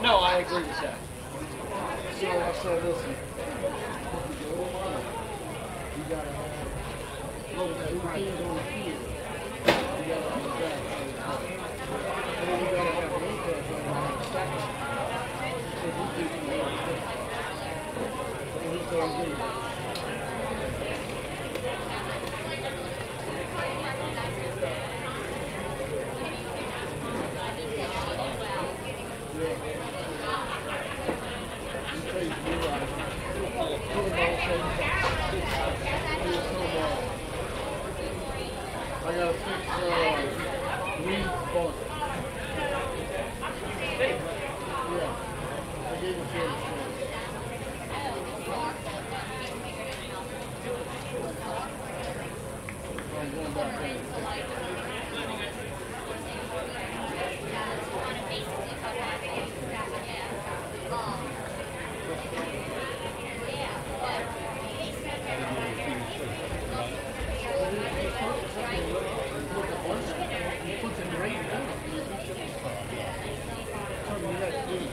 No, I agree with that. So I said, listen, you gotta have routines on the field. You gotta have the back. And then you gotta have an impact on the second. So he did the right thing. And he's gonna do it. I gotta fix lead bunk. Yeah, I gave it to him. I'm going back there.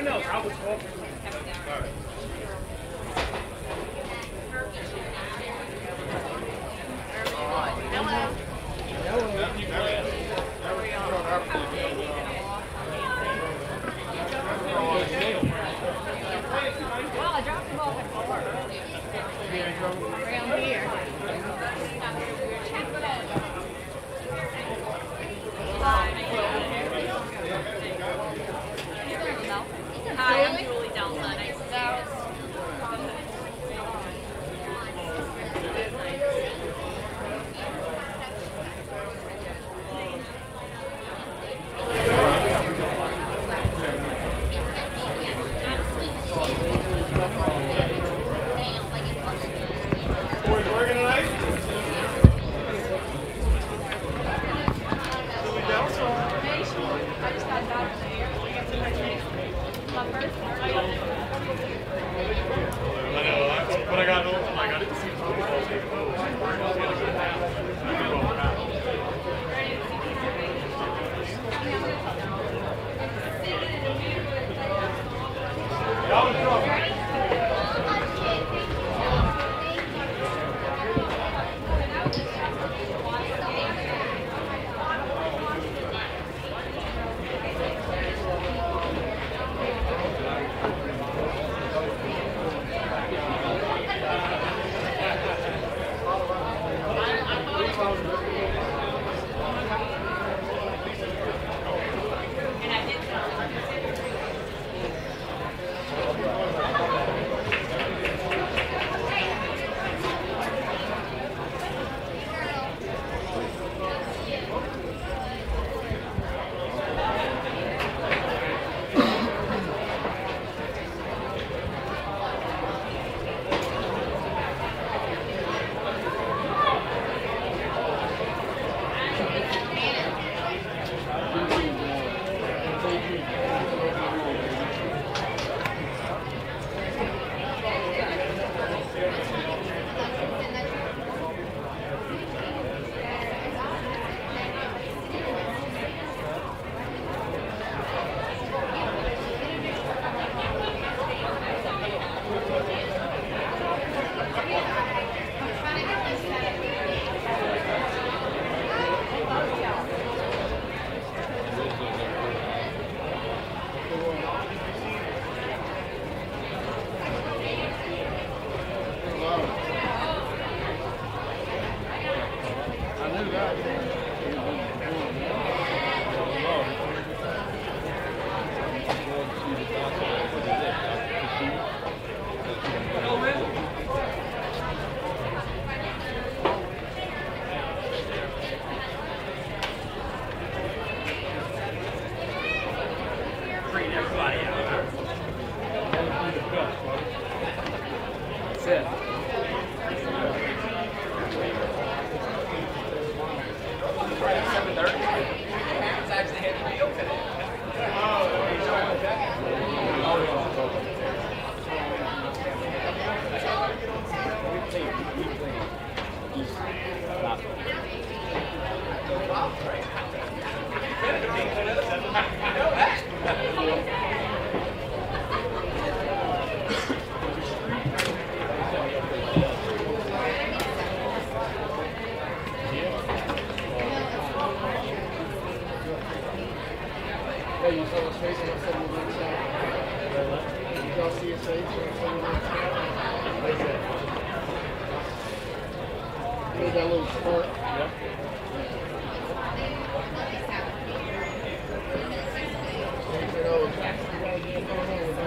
No, I was walking. All right. Well, I dropped the ball. Oh, you saw his face when I said we were stop? Did y'all see his face when I said we were stop? What is that? There's that little spark. Yep. He said, oh, you gotta get going on with them.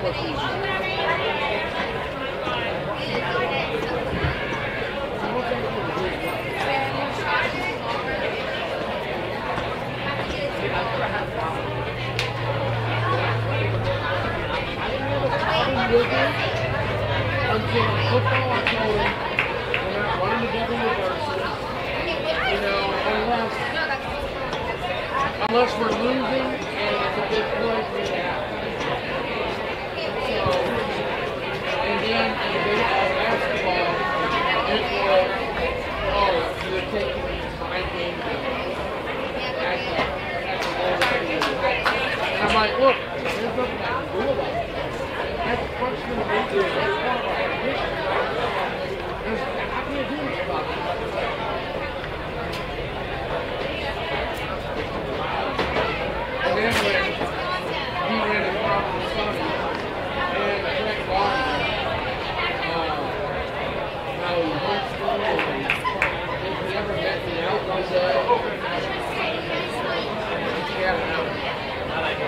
much easier. Until football, I told him, we're not running together reverses. You know, unless we're losing and it's a big play for the out. So, and then in baseball, basketball, it was, oh, you're taking 5 games. That's a lower field. And I'm like, look, there's nothing I can do about it. That's a question of nature. That's part of our condition. I can't do much about it. And then when he ran across the sun and Trent Barnes, how he went through and if he ever met me out one day, he had an out. I like it.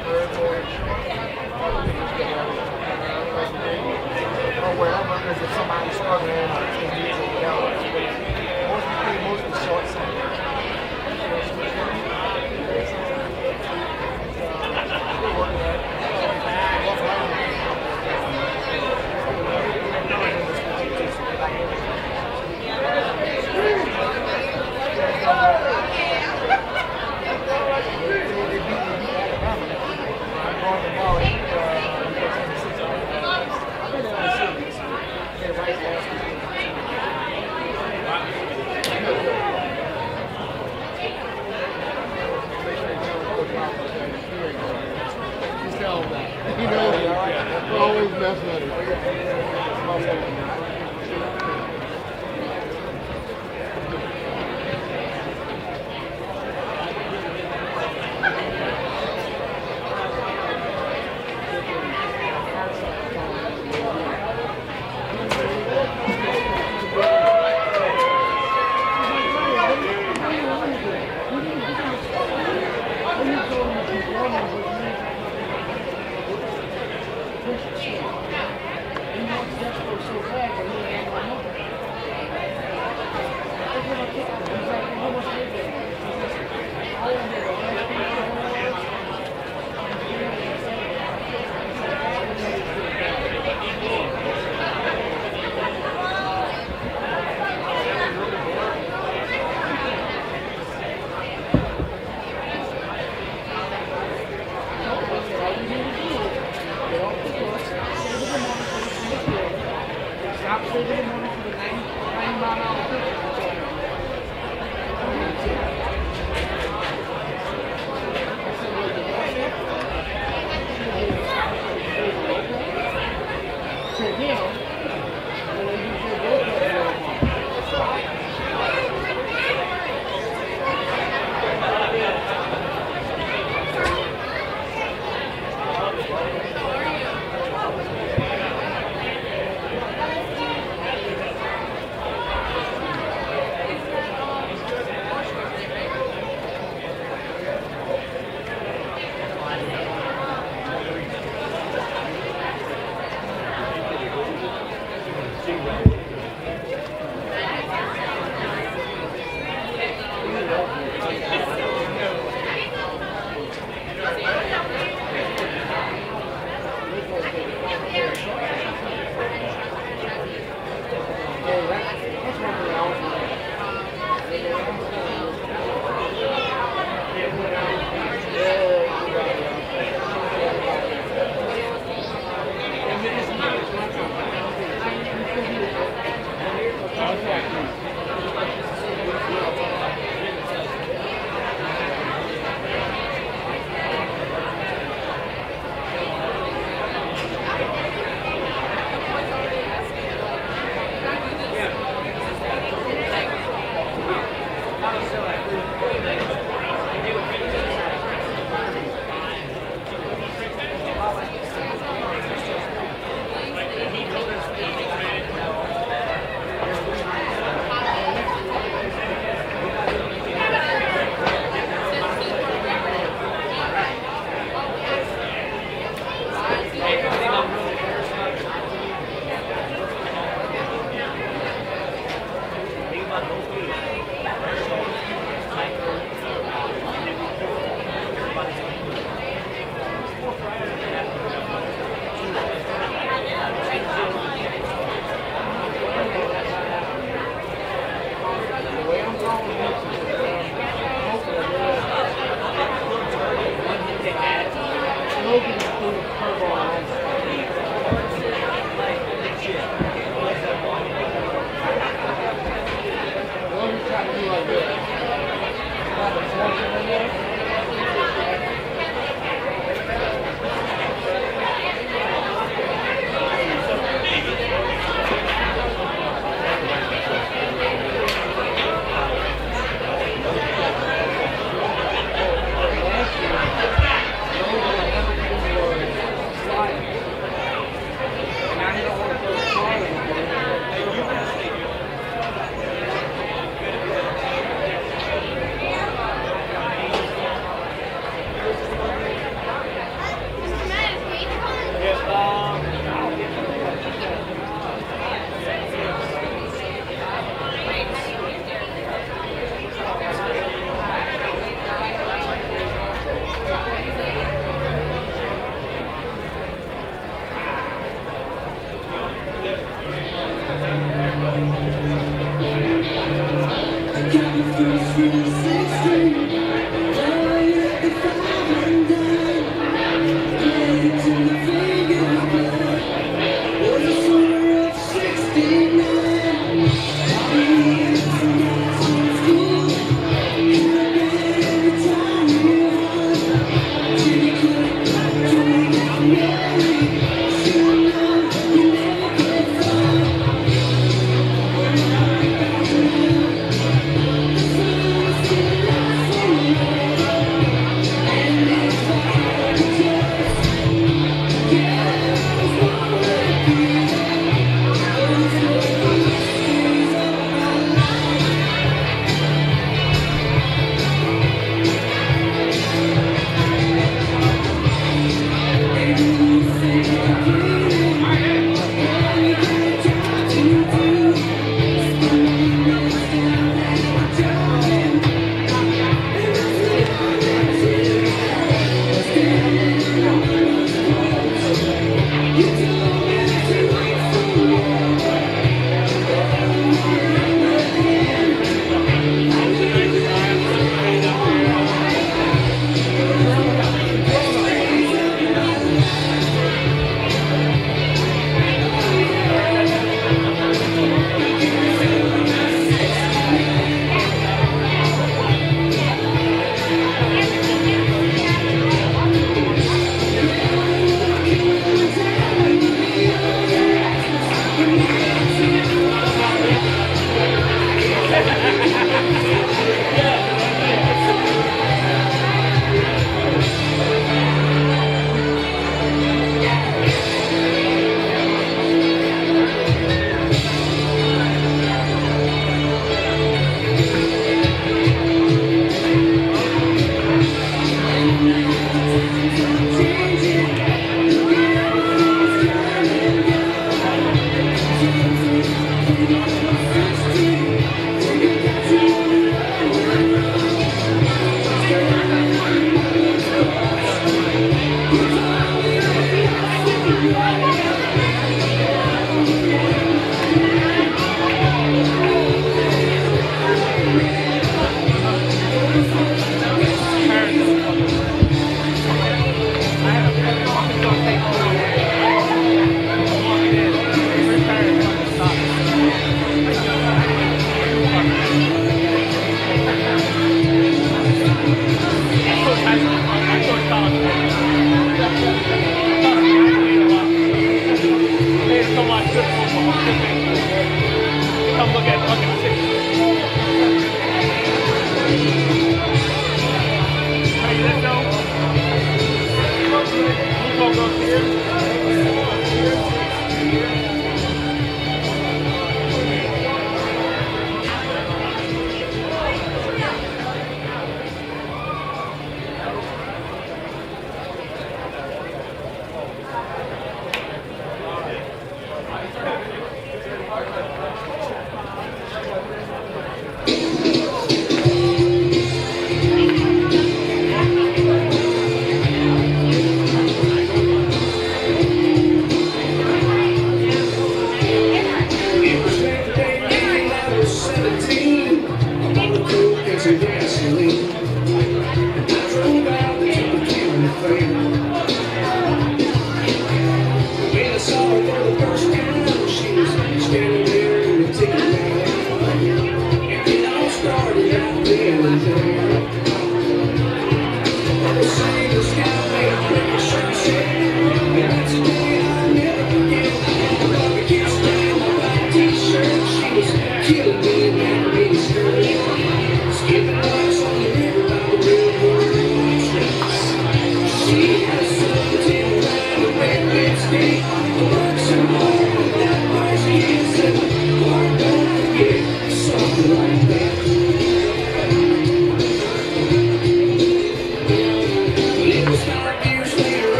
Or wherever, because if somebody's struggling or needs or whatever, mostly short sighted. You know, we're always messing with it.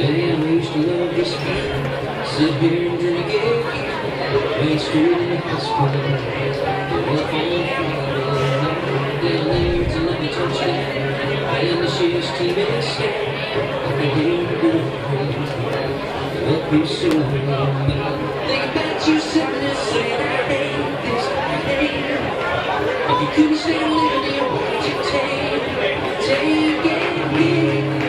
Damn, I used to love this beat. Sit here and drink it. Went straight in high school. Up on Friday. Down there to let me touch that. And the shit's team is set. I can hear the good praise. Up here so long. Think about you sitting and saying, I hate this, I hate it. If you couldn't stand living here, what would you take? Take it, leave it.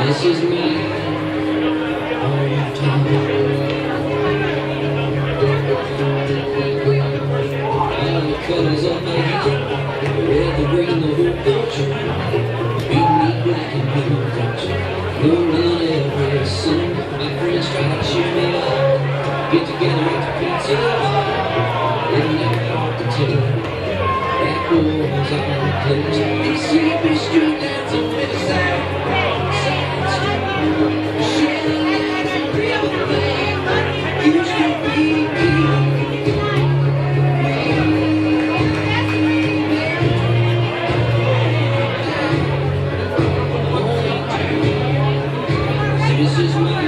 This is me, all the time. All the colors of my hair, red, the green, the whole culture. Beat me black and blue, don't you? No run every sin. My friends try to cheer me up. Get together at the pizza hut. Living out off the table. Back walls on the place. These sleepy street lights on the side. This is my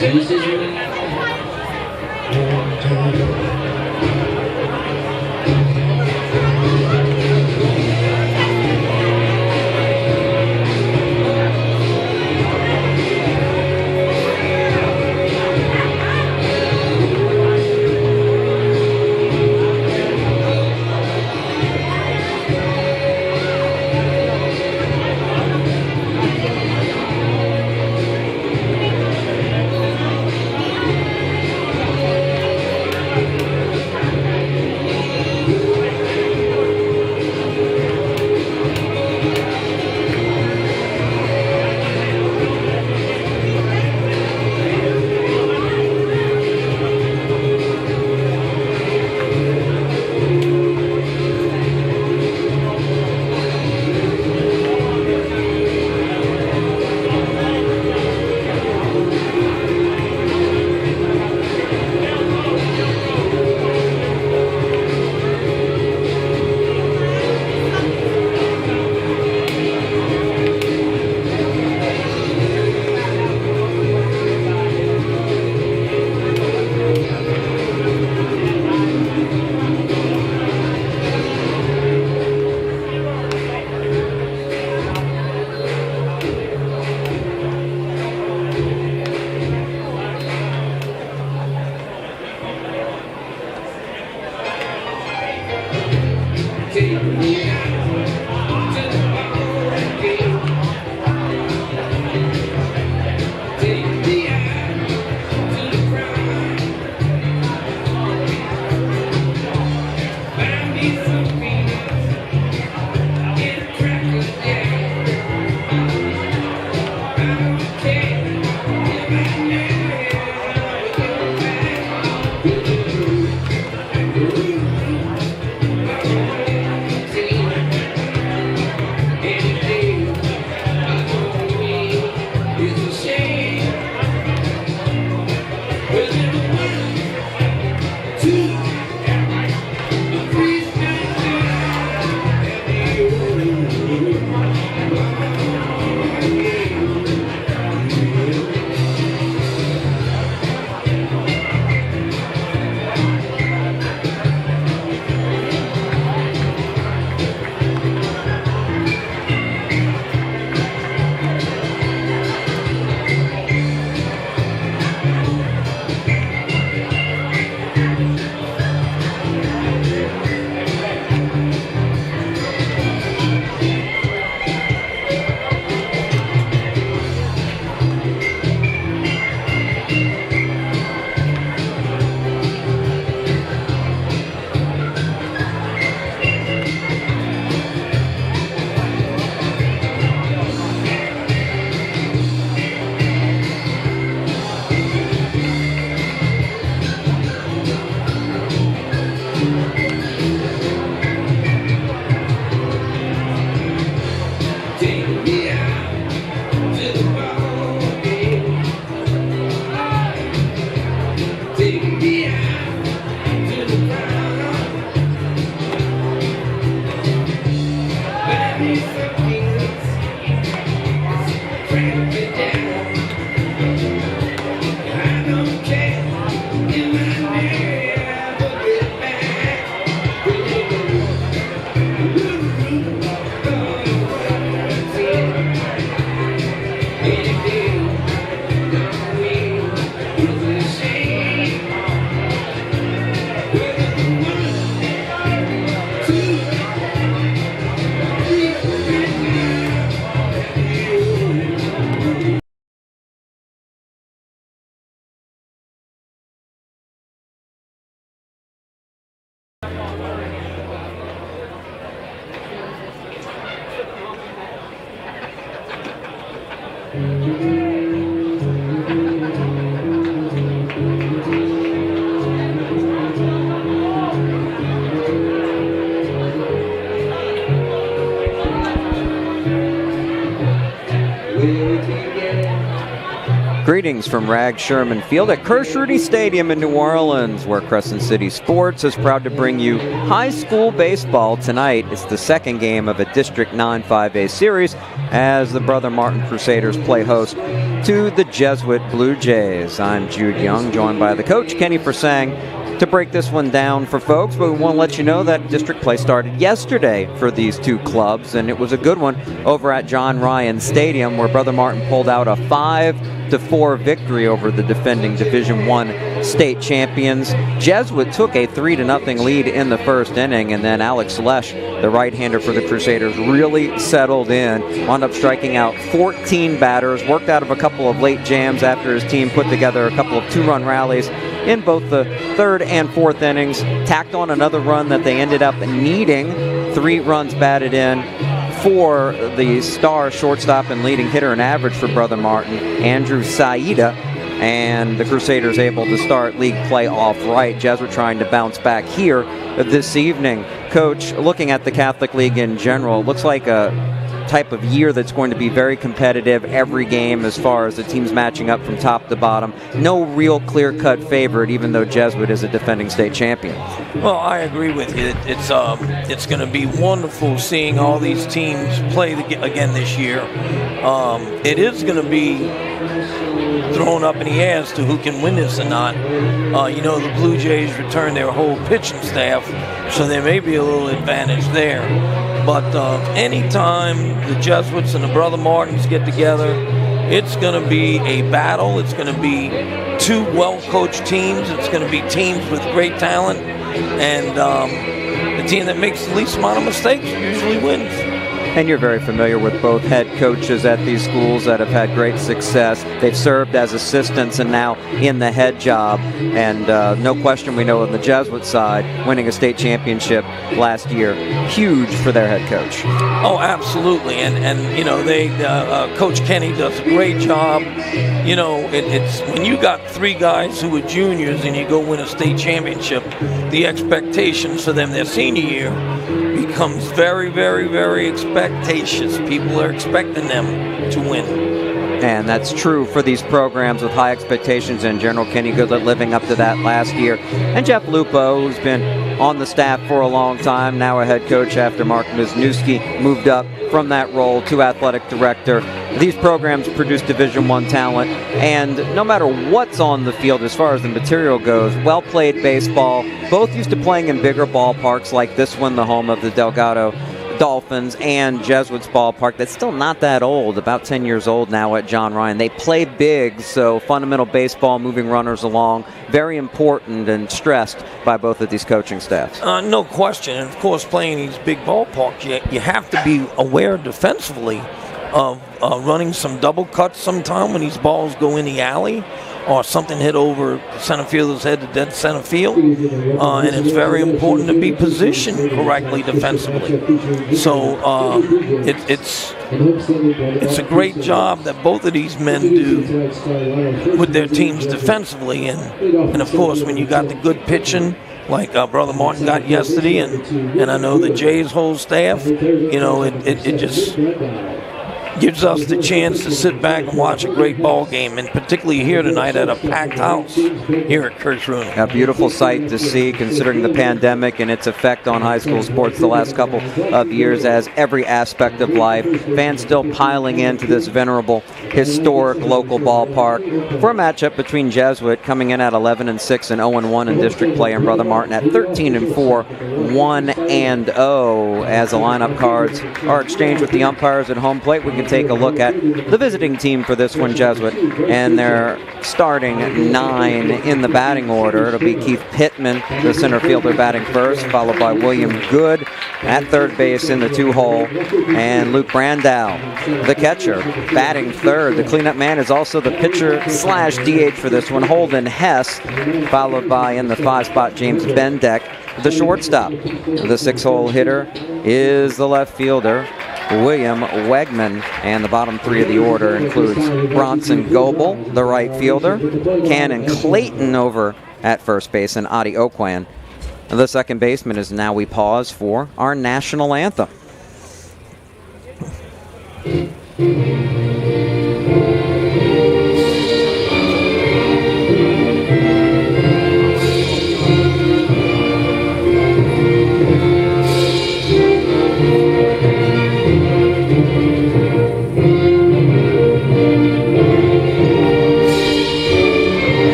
this is Greetings from Rag Sherman Field at Crescent Stadium in New Orleans, where Crescent City Sports is proud to bring you high school baseball tonight. It's the second game of a District 9 5A series as the Brother Martin Crusaders play host to the Jesuit Blue Jays. I'm Jude Young, joined by the coach, Kenny Forsang, to break this one down for folks, but we want to let you know that district play started yesterday for these two clubs, and it was a good one over at John Ryan Stadium, where Brother Martin pulled out a 5-4 victory over the defending Division I state champions. Jesuit took a 3-0 lead in the first inning, and then Alex Lesh, the right-hander for the Crusaders, really settled in, wound up striking out 14 batters, worked out of a couple of late jams after his team put together a couple of two-run rallies in both the third and fourth innings, tacked on another run that they ended up needing. 3 runs batted in for the star shortstop and leading hitter in average for Brother Martin, Andrew Saida, and the Crusaders able to start league play off right. Jesuit trying to bounce back here this evening. Coach, looking at the Catholic League in general, looks like a type of year that's going to be very competitive every game as far as the teams matching up from top to bottom. No real clear-cut favorite, even though Jesuit is a defending state champion. Well, I agree with you. It's going to be wonderful seeing all these teams play again this year. It is going to be thrown up in the air as to who can win this or not. The Blue Jays returned their whole pitching staff, so there may be a little advantage there. But anytime the Jesuits and the Brother Martins get together, it's going to be a battle. It's going to be two well-coached teams. It's going to be teams with great talent. And the team that makes the least amount of mistakes usually wins. And you're very familiar with both head coaches at these schools that have had great success. They've served as assistants and now in the head job. And no question, we know on the Jesuit side, winning a state championship last year, huge for their head coach. Oh, absolutely. And Coach Kenny does a great job. It's when you got 3 guys who are juniors and you go win a state championship, the expectations for them their senior year becomes very, very, very expectations. People are expecting them to win. And that's true for these programs with high expectations in general. Kenny Goodlett living up to that last year. And Jeff Lupo, who's been on the staff for a long time, now a head coach after Mark Wisniewski moved up from that role to athletic director. These programs produce Division I talent, and no matter what's on the field as far as the material goes, well-played baseball, both used to playing in bigger ballparks like this one, the home of the Delgado Dolphins, and Jesuits ballpark that's still not that old, about 10 years old now at John Ryan. They play big, so fundamental baseball, moving runners along, very important and stressed by both of these coaching staffs. No question. And, of course, playing these big ballparks, you have to be aware defensively of running some double cuts sometime when these balls go in the alley, or something hit over the center fielder's head to dead center field. And it's very important to be positioned correctly defensively. So it's a great job that both of these men do with their teams defensively. And of course, when you got the good pitching, like Brother Martin got yesterday, and I know the Jays' whole staff, it just gives us the chance to sit back and watch a great ball game, and particularly here tonight at a packed house here at Crescent. A beautiful sight to see, considering the pandemic and its effect on high school sports the last couple of years, as every aspect of life, fans still piling into this venerable, historic local ballpark for a matchup between Jesuit coming in at 11-6 and 0-1 in district play, and Brother Martin at 13-4, 1-0. As the lineup cards are exchanged with the umpires at home plate, we can take a look at the visiting team for this one, Jesuit, and they're starting 9 in the batting order. It'll be Keith Pittman, the center fielder, batting first, followed by William Good at third base in the 2-hole, and Luke Brandow, the catcher, batting third. The cleanup man is also the pitcher / DH for this one, Holden Hess, followed by in the 5 spot James Bendeck, the shortstop. The 6-hole hitter is the left fielder, William Wegman. And the bottom three of the order includes Bronson Goebel, the right fielder, Cannon Clayton over at first base, and Adi Okwan, the second baseman. Is now we pause for our national anthem.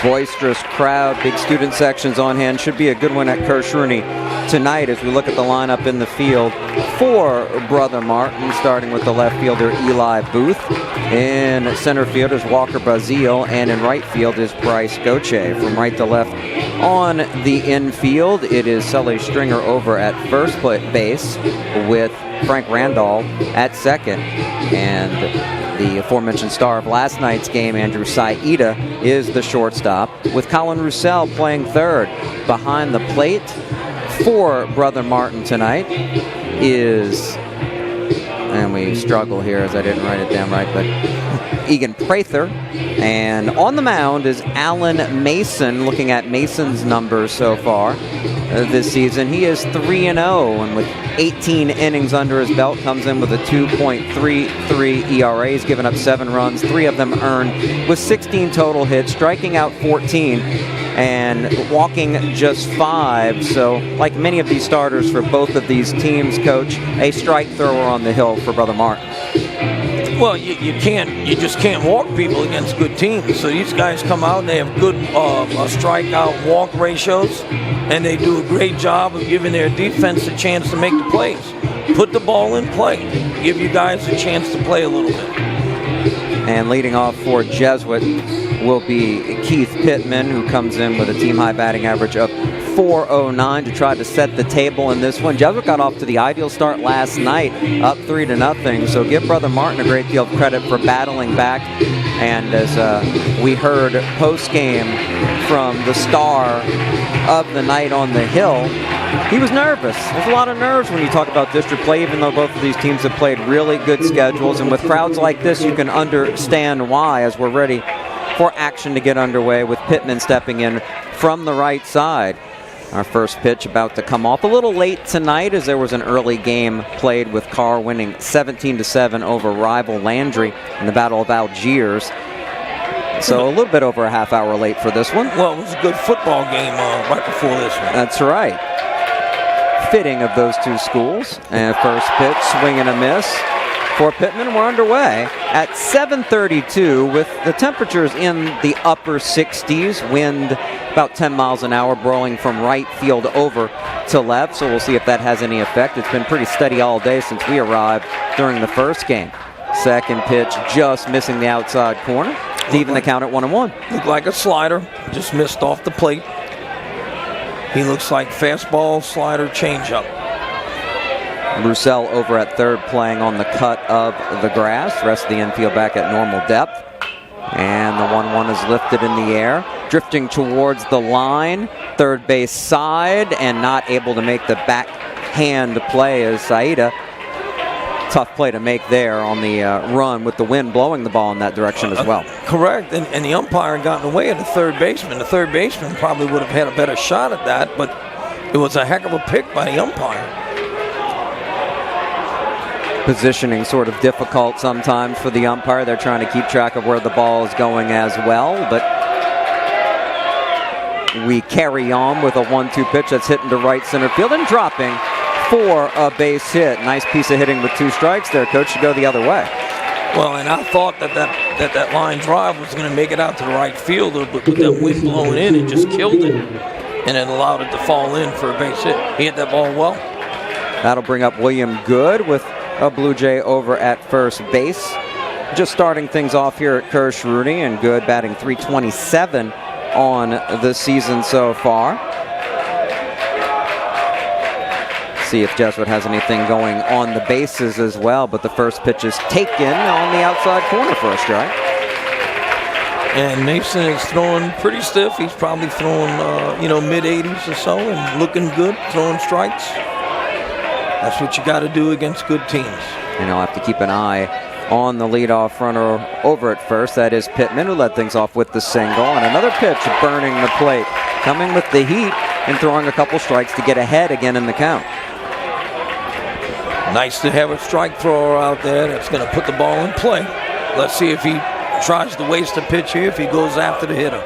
Boisterous crowd, big student sections on hand. Should be a good one at Kersh-Rooney tonight as we look at the lineup in the field for Brother Martin, starting with the left fielder Eli Booth. In center field is Walker Bazile, and in right field is Bryce Goche. From right to left on the infield, it is Sully Stringer over at first base with Frank Randall at second. And the aforementioned star of last night's game, Andrew Saida, is the shortstop, with Colin Roussel playing third. Behind the plate for Brother Martin tonight is, and we struggle here as I didn't write it down right, but Egan Prather. And on the mound is Alan Mason. Looking at Mason's numbers so far this season, he is 3-0, and with 18 innings under his belt, comes in with a 2.33 ERA. He's given up 7 runs, 3 of them earned, with 16 total hits, striking out 14 and walking just 5. So, like many of these starters for both of these teams, Coach, a strike thrower on the hill for Brother Martin. Well, you just can't walk people against good teams. So these guys come out and they have good strikeout walk ratios, and they do a great job of giving their defense a chance to make the plays. Put the ball in play. Give you guys a chance to play a little bit. And leading off for Jesuit will be Keith Pittman, who comes in with a team-high batting average of .409 to try to set the table in this one. Jesuit got off to the ideal start last night, up 3-0. So give Brother Martin a great deal of credit for battling back. And as we heard post-game from the star of the night on the hill, he was nervous. There's a lot of nerves when you talk about district play, even though both of these teams have played really good schedules. And with crowds like this, you can understand why, as we're ready for action to get underway with Pittman stepping in from the right side. Our first pitch about to come off a little late tonight, as there was an early game played with Carr winning 17-7 over rival Landry in the Battle of Algiers. So a little bit over a half hour late for this one. Well, it was a good football game right before this one. That's right. Fitting of those two schools. And first pitch, swing and a miss for Pittman. We're underway at 7:32 with the temperatures in the upper 60s. Wind about 10 miles an hour, blowing from right field over to left. So we'll see if that has any effect. It's been pretty steady all day since we arrived during the first game. Second pitch just missing the outside corner to even the count at 1-1. Looked like a slider, just missed off the plate. He looks like fastball, slider, changeup. Roussel over at third, playing on the cut of the grass. Rest of the infield back at normal depth. And the 1-1 is lifted in the air, drifting towards the line, third base side, and not able to make the backhand play as Saida. Tough play to make there on the run, with the wind blowing the ball in that direction as well. Correct, and the umpire got in the way of the third baseman. The third baseman probably would have had a better shot at that, but it was a heck of a pick by the umpire. Positioning sort of difficult sometimes for the umpire. They're trying to keep track of where the ball is going as well, but we carry on with a 1-2 pitch that's hitting to right center field and dropping for a base hit. Nice piece of hitting with 2 strikes there, Coach, to go the other way. Well, and I thought that line drive was going to make it out to the right fielder, but with that wind blowing in, it just killed it, and it allowed it to fall in for a base hit. He hit that ball well. That'll bring up William Good with a Blue Jay over at first base. Just starting things off here at Kirsch-Rooney, and Good batting .327 on the season so far. See if Jesuit has anything going on the bases as well, but the first pitch is taken on the outside corner for a strike. And Mason is throwing pretty stiff. He's probably throwing, mid-80s or so and looking good, throwing strikes. That's what you got to do against good teams. And I'll have to keep an eye on the leadoff runner over at first. That is Pittman, who led things off with the single. And another pitch burning the plate, coming with the heat and throwing a couple strikes to get ahead again in the count. Nice to have a strike thrower out there that's going to put the ball in play. Let's see if he tries to waste a pitch here, if he goes after the hitter.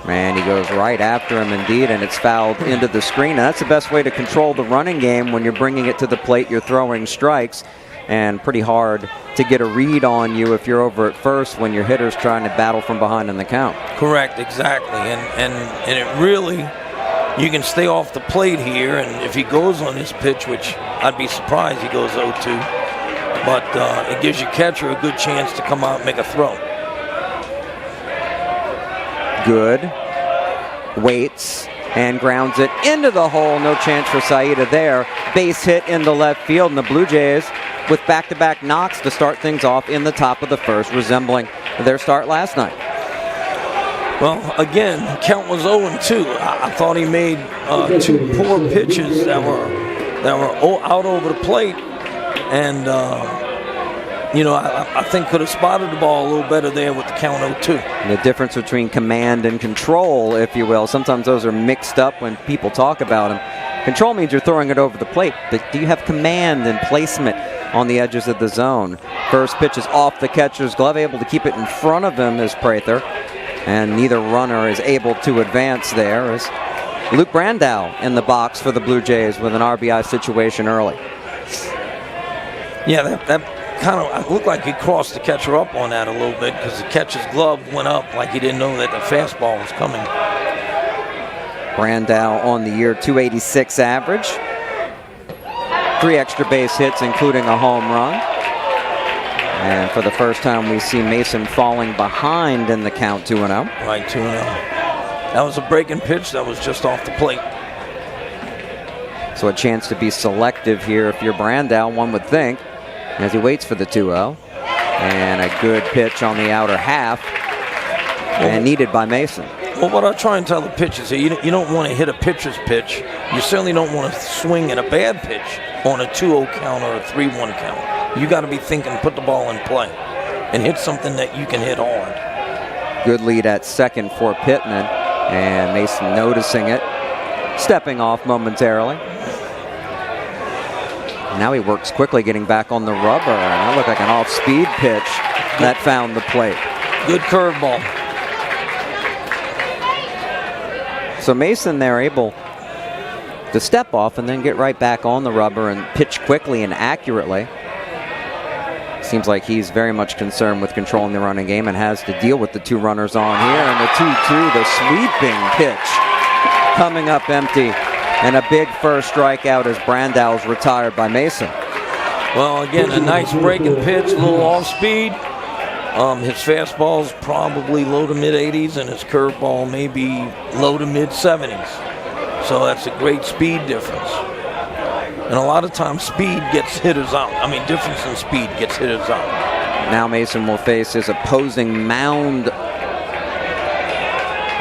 Man, he goes right after him indeed, and it's fouled into the screen. And that's the best way to control the running game. When you're bringing it to the plate, you're throwing strikes, and pretty hard to get a read on you if you're over at first when your hitter's trying to battle from behind in the count. Correct, exactly. And it really, you can stay off the plate here, and if he goes on this pitch, which I'd be surprised he goes 0-2, but it gives your catcher a good chance to come out and make a throw. Good. Waits and grounds it into the hole. No chance for Saida there. Base hit into left field, and the Blue Jays with back-to-back knocks to start things off in the top of the first, resembling their start last night. Well, again, count was 0-2. I thought he made 2 poor pitches that were out over the plate, and I think could have spotted the ball a little better there with the count 0-2. The difference between command and control, if you will. Sometimes those are mixed up when people talk about them. Control means you're throwing it over the plate, but do you have command and placement on the edges of the zone? First pitch is off the catcher's glove, able to keep it in front of him is Prather, and neither runner is able to advance there. As Luke Brandow in the box for the Blue Jays with an RBI situation early. Yeah, that kind of looked like he crossed the catcher up on that a little bit, because the catcher's glove went up like he didn't know that the fastball was coming. Brandow on the year, 286 average. 3 extra base hits, including a home run. And for the first time, we see Mason falling behind in the count, 2-0. Right, 2-0. That was a breaking pitch that was just off the plate. So a chance to be selective here if you're Brandow, one would think, as he waits for the 2-0. And a good pitch on the outer half, and needed by Mason. Well, what I try and tell the pitchers here, you don't want to hit a pitcher's pitch. You certainly don't want to swing at a bad pitch on a 2-0 count or a 3-1 count. You got to be thinking, put the ball in play and hit something that you can hit hard. Good lead at second for Pittman, and Mason noticing it, stepping off momentarily. Now he works quickly, getting back on the rubber, and that looked like an off-speed pitch that found the plate. Good curveball. So Mason there able to step off and then get right back on the rubber and pitch quickly and accurately. Seems like he's very much concerned with controlling the running game and has to deal with the 2 runners on here. And the 2-2, the sweeping pitch coming up empty. And a big first strikeout as Brandow's retired by Mason. Well, again, a nice breaking pitch, a little off speed. His fastball's probably low to mid-80s, and his curveball maybe low to mid-70s. So that's a great speed difference. And a lot of times speed gets hitters out. I mean, difference in speed gets hitters out. Now Mason will face his opposing mound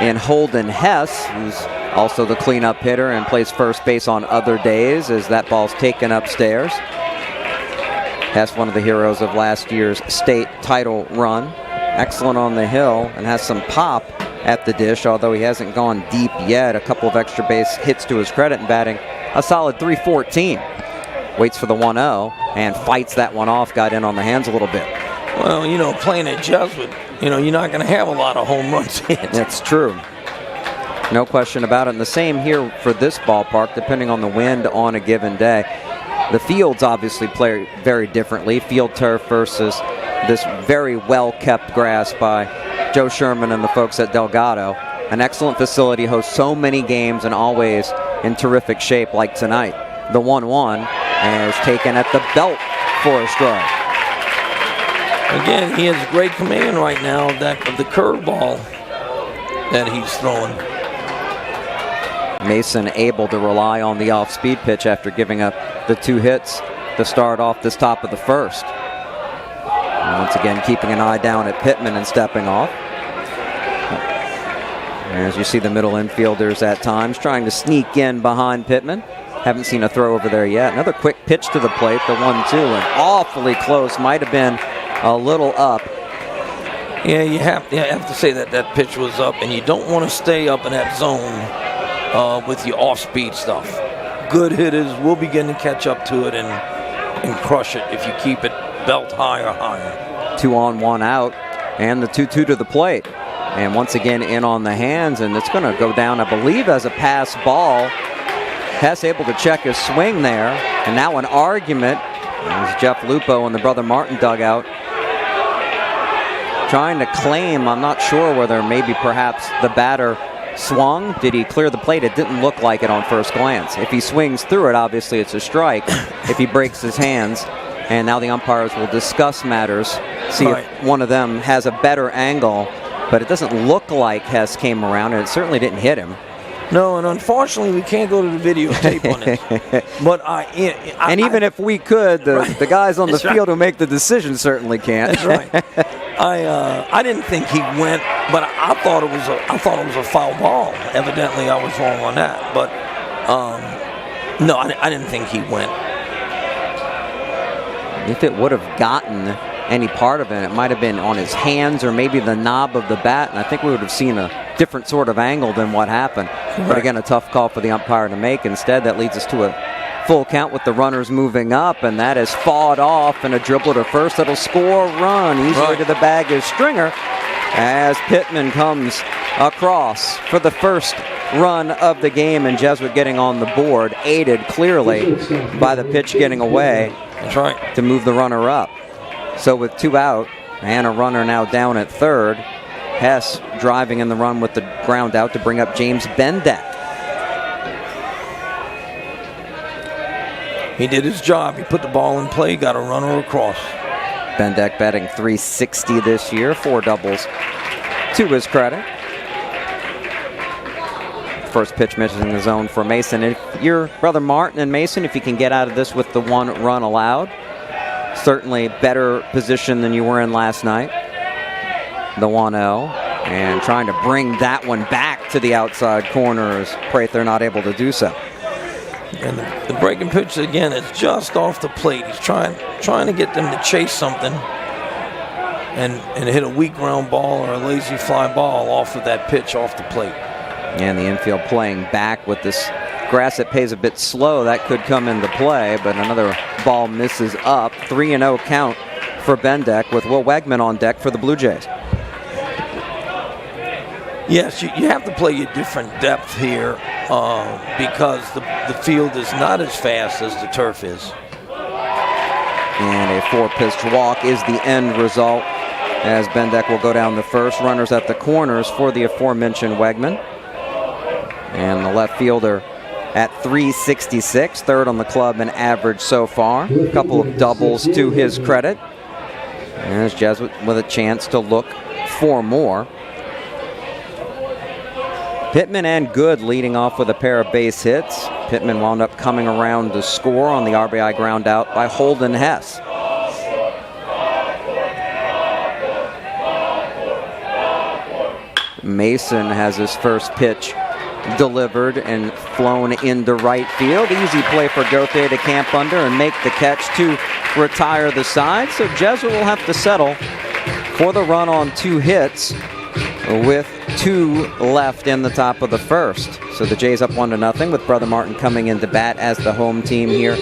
in Holden Hess, who's also the cleanup hitter and plays first base on other days as that ball's taken upstairs. Hess, one of the heroes of last year's state title run. Excellent on the hill and has some pop at the dish, although he hasn't gone deep yet. A couple of extra base hits to his credit and batting a solid .314. Waits for the 1-0 and fights that one off. Got in on the hands a little bit. Well, playing at Jesuit, you know, you're not going to have a lot of home runs hit. That's true. No question about it. And the same here for this ballpark, depending on the wind on a given day. The fields obviously play very differently. Field turf versus this very well-kept grass by Joe Sherman and the folks at Delgado. An excellent facility, hosts so many games and always in terrific shape like tonight. The 1-1 is taken at the belt for a strike. Again, he has great command right now of the curveball that he's throwing. Mason able to rely on the off-speed pitch after giving up the 2 hits to start off this top of the first. And once again, keeping an eye down at Pittman and stepping off. As you see the middle infielders at times trying to sneak in behind Pittman. Haven't seen a throw over there yet. Another quick pitch to the plate, the 1-2, and awfully close. Might have been a little up. Yeah, you have to say that pitch was up, and you don't want to stay up in that zone with your off-speed stuff. Good hitters will begin to catch up to it and crush it if you keep it belt high or higher. 2 on, 1 out, and the 2-2 to the plate. And once again in on the hands, and it's going to go down, I believe, as a pass ball. Hess able to check his swing there, and now an argument. There's Jeff Lupo in the Brother Martin dugout trying to claim, I'm not sure whether maybe perhaps the batter swung. Did he clear the plate? It didn't look like it on first glance. If he swings through it, obviously it's a strike. If he breaks his hands, and now the umpires will discuss matters, see if one of them has a better angle, but it doesn't look like Hess came around, and it certainly didn't hit him. No, and unfortunately, we can't go to the videotape on it. But and even if we could, the guys on the field who make the decision certainly can't. That's right. I didn't think he went, but I thought it was a foul ball. Evidently, I was wrong on that. But no, I didn't think he went. If it would have gotten any part of it, it might have been on his hands or maybe the knob of the bat, and I think we would have seen a different sort of angle than what happened. Right. But again, a tough call for the umpire to make. Instead, that leads us to a full count with the runners moving up, and that is fought off, and a dribble to first that'll score a run. Easily to the bag is Stringer as Pittman comes across for the first run of the game, and Jesuit getting on the board, aided clearly by the pitch getting away. That's right. To move the runner up. So with 2 out and a runner now down at third, Hess driving in the run with the ground out to bring up James Bendeck. He did his job. He put the ball in play, got a runner across. Bendeck batting .360 this year, 4 doubles to his credit. First pitch missing the zone for Mason. If you're Brother Martin and Mason, if you can get out of this with the 1 run allowed, certainly better position than you were in last night. The 1-0, and trying to bring that one back to the outside corners. Pray they're not able to do so. And the breaking pitch again is just off the plate. He's trying to get them to chase something and hit a weak ground ball or a lazy fly ball off of that pitch off the plate. And the infield playing back with this grass that pays a bit slow. That could come into play, but another ball misses up. 3-0 count for Bendeck with Will Wegman on deck for the Blue Jays. Yes, you have to play a different depth here because the field is not as fast as the turf is. And a 4-pitch walk is the end result as Bendeck will go down the first. Runners at the corners for the aforementioned Wegman. And the left fielder at .366, third on the club in average so far. A couple of doubles to his credit. There's Jesuit with a chance to look for more. Pittman and Good leading off with a pair of base hits. Pittman wound up coming around to score on the RBI ground out by Holden Hess. Mason has his first pitch delivered and flown into right field. Easy play for Gauthier to camp under and make the catch to retire the side. So Jesuit will have to settle for the run on 2 hits with 2 left in the top of the first. So the Jays up 1-0 with Brother Martin coming into bat as the home team here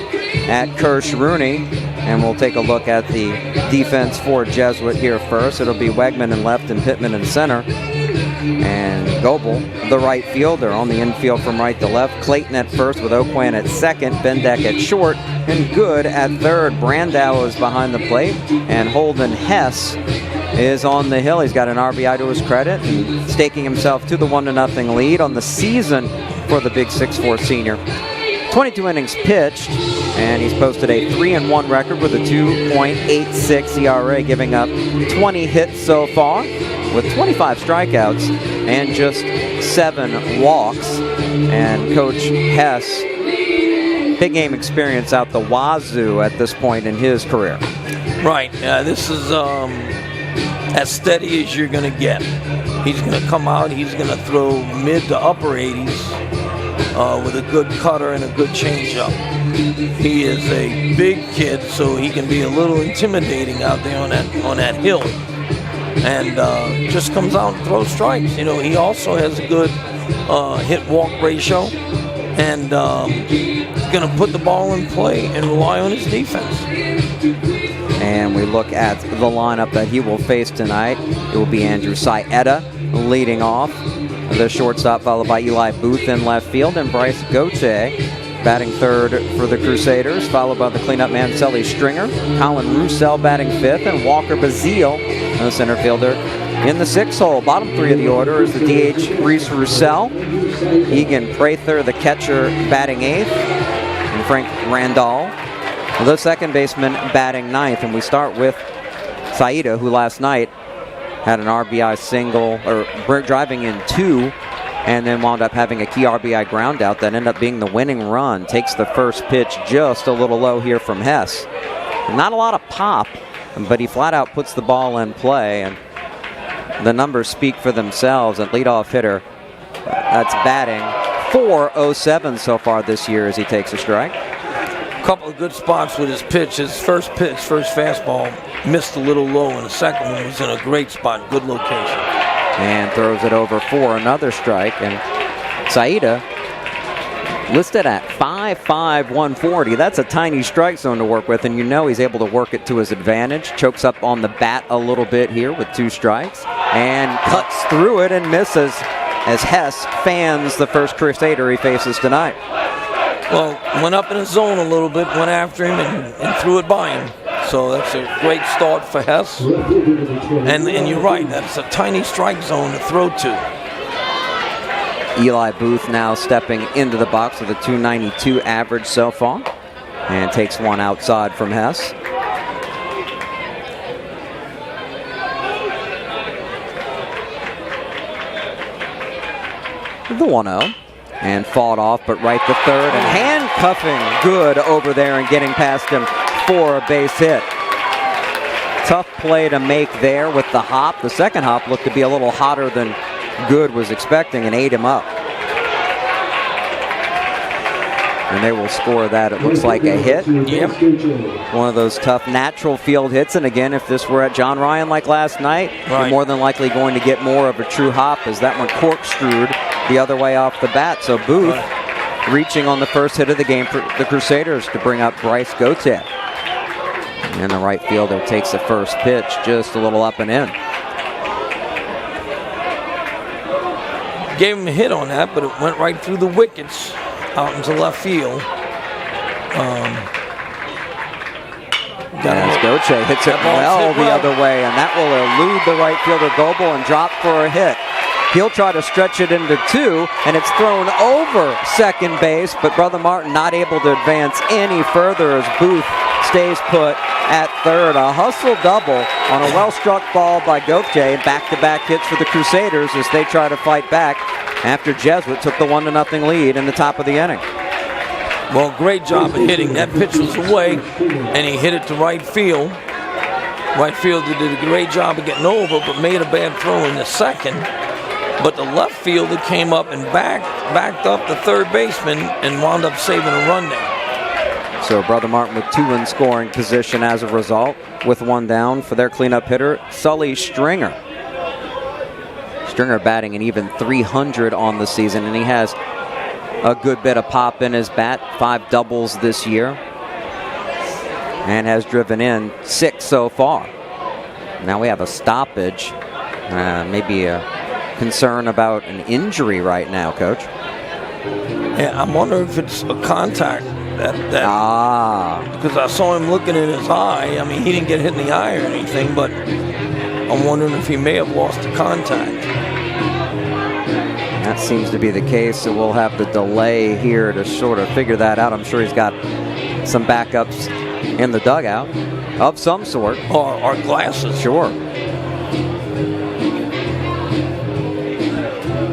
at Kirsch Rooney. And we'll take a look at the defense for Jesuit here first. It'll be Wegman in left and Pittman in center. And Goebel, the right fielder, on the infield from right to left. Clayton at first with Oquan at second. Bendeck at short. And Good at third. Brandow is behind the plate. And Holden Hess is on the hill. He's got an RBI to his credit, and staking himself to the 1-0 lead on the season for the big 6'4 senior. 22 innings pitched, and he's posted a 3-1 record with a 2.86 ERA, giving up 20 hits so far with 25 strikeouts and just 7 walks. And Coach Hess, big game experience out the wazoo at this point in his career. Right. This is as steady as you're going to get. He's going to come out. He's going to throw mid to upper 80s. With a good cutter and a good changeup. He is a big kid, so he can be a little intimidating out there on that hill. And just comes out and throws strikes. You know, he also has a good hit-walk ratio, and going to put the ball in play and rely on his defense. And we look at the lineup that he will face tonight. It will be Andrew Saeta leading off, the shortstop, followed by Eli Booth in left field, and Bryce Gauthier batting third for the Crusaders, followed by the cleanup man Sully Stringer, Colin Roussel batting fifth, and Walker Bazile, the center fielder, in the 6th hole. Bottom 3 of the order is the DH Reese Roussel, Egan Prather, the catcher, batting 8th, and Frank Randall, the second baseman, batting 9th. And we start with Saeta, who last night had an RBI single, or driving in 2, and then wound up having a key RBI ground out that ended up being the winning run. Takes the first pitch just a little low here from Hess. Not a lot of pop, but he flat out puts the ball in play, and the numbers speak for themselves. And leadoff hitter that's batting .407 so far this year as he takes a strike. Couple of good spots with his pitch. His first fastball missed a little low, and the second one was in a great spot, good location. And throws it over for another strike. And Saeta listed at 5'5", 140. That's a tiny strike zone to work with, and you know he's able to work it to his advantage. Chokes up on the bat a little bit here with 2 strikes, and cuts through it and misses as Hess fans the first Crusader he faces tonight. Well, went up in his zone a little bit, went after him, and threw it by him. So that's a great start for Hess. And you're right, that's a tiny strike zone to throw to. Eli Booth now stepping into the box with a .292 average so far, and takes one outside from Hess. The 1-0. And fought off, but right to third, and handcuffing Good over there and getting past him for a base hit. Tough play to make there with the hop. The second hop looked to be a little hotter than Good was expecting and ate him up. And they will score that. It looks like a hit. Yep. One of those tough natural field hits. And again, if this were at John Ryan like last night, you're more than likely going to get more of a true hop, as that one corkscrewed the other way off the bat. So Booth reaching on the first hit of the game for the Crusaders to bring up Bryce Gauthier. And the right fielder takes the first pitch just a little up and in. Gave him a hit on that, but it went right through the wickets out into left field. As Gauthier hits it well the other way, and that will elude the right fielder Goebel and drop for a hit. He'll try to stretch it into 2, and it's thrown over second base, but Brother Martin not able to advance any further as Booth stays put at third. A hustle double on a well-struck ball by Gauthier. Back-to-back hits for the Crusaders as they try to fight back after Jesuit took the 1-0 lead in the top of the inning. Well, great job of hitting. That pitch was away, and he hit it to right field. Right fielder did a great job of getting over, but made a bad throw in the second. But the left fielder came up and backed up the third baseman and wound up saving a run there. So Brother Martin with 2 in scoring position as a result, with 1 down for their cleanup hitter, Sully Stringer. Stringer batting an even .300 on the season, and he has a good bit of pop in his bat, 5 doubles this year. and has driven in 6 so far. Now we have a stoppage. Maybe a concern about an injury right now, Coach. Yeah, I wonder if it's a contact. Because I saw him looking in his eye. I mean, he didn't get hit in the eye or anything, but I'm wondering if he may have lost the contact. That seems to be the case, so we'll have the delay here to sort of figure that out. I'm sure he's got some backups in the dugout of some sort. Or glasses. Sure.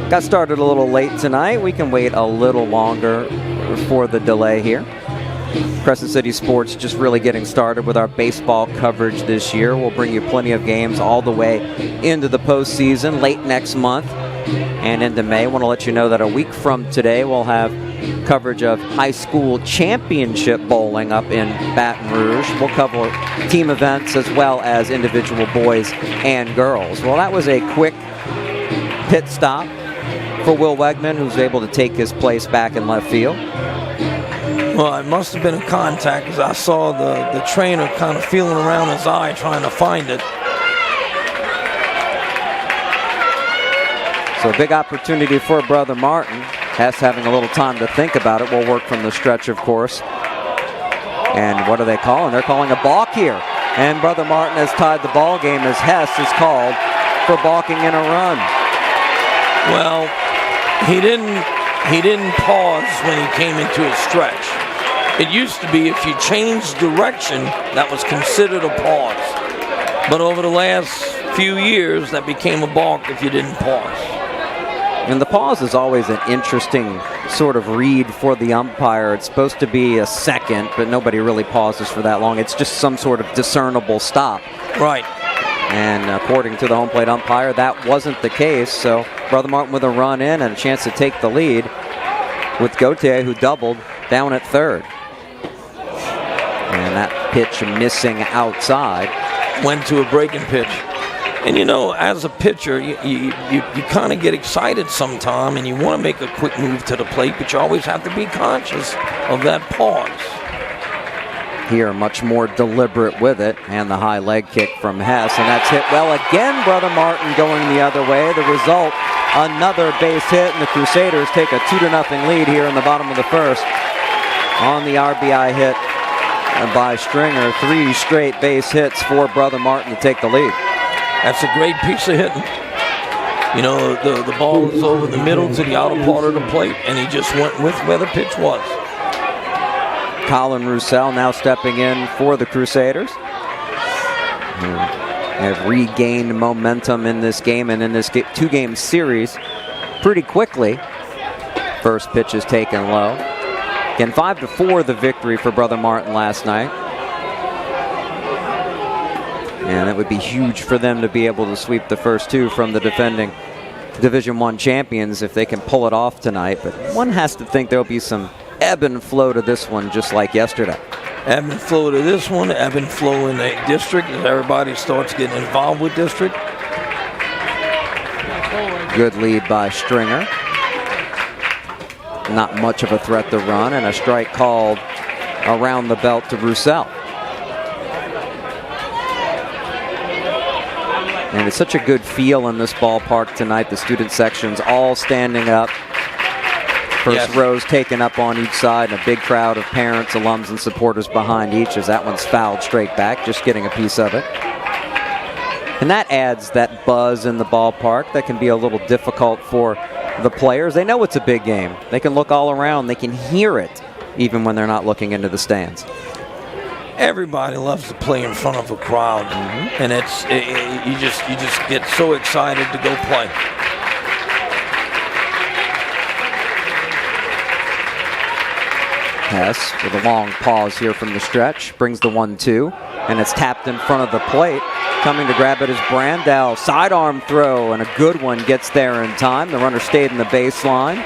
Got started a little late tonight. We can wait a little longer for the delay here. Crescent City Sports just really getting started with our baseball coverage this year. We'll bring you plenty of games all the way into the postseason late next month and into May. I want to let you know that a week from today we'll have coverage of high school championship bowling up in Baton Rouge. We'll cover team events as well as individual boys and girls. Well, that was a quick pit stop for Will Wegman, who's able to take his place back in left field. Well, it must have been a contact, because I saw the trainer kind of feeling around his eye trying to find it. So a big opportunity for Brother Martin. Hess having a little time to think about it. We'll work from the stretch, of course. And what are they calling? They're calling a balk here. And Brother Martin has tied the ball game as Hess is called for balking in a run. Well, he didn't pause when he came into his stretch. It used to be if you changed direction, that was considered a pause. But over the last few years, that became a balk if you didn't pause. And the pause is always an interesting sort of read for the umpire. It's supposed to be a second, but nobody really pauses for that long. It's just some sort of discernible stop. Right. And according to the home plate umpire, that wasn't the case. So Brother Martin with a run in and a chance to take the lead with Gautier, who doubled, down at third. And that pitch missing outside. Went to a breaking pitch. And you know, as a pitcher, you kind of get excited sometime and you want to make a quick move to the plate, but you always have to be conscious of that pause. Here, much more deliberate with it, and the high leg kick from Hess, and that's hit well again. Brother Martin going the other way. The result, another base hit, and the Crusaders take a 2-0 lead here in the bottom of the first on the RBI hit by Stringer. 3 straight base hits for Brother Martin to take the lead. That's a great piece of hitting. You know, the ball is over the middle to the outer part of the plate, and he just went with where the pitch was. Colin Roussel now stepping in for the Crusaders. Have regained momentum in this game and in this 2-game series pretty quickly. First pitch is taken low. Again, 5-4 the victory for Brother Martin last night. And that would be huge for them to be able to sweep the first 2 from the defending Division I champions if they can pull it off tonight. But one has to think there'll be some ebb and flow to this one, just like yesterday. Ebb and flow to this one, ebb and flow in the district as everybody starts getting involved with district. Good lead by Stringer. Not much of a threat to run, and a strike called around the belt to Roussel. And it's such a good feel in this ballpark tonight. The student section's all standing up. First rows taken up on each side, and a big crowd of parents, alums, and supporters behind each as that one's fouled straight back, just getting a piece of it. And that adds that buzz in the ballpark that can be a little difficult for the players. They know it's a big game. They can look all around. They can hear it, even when they're not looking into the stands. Everybody loves to play in front of a crowd, and you just get so excited to go play. Hess with a long pause here from the stretch, brings the 1-2, and it's tapped in front of the plate. Coming to grab it is Brandow. Sidearm throw, and a good one gets there in time. The runner stayed in the baseline,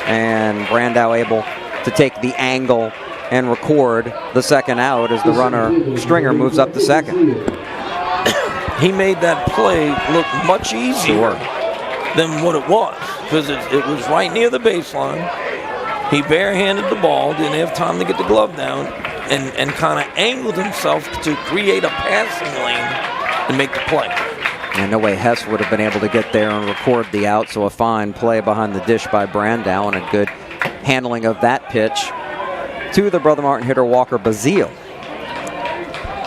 and Brandow able to take the angle and record the second out as the runner, Stringer, moves up to second. He made that play look much easier than what it was, because it was right near the baseline. He barehanded the ball, didn't have time to get the glove down, and kind of angled himself to create a passing lane and make the play. And no way Hess would have been able to get there and record the out, so a fine play behind the dish by Brandow and a good handling of that pitch to the Brother Martin hitter Walker Bazile.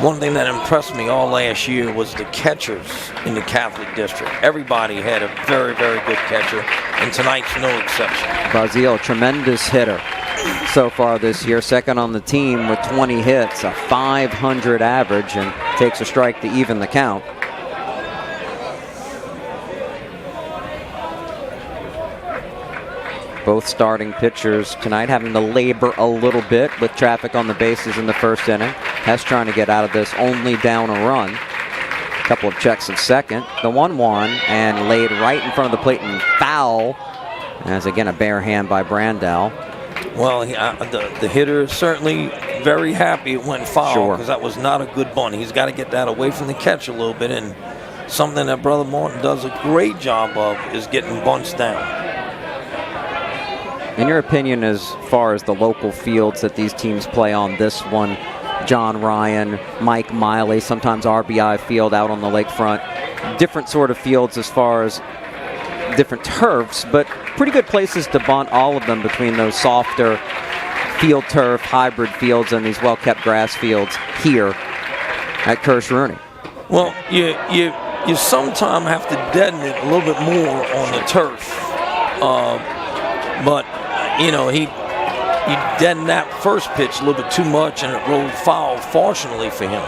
One thing that impressed me all last year was the catchers in the Catholic district. Everybody had a very, very good catcher, and tonight's no exception. Bazile, a tremendous hitter so far this year, second on the team with 20 hits, a .500 average, and takes a strike to even the count. Both starting pitchers tonight having to labor a little bit with traffic on the bases in the first inning. Hess trying to get out of this, only down a run. A couple of checks at second. The 1-1 and laid right in front of the plate and foul. As again a bare hand by Brandow. Well, the hitter is certainly very happy it went foul because that was not a good bunt. He's got to get that away from the catch a little bit, and something that Brother Martin does a great job of is getting bunts down. In your opinion, as far as the local fields that these teams play on, this one, John Ryan, Mike Miley, sometimes RBI field out on the lakefront, different sort of fields as far as different turfs, but pretty good places to bunt all of them between those softer field turf, hybrid fields, and these well-kept grass fields here at Kirsch Rooney. Well, you sometimes have to deaden it a little bit more on the turf, but you know, he deadened that first pitch a little bit too much, and it rolled foul, fortunately for him.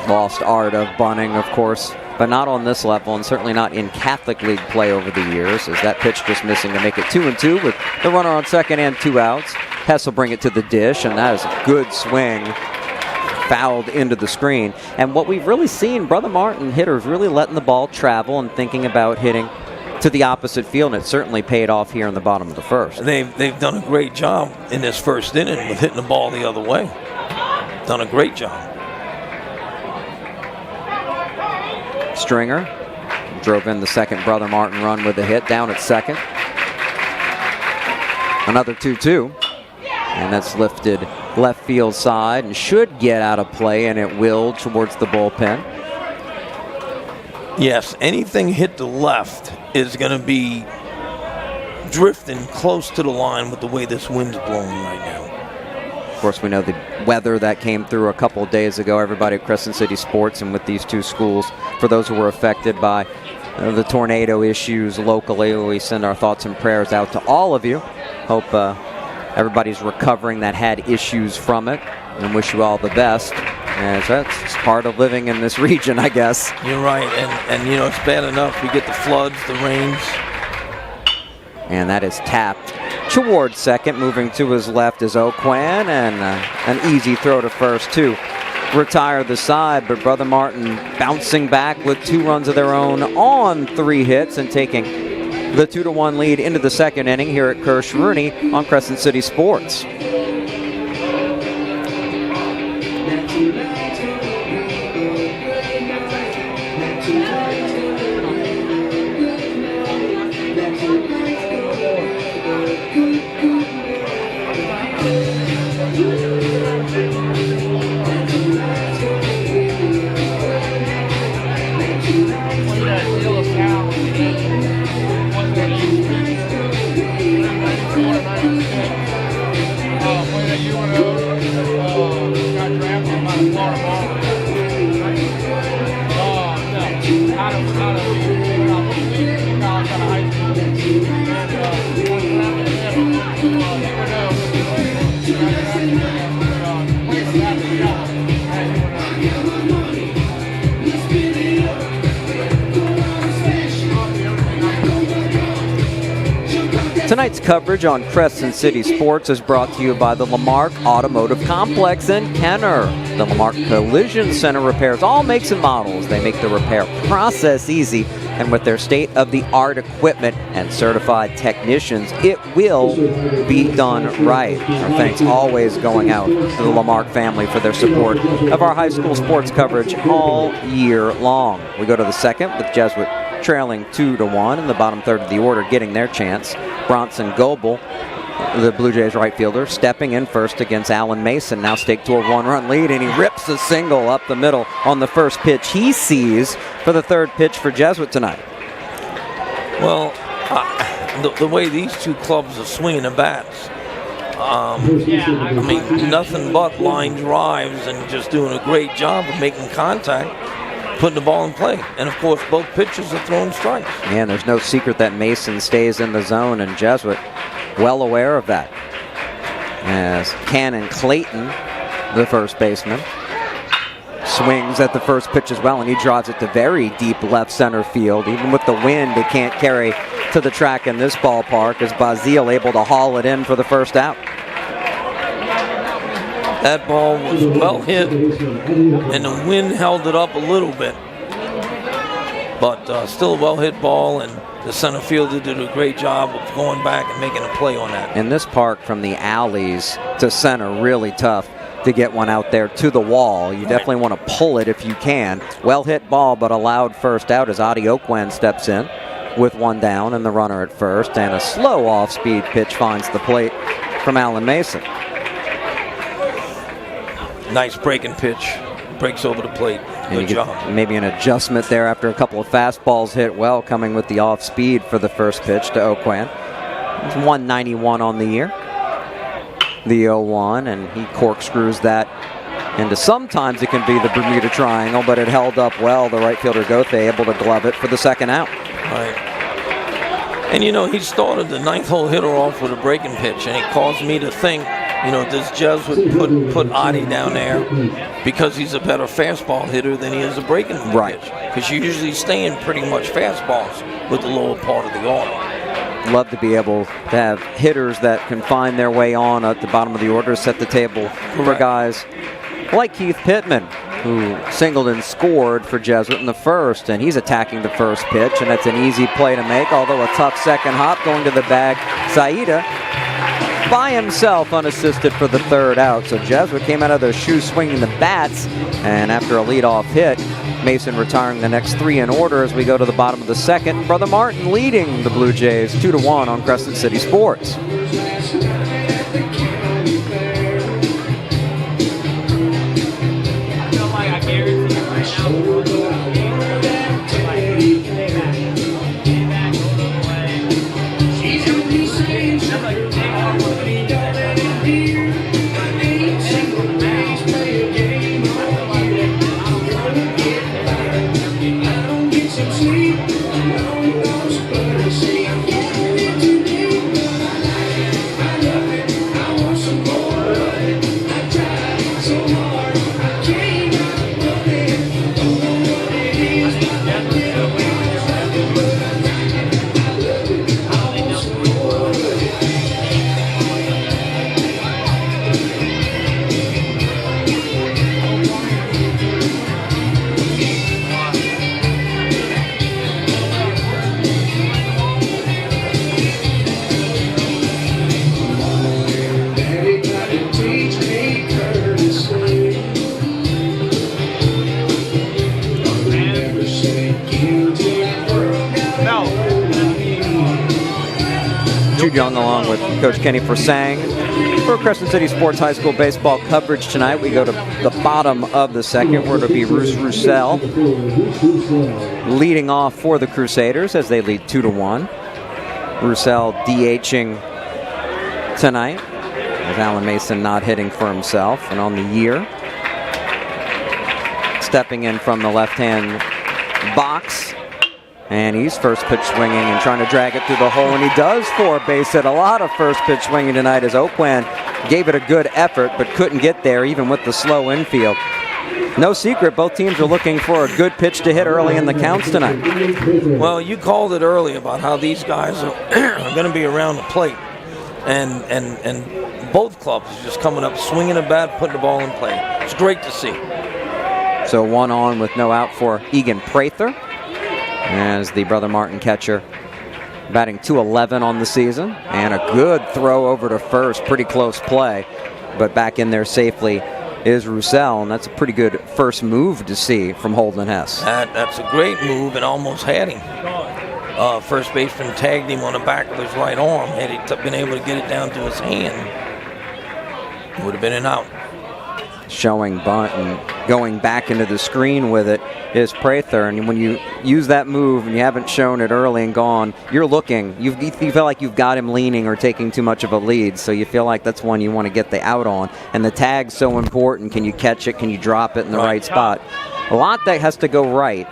Lost art of bunting, of course, but not on this level, and certainly not in Catholic League play over the years, as that pitch just missing to make it 2-2 with the runner on second and 2 outs. Hess will bring it to the dish, and that is a good swing, fouled into the screen. And what we've really seen, Brother Martin hitters really letting the ball travel and thinking about hitting to the opposite field, and it certainly paid off here in the bottom of the first. They've done a great job in this first inning with hitting the ball the other way. Done a great job. Stringer drove in the second Brother Martin run with a hit down at second. Another 2-2, and that's lifted left field side and should get out of play, and it will towards the bullpen. Yes, anything hit the left is going to be drifting close to the line with the way this wind's blowing right now. Of course, we know the weather that came through a couple of days ago. Everybody at Crescent City Sports and with these two schools, for those who were affected by the tornado issues locally, we send our thoughts and prayers out to all of you. Hope everybody's recovering that had issues from it, and wish you all the best. As that's part of living in this region, I guess. You're right, and you know, it's bad enough we get the floods, the rains. And that is tapped towards second. Moving to his left is O'Quinn, and an easy throw to first to retire the side. But Brother Martin bouncing back with 2 runs of their own on 3 hits and taking the 2-1 lead into the second inning here at Kirsch Rooney on Crescent City Sports. Tonight's coverage on Crescent City Sports is brought to you by the Lamarck Automotive Complex in Kenner. The Lamarck Collision Center repairs all makes and models. They make the repair process easy, and with their state-of-the-art equipment and certified technicians, it will be done right. Our thanks always going out to the Lamarck family for their support of our high school sports coverage all year long. We go to the second with Jesuit trailing 2-1 in the bottom third of the order, getting their chance. Bronson Goebel the Blue Jays right fielder, stepping in first against Alan Mason, now staked to a 1-run lead, and he rips a single up the middle on the first pitch he sees for the third pitch for Jesuit tonight. Well, the way these two clubs are swinging the bats, I mean, nothing but line drives and just doing a great job of making contact, putting the ball in play. And, of course, both pitchers are throwing strikes. Yeah, and there's no secret that Mason stays in the zone, and Jesuit well aware of that. As Cannon Clayton, the first baseman, swings at the first pitch as well, and he drives it to very deep left center field. Even with the wind, it can't carry to the track in this ballpark, as Basile able to haul it in for the first out. That ball was well hit, and the wind held it up a little bit. But still a well-hit ball, and the center fielder did a great job of going back and making a play on that. In this park, from the alleys to center, really tough to get one out there to the wall. You definitely want to pull it if you can. Well-hit ball, but allowed first out as Adi Okwen steps in with one down and the runner at first, and a slow off-speed pitch finds the plate from Alan Mason. Nice breaking pitch. Breaks over the plate. Good job. Maybe an adjustment there after a couple of fastballs hit well, coming with the off-speed for the first pitch to Okwen. It's 191 on the year. The 0-1, and he corkscrews that into, sometimes it can be the Bermuda Triangle, but it held up well. The right fielder Gothe able to glove it for the second out. Right. And, you know, he started the ninth hole hitter off with a breaking pitch, and it caused me to think, you know, does Jesuit put Adi down there because he's a better fastball hitter than he is a breaking pitch? Because you usually stay in pretty much fastballs with the lower part of the order. Love to be able to have hitters that can find their way on at the bottom of the order, set the table for guys like Keith Pittman, who singled and scored for Jesuit in the first, and he's attacking the first pitch, and it's an easy play to make, although a tough second hop going to the bag. Saida by himself, unassisted for the third out. So Jesuit came out of their shoes swinging the bats, and after a leadoff hit, Mason retiring the next three in order as we go to the bottom of the second. Brother Martin leading the Blue Jays 2-1 on Crescent City Sports. Jude Young along with Coach Kenny Forsang for Crescent City Sports High School baseball coverage tonight. We go to the bottom of the second, where it'll be Bruce Roussel leading off for the Crusaders as they lead 2-1. Roussel DHing tonight, with Alan Mason not hitting for himself. And on the year, stepping in from the left-hand box, and he's first pitch swinging and trying to drag it through the hole, and he does for a base hit. A lot of first pitch swinging tonight as Okwen gave it a good effort but couldn't get there even with the slow infield. No secret, both teams are looking for a good pitch to hit early in the counts tonight. Well, you called it early about how these guys are going to be around the plate, and both clubs are just coming up, swinging a bat, putting the ball in play. It's great to see. So one on with no out for Egan Prather, as the Brother Martin catcher batting .211 on the season, and a good throw over to first. Pretty close play, but back in there safely is Roussel, and that's a pretty good first move to see from Holden Hess. That's a great move, and almost had him. first baseman tagged him on the back of his right arm. Had he been able to get it down to his hand, it would have been an out. Showing bunt and going back into the screen with it is Prather. And when you use that move and you haven't shown it early and gone, you're looking. You feel like you've got him leaning or taking too much of a lead, so you feel like that's one you want to get the out on. And the tag's so important. Can you catch it? Can you drop it in the right spot? A lot that has to go right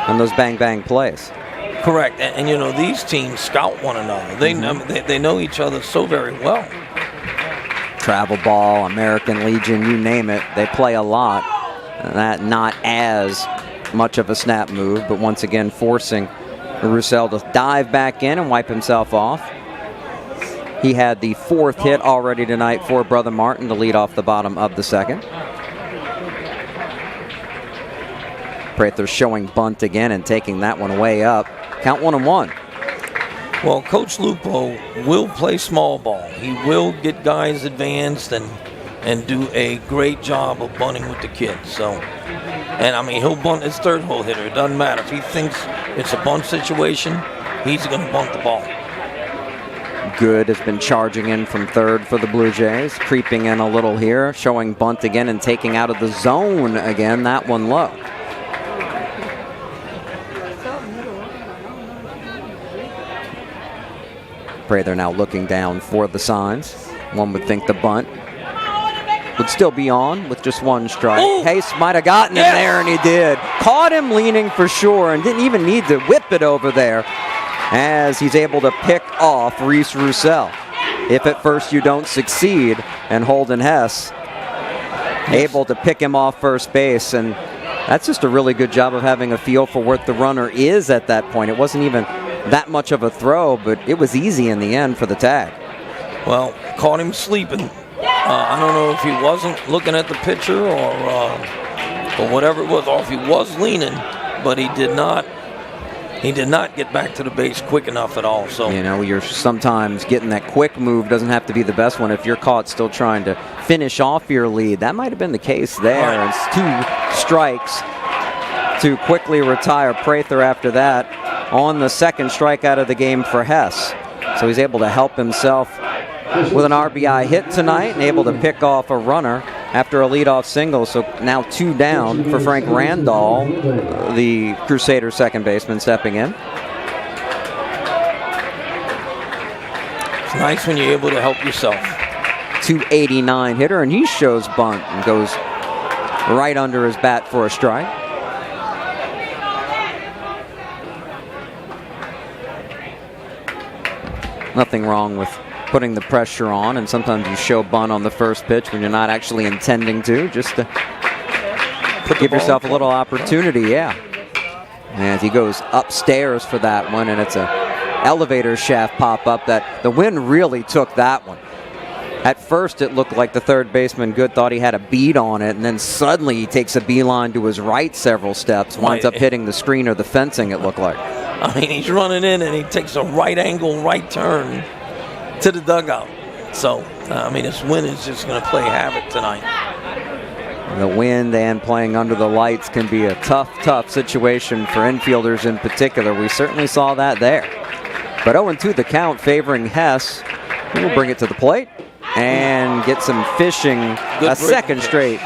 on those bang-bang plays. Correct. And you know, these teams scout one another. They know each other so very well. Travel ball, American Legion, you name it, they play a lot. That not as much of a snap move, but once again forcing Roussel to dive back in and wipe himself off. He had the 4th hit already tonight for Brother Martin to lead off the bottom of the 2nd. Prather showing bunt again and taking that one way up. Count 1-1. Well, Coach Lupo will play small ball. He will get guys advanced and do a great job of bunting with the kids. So, and I mean, he'll bunt his 3rd hole hitter. It doesn't matter. If he thinks it's a bunt situation, he's going to bunt the ball. Good has been charging in from 3rd for the Blue Jays. Creeping in a little here, showing bunt again and taking out of the zone again. That one low. Prather now looking down for the signs. One would think the bunt would still be on with just 1 strike. Ooh. Hayes might have gotten him there, and he did. Caught him leaning for sure and didn't even need to whip it over there as he's able to pick off Reese Roussel. If at first you don't succeed, and Holden Hess able to pick him off first base, and that's just a really good job of having a feel for what the runner is at that point. It wasn't even that much of a throw, but it was easy in the end for the tag. Well, caught him sleeping. I don't know if he wasn't looking at the pitcher or whatever it was, or if he was leaning, but he did not get back to the base quick enough at all. So, you know, you're sometimes getting that quick move doesn't have to be the best one if you're caught still trying to finish off your lead. That might have been the case there. Right. It's 2 strikes to quickly retire Prather after that on the 2nd strikeout of the game for Hess. So he's able to help himself with an RBI hit tonight and able to pick off a runner after a leadoff single. So now 2 down for Frank Randall, the Crusaders second baseman, stepping in. It's nice when you're able to help yourself. 289 hitter, and he shows bunt and goes right under his bat for a strike. Nothing wrong with putting the pressure on, and sometimes you show bunt on the first pitch when you're not actually intending to, just to give yourself a little opportunity. Yeah. And he goes upstairs for that one, and it's a elevator shaft pop up that the wind really took that one. At first it looked like the third baseman Good thought he had a bead on it, and then suddenly he takes a beeline to his right several steps, winds up hitting the screen or the fencing, it looked like. I mean, he's running in and he takes a right angle, right turn to the dugout. So, I mean, this wind is just going to play havoc tonight. The wind and playing under the lights can be a tough situation for infielders in particular. We certainly saw that there. But 0-2 the count favoring Hess. He will bring it to the plate and get some fishing. A second straight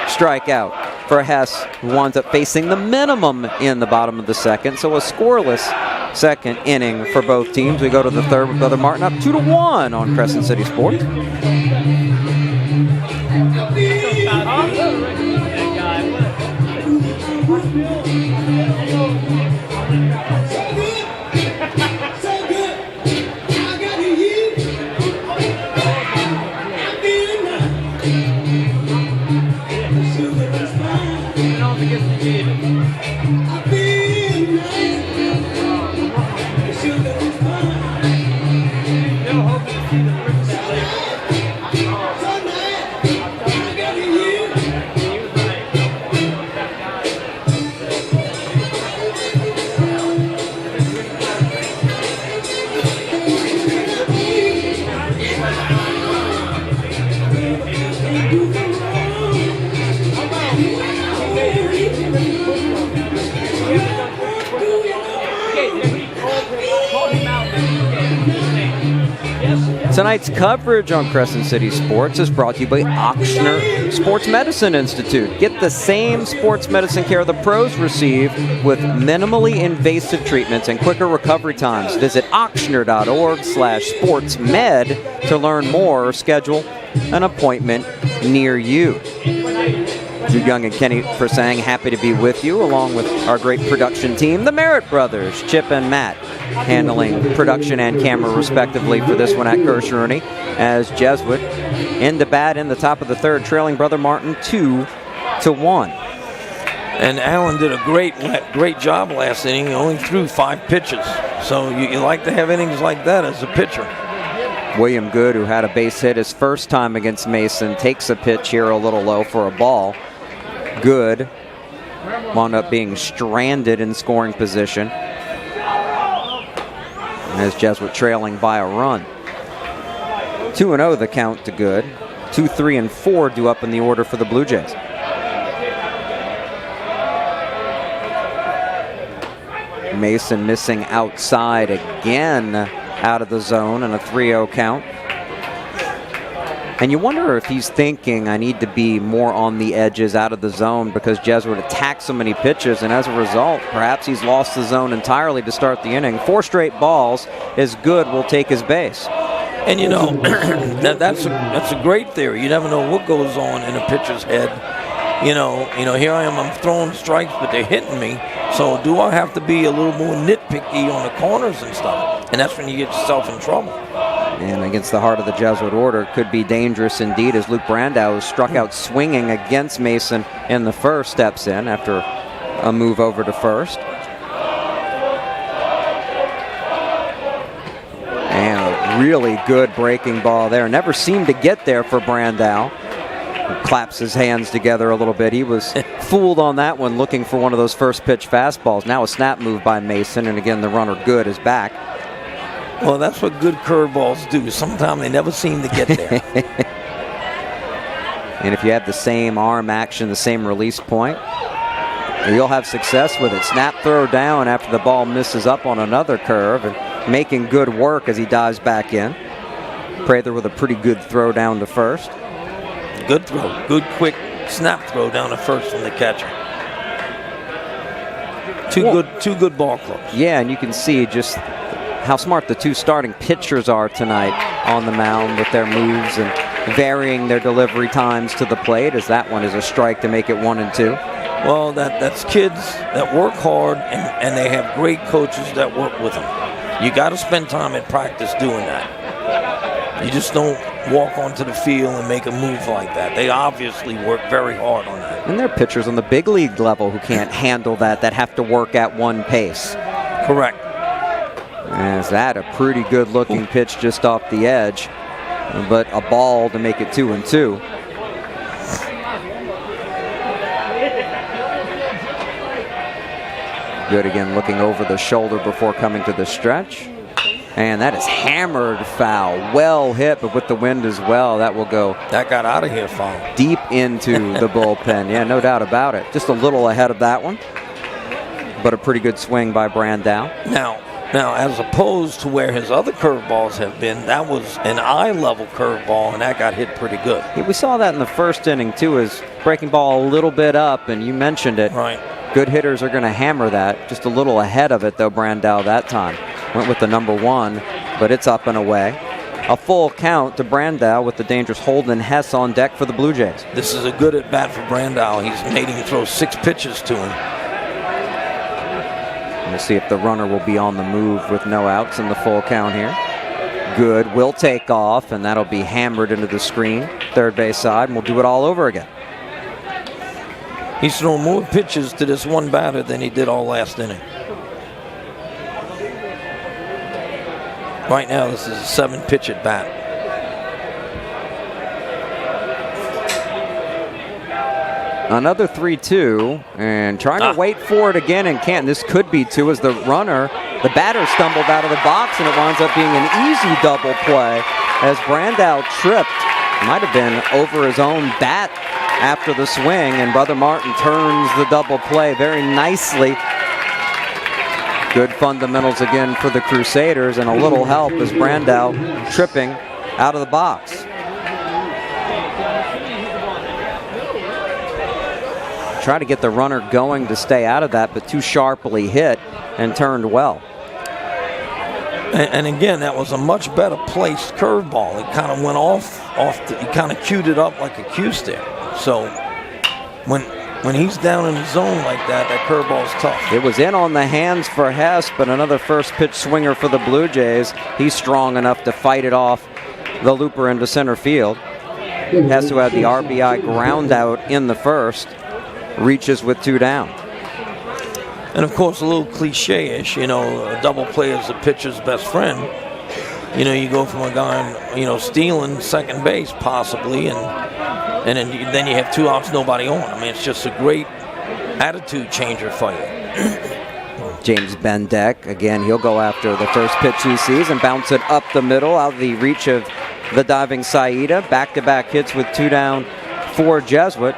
strikeout for Hess, who winds up facing the minimum in the bottom of the second. So a scoreless second inning for both teams. We go to the third with Brother Martin up 2-1 on Crescent City Sports. Tonight's coverage on Crescent City Sports is brought to you by Ochsner Sports Medicine Institute. Get the same sports medicine care the pros receive with minimally invasive treatments and quicker recovery times. Visit ochsner.org/sportsmed to learn more or schedule an appointment near you. Jude Young and Kenny Forsang, happy to be with you, along with our great production team, the Merritt brothers, Chip and Matt, handling production and camera respectively for this one at Kershaw, as Jesuit in the bat in the top of the third, trailing Brother Martin 2-1. And Allen did a great job last inning. He only threw 5 pitches. So you like to have innings like that as a pitcher. William Good, who had a base hit his first time against Mason, takes a pitch here a little low for a ball. Good wound up being stranded in scoring position as Jesuit trailing by a run. 2-0 the count to Good. 2, 3, and 4 due up in the order for the Blue Jays. Mason missing outside again, out of the zone, and a 3-0 count. And you wonder if he's thinking, I need to be more on the edges out of the zone because Jesuit attacked so many pitches, and as a result, perhaps he's lost the zone entirely to start the inning. 4 straight balls is Good will take his base. And you know, that's a great theory. You never know what goes on in a pitcher's head. You know, here I am, I'm throwing strikes, but they're hitting me. So do I have to be a little more nitpicky on the corners and stuff? And that's when you get yourself in trouble. And against the heart of the Jesuit order, it could be dangerous indeed, as Luke Brandow, who struck out swinging against Mason in the first, steps in after a move over to first. And a really good breaking ball there. Never seemed to get there for Brandow. He claps his hands together a little bit. He was fooled on that one, looking for one of those first pitch fastballs. Now a snap move by Mason, and again the runner Good is back. Well, that's what good curveballs do. Sometimes they never seem to get there. And if you have the same arm action, the same release point, you'll have success with it. Snap throw down after the ball misses up on another curve, and making good work as he dives back in. Prather with a pretty good throw down to first. Good throw. Good quick snap throw down to first from the catcher. Two good ball clubs. Yeah, and you can see just how smart the two starting pitchers are tonight on the mound with their moves and varying their delivery times to the plate, as that one is a strike to make it 1-2. Well, that's kids that work hard, and they have great coaches that work with them. You got to spend time at practice doing that. You just don't walk onto the field and make a move like that. They obviously work very hard on that. And there are pitchers on the big league level who can't handle that have to work at one pace. Correct. Is that a pretty good looking pitch just off the edge, but a ball to make it 2-2. Good again, looking over the shoulder before coming to the stretch. And that is hammered foul. Well hit, but with the wind as well, that will go. That got out of here foul. Deep into the bullpen. Yeah, no doubt about it. Just a little ahead of that one, but a pretty good swing by Brandow. Now, as opposed to where his other curveballs have been, that was an eye-level curveball, and that got hit pretty good. Yeah, we saw that in the first inning, too, his breaking ball a little bit up, and you mentioned it. Right. Good hitters are going to hammer that. Just a little ahead of it, though, Brandow that time. Went with the number 1, but it's up and away. A full count to Brandow with the dangerous Holden Hess on deck for the Blue Jays. This is a good at-bat for Brandow. He's made him throw 6 pitches to him. We'll see if the runner will be on the move with no outs in the full count here. Good will take off, and that'll be hammered into the screen, third base side, and we'll do it all over again. He's thrown more pitches to this one batter than he did all last inning. Right now, this is a 7-pitch at bat. Another 3-2, and trying to wait for it again, and can't. This could be 2 as the batter stumbled out of the box, and it winds up being an easy double play as Brandow tripped. Might have been over his own bat after the swing, and Brother Martin turns the double play very nicely. Good fundamentals again for the Crusaders, and a little help as Brandow tripping out of the box. Try to get the runner going to stay out of that, but too sharply hit and turned well. And again, that was a much better placed curveball. It kind of went he kind of queued it up like a cue stick. So when he's down in the zone like that, that curveball's tough. It was in on the hands for Hess, but another first pitch swinger for the Blue Jays. He's strong enough to fight it off the looper into center field. Hess, who had the RBI ground out in the first, reaches with 2 down. And of course, a little cliche-ish, a double play is the pitcher's best friend. You go from a guy, stealing second base possibly, and then you have 2 outs, nobody on. I mean, it's just a great attitude changer for you. James Bendeck, again, he'll go after the first pitch he sees and bounce it up the middle, out of the reach of the diving Saida. Back-to-back hits with 2 down for Jesuit.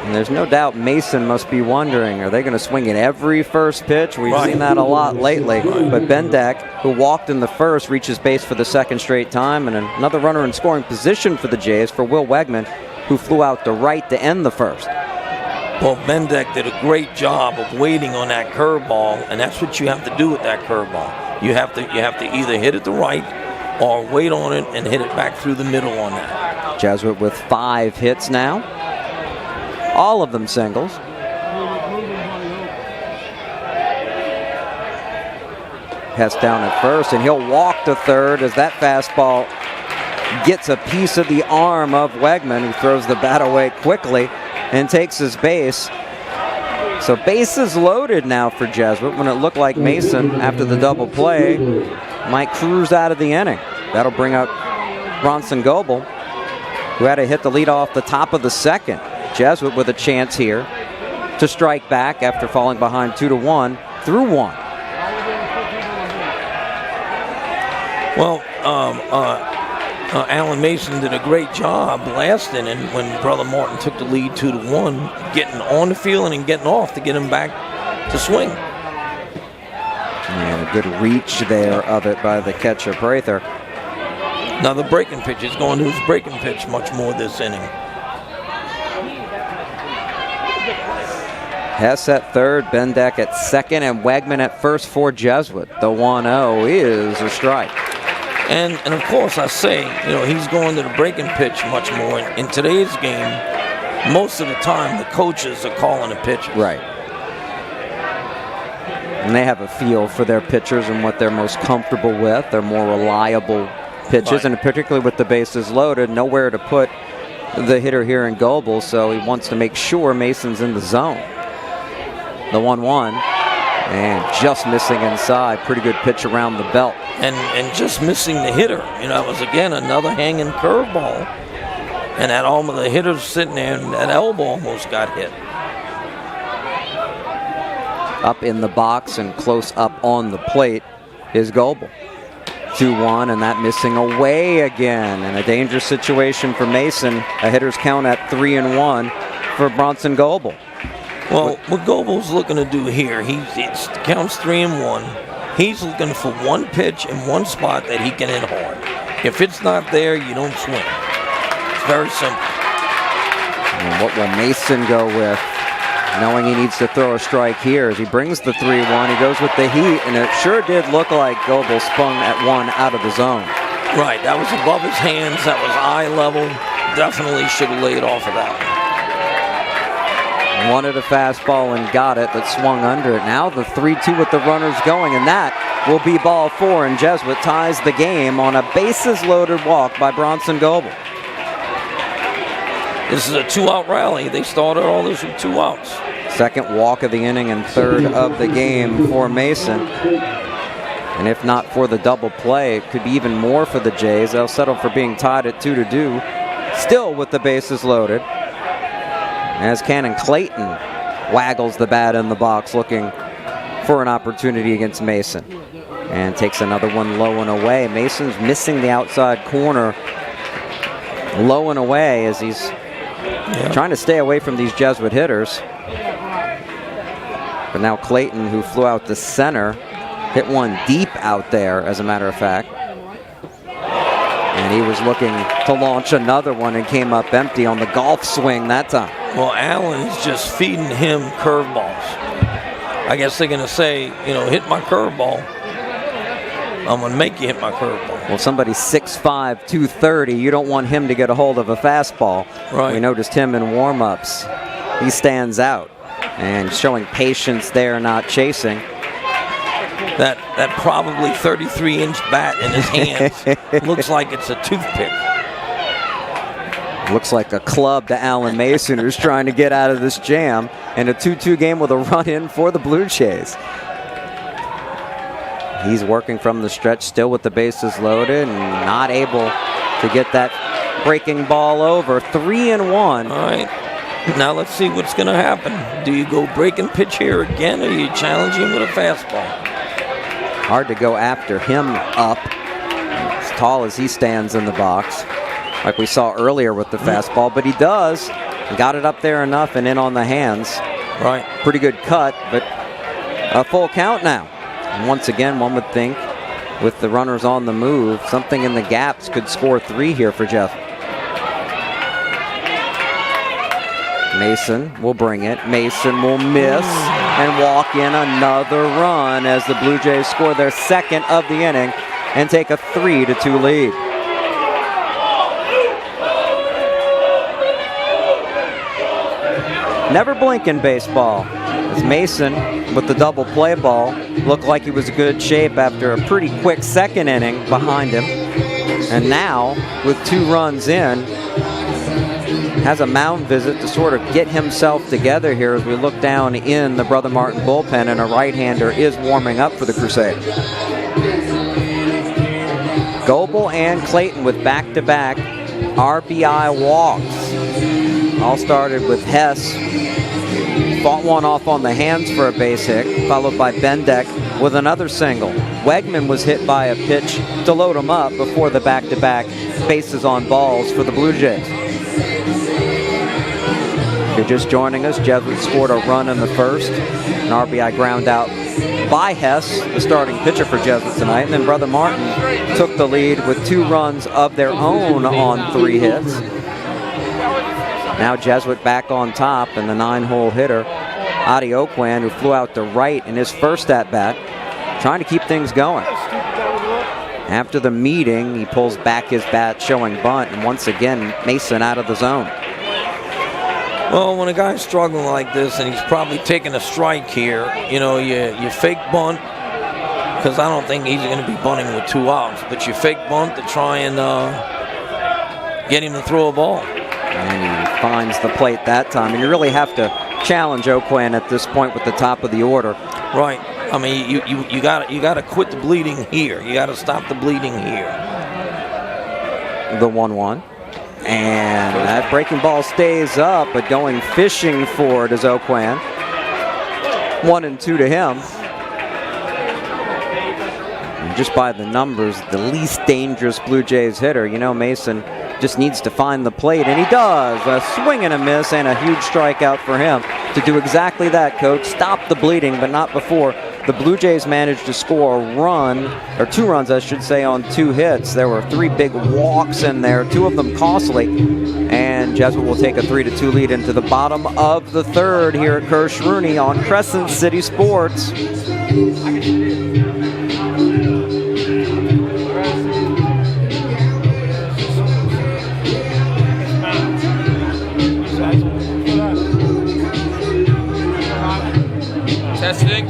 And there's no doubt Mason must be wondering, are they going to swing at every first pitch? We've seen that a lot lately. But Bendeck, who walked in the first, reaches base for the second straight time. And another runner in scoring position for the Jays for Will Wegman, who flew out to right to end the first. Well, Bendeck did a great job of waiting on that curveball, and that's what you have to do with that curveball. You have to either hit it to right or wait on it and hit it back through the middle on that. Jesuit with 5 hits now. All of them singles. Hess down at first, and he'll walk to third as that fastball gets a piece of the arm of Wegman, who throws the bat away quickly and takes his base. So bases loaded now for Jesuit, when it looked like Mason, after the double play, might cruise out of the inning. That'll bring up Bronson Goebel, who had to hit the lead off the top of the second. Jesuit with a chance here to strike back after falling behind 2-1 through 1. Well, Alan Mason did a great job last inning when Brother Martin took the lead 2-1, getting on the field and getting off to get him back to swing. And a good reach there of it by the catcher, Prather. Now the breaking pitch is going to his breaking pitch much more this inning. Hess at third, Bendeck at second, and Wegman at first for Jesuit. The 1-0 is a strike. And of course, I say, he's going to the breaking pitch much more. In today's game, most of the time, the coaches are calling the pitches. Right. And they have a feel for their pitchers and what they're most comfortable with. They're more reliable pitches, right. And particularly with the bases loaded, nowhere to put the hitter here in Goebel, so he wants to make sure Mason's in the zone. The 1-1, and just missing inside. Pretty good pitch around the belt. And just missing the hitter. It was, again, another hanging curveball. And that the hitter's sitting there, and that elbow almost got hit. Up in the box and close up on the plate is Goebel. 2-1, and that missing away again. And a dangerous situation for Mason. A hitter's count at 3-1 for Bronson Goebel. Well, what Goebel's looking to do here, it counts 3-1. He's looking for one pitch in one spot that he can hit hard. If it's not there, you don't swing. It's very simple. And what will Mason go with, knowing he needs to throw a strike here as he brings the 3-1. He goes with the heat, and it sure did look like Goebel spun at 1 out of the zone. Right, that was above his hands. That was eye level. Definitely should have laid off of that one. Wanted a fastball and got it, but swung under it. Now the 3-2 with the runners going, and that will be ball 4, and Jesuit ties the game on a bases-loaded walk by Bronson Goebel. This is a 2-out rally. They started all this with 2 outs. Second walk of the inning and third of the game for Mason. And if not for the double play, it could be even more for the Jays. They'll settle for being tied at 2-2, still with the bases loaded, as Cannon Clayton waggles the bat in the box looking for an opportunity against Mason. And takes another one low and away. Mason's missing the outside corner low and away as he's trying to stay away from these Jesuit hitters. But now Clayton, who flew out to center, hit one deep out there, as a matter of fact. And he was looking to launch another one and came up empty on the golf swing that time. Well, Allen's just feeding him curveballs. I guess they're going to say, you know, hit my curveball. I'm going to make you hit my curveball. Well, somebody's 6'5", 230. You don't want him to get a hold of a fastball. Right. We noticed him in warm-ups. He stands out and showing patience there, not chasing. That probably 33-inch bat in his hands looks like it's a toothpick. Looks like a club to Alan Mason, who's trying to get out of this jam in a 2-2 game with a run in for the Blue Jays. He's working from the stretch still with the bases loaded and not able to get that breaking ball over. 3-1. All right. Now let's see what's going to happen. Do you go break and pitch here again, or you challenge him with a fastball? Hard to go after him up, as tall as he stands in the box, like we saw earlier with the fastball, but he does. He got it up there enough and in on the hands. Right. Pretty good cut, but a full count now. And once again, one would think with the runners on the move, something in the gaps could score 3 here for Jeff. Mason will bring it. Mason will miss and walk in another run as the Blue Jays score their second of the inning and take a 3-2 lead. Never blink in baseball, as Mason with the double play ball looked like he was in good shape after a pretty quick second inning behind him. And now, with 2 runs in, has a mound visit to sort of get himself together here as we look down in the Brother Martin bullpen, and a right-hander is warming up for the Crusaders. Goebel and Clayton with back-to-back RBI walks. All started with Hess. Fought one off on the hands for a base hit, followed by Bendeck with another single. Wegman was hit by a pitch to load him up before the back-to-back bases on balls for the Blue Jays. If you're just joining us, Jesuit scored a run in the first, an RBI ground out by Hess, the starting pitcher for Jesuit tonight, and then Brother Martin took the lead with 2 runs of their own on 3 hits. Now Jesuit back on top, and the 9-hole hitter, Adi Okwan, who flew out to right in his first at-bat, trying to keep things going. After the meeting, he pulls back his bat, showing bunt, and once again, Mason out of the zone. Well, when a guy's struggling like this, and he's probably taking a strike here, you know, you fake bunt, because I don't think he's going to be bunting with 2 outs, but you fake bunt to try and get him to throw a ball. And he finds the plate that time, and you really have to challenge Okwan at this point with the top of the order. Right. I mean, you got to quit the bleeding here. You got to stop the bleeding here. The 1-1. And that breaking ball stays up, but going fishing for it is Okwan. 1-2 to him. And just by the numbers, the least dangerous Blue Jays hitter. You know, Mason just needs to find the plate, and he does. A swing and a miss, and a huge strikeout for him to do exactly that, Coach. Stop the bleeding, but not before. The Blue Jays managed to score a run, or 2 runs, I should say, on 2 hits. There were 3 big walks in there, 2 of them costly, and Jesuit will take a 3-2 lead into the bottom of the 3rd here at Kirsch Rooney on Crescent City Sports. Testing.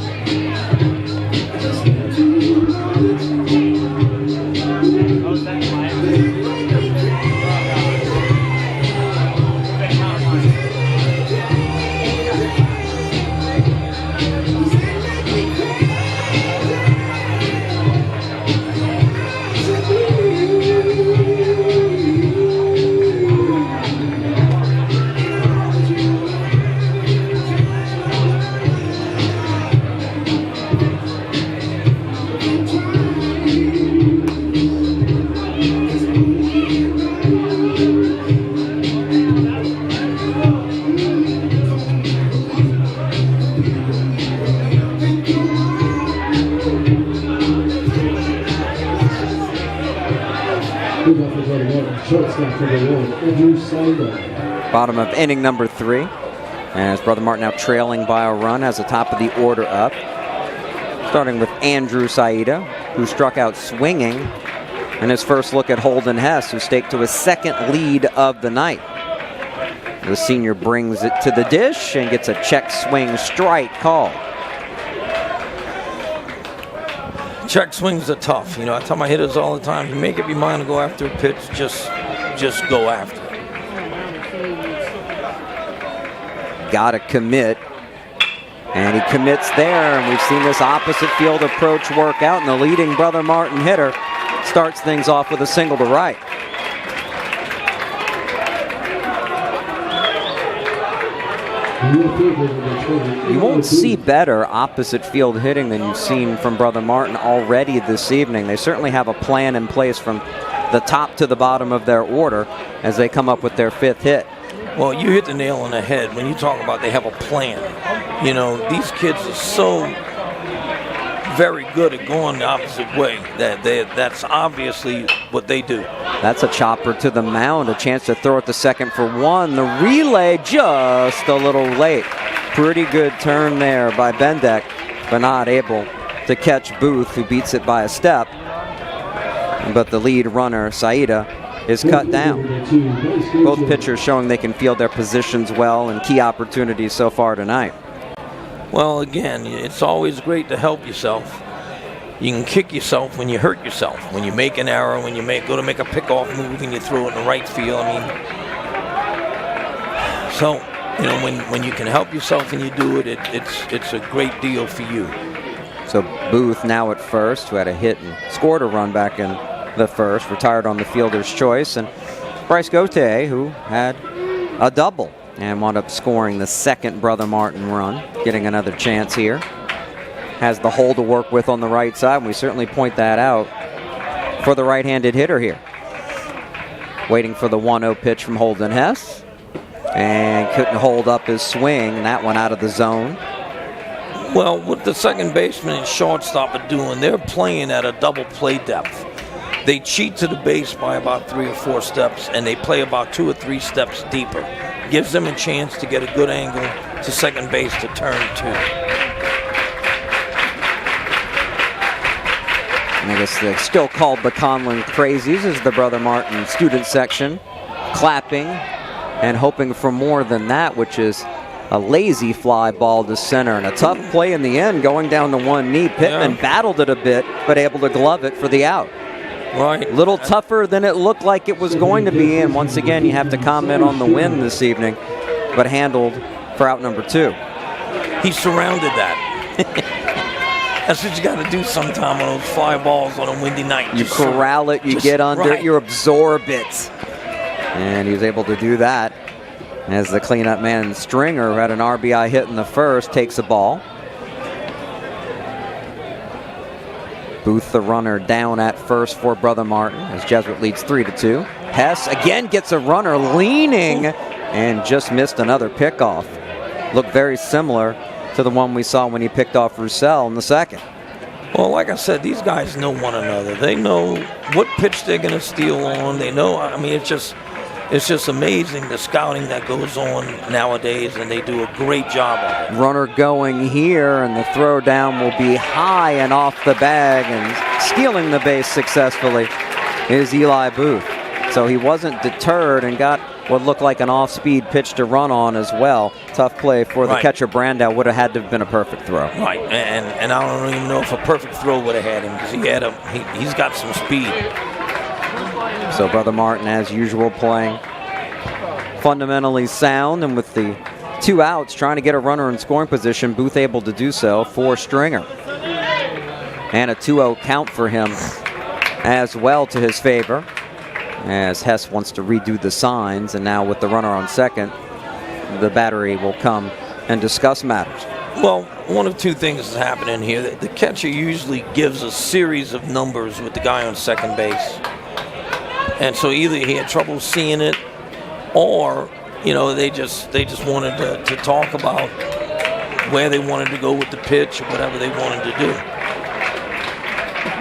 Bottom of inning number 3. As Brother Martin now trailing by a run, has the top of the order up. Starting with Andrew Saida, who struck out swinging in his first look at Holden Hess, who staked to his second lead of the night. The senior brings it to the dish and gets a check swing strike call. Check swings are tough. You know, I tell my hitters all the time, you make up your mind to go after a pitch, just go after it. Gotta commit. And he commits there, and we've seen this opposite field approach work out, and the leading Brother Martin hitter starts things off with a single to right. You won't see better opposite field hitting than you've seen from Brother Martin already this evening. They certainly have a plan in place from the top to the bottom of their order as they come up with their 5th hit. Well, you hit the nail on the head when you talk about they have a plan. You know, these kids are so very good at going the opposite way that that's obviously what they do. That's a chopper to the mound, a chance to throw it to second for 1. The relay just a little late. Pretty good turn there by Bendeck, but not able to catch Booth, who beats it by a step. But the lead runner, Saida, is cut down. Both pitchers showing they can field their positions well and key opportunities so far tonight. Well, again, it's always great to help yourself. You can kick yourself when you hurt yourself. When you make an error, when you go to make a pickoff move and you throw it in the right field. I mean, so, you know, when you can help yourself and you do it, it's a great deal for you. So Booth now at first, who had a hit and scored a run back in the first, retired on the fielder's choice, and Bryce Gauthier, who had a double and wound up scoring the second Brother Martin run, getting another chance here. Has the hole to work with on the right side, and we certainly point that out for the right-handed hitter here. Waiting for the 1-0 pitch from Holden Hess, and couldn't hold up his swing. That one out of the zone. Well, what the second baseman and shortstop are doing, they're playing at a double play depth. They cheat to the base by about 3 or 4 steps, and they play about 2 or 3 steps deeper. Gives them a chance to get a good angle to second base to turn to. And I guess they're still called the Conlon Crazies as the Brother Martin student section, clapping and hoping for more than that, which is a lazy fly ball to center, and a tough play in the end going down to one knee. Pittman battled it a bit, but able to glove it for the out. Right. Little tougher than it looked like it was going to be, and once again you have to comment on the win this evening, but handled for out number 2. He surrounded that. That's what you got to do sometime on those fly balls on a windy night. You corral it, you get under it, you absorb it. And he was able to do that as the cleanup man Stringer, who had an RBI hit in the first, takes a ball. Booth, the runner, down at first for Brother Martin as Jesuit leads 3-2. Hess again gets a runner leaning and just missed another pickoff. Looked very similar to the one we saw when he picked off Roussel in the second. Well, like I said, these guys know one another. They know what pitch they're going to steal on. They know, I mean, it's just amazing the scouting that goes on nowadays, and they do a great job of it. Runner going here, and the throw down will be high and off the bag, and stealing the base successfully is Eli Booth. So he wasn't deterred and got what looked like an off-speed pitch to run on as well. Tough play for the catcher. Brandau would have had to have been a perfect throw. Right, and I don't even know if a perfect throw would have had him, because he's got some speed. So Brother Martin, as usual, playing fundamentally sound, and with the 2 outs, trying to get a runner in scoring position. Booth able to do so for Stringer. And a 2-0 count for him as well to his favor, as Hess wants to redo the signs, and now with the runner on second, the battery will come and discuss matters. Well, one of 2 things is happening here. The catcher usually gives a series of numbers with the guy on second base. And so either he had trouble seeing it, or, you know, they just wanted to talk about where they wanted to go with the pitch or whatever they wanted to do.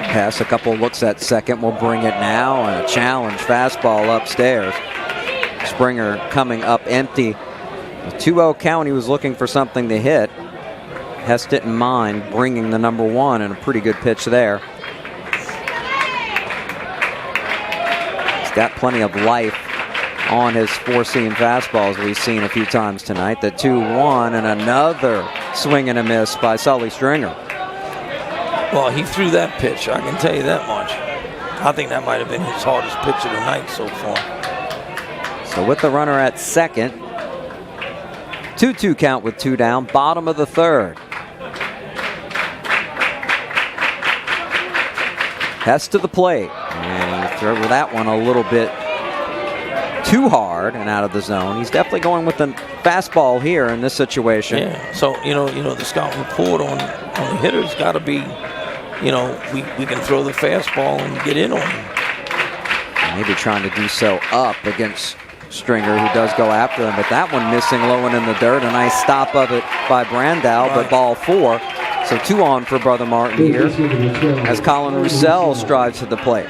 Hess, a couple looks at second, will bring it now, and a challenge fastball upstairs. Springer coming up empty. The 2-0 count, he was looking for something to hit. Hess didn't mind bringing the number 1, and a pretty good pitch there. He's got plenty of life on his four-seam fastballs we've seen a few times tonight. The 2-1 and another swing and a miss by Sully Stringer. Well, he threw that pitch, I can tell you that much. I think that might have been his hardest pitch of the night so far. So with the runner at second, 2-2 count with 2 down, bottom of the third. Hess to the plate, and he threw that one a little bit too hard and out of the zone. He's definitely going with the fastball here in this situation. Yeah. So you know the scouting report on the hitter's got to be, we can throw the fastball and get in on him. Maybe trying to do so up against Stringer, who does go after him, but that one missing low and in the dirt. A nice stop of it by Brandow, but ball 4. So 2 on for Brother Martin here as Colin Roussel strives to the plate.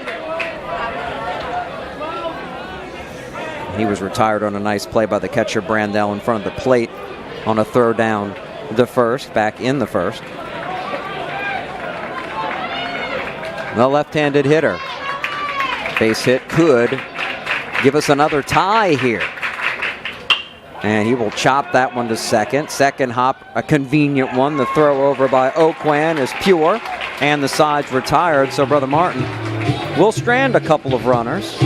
He was retired on a nice play by the catcher Brandow in front of the plate on a throw down the first, back in the first. The left-handed hitter. Base hit could give us another tie here. And he will chop that one to second. Second hop, a convenient one. The throw over by Oquan is pure, and the side's retired. So Brother Martin will strand a couple of runners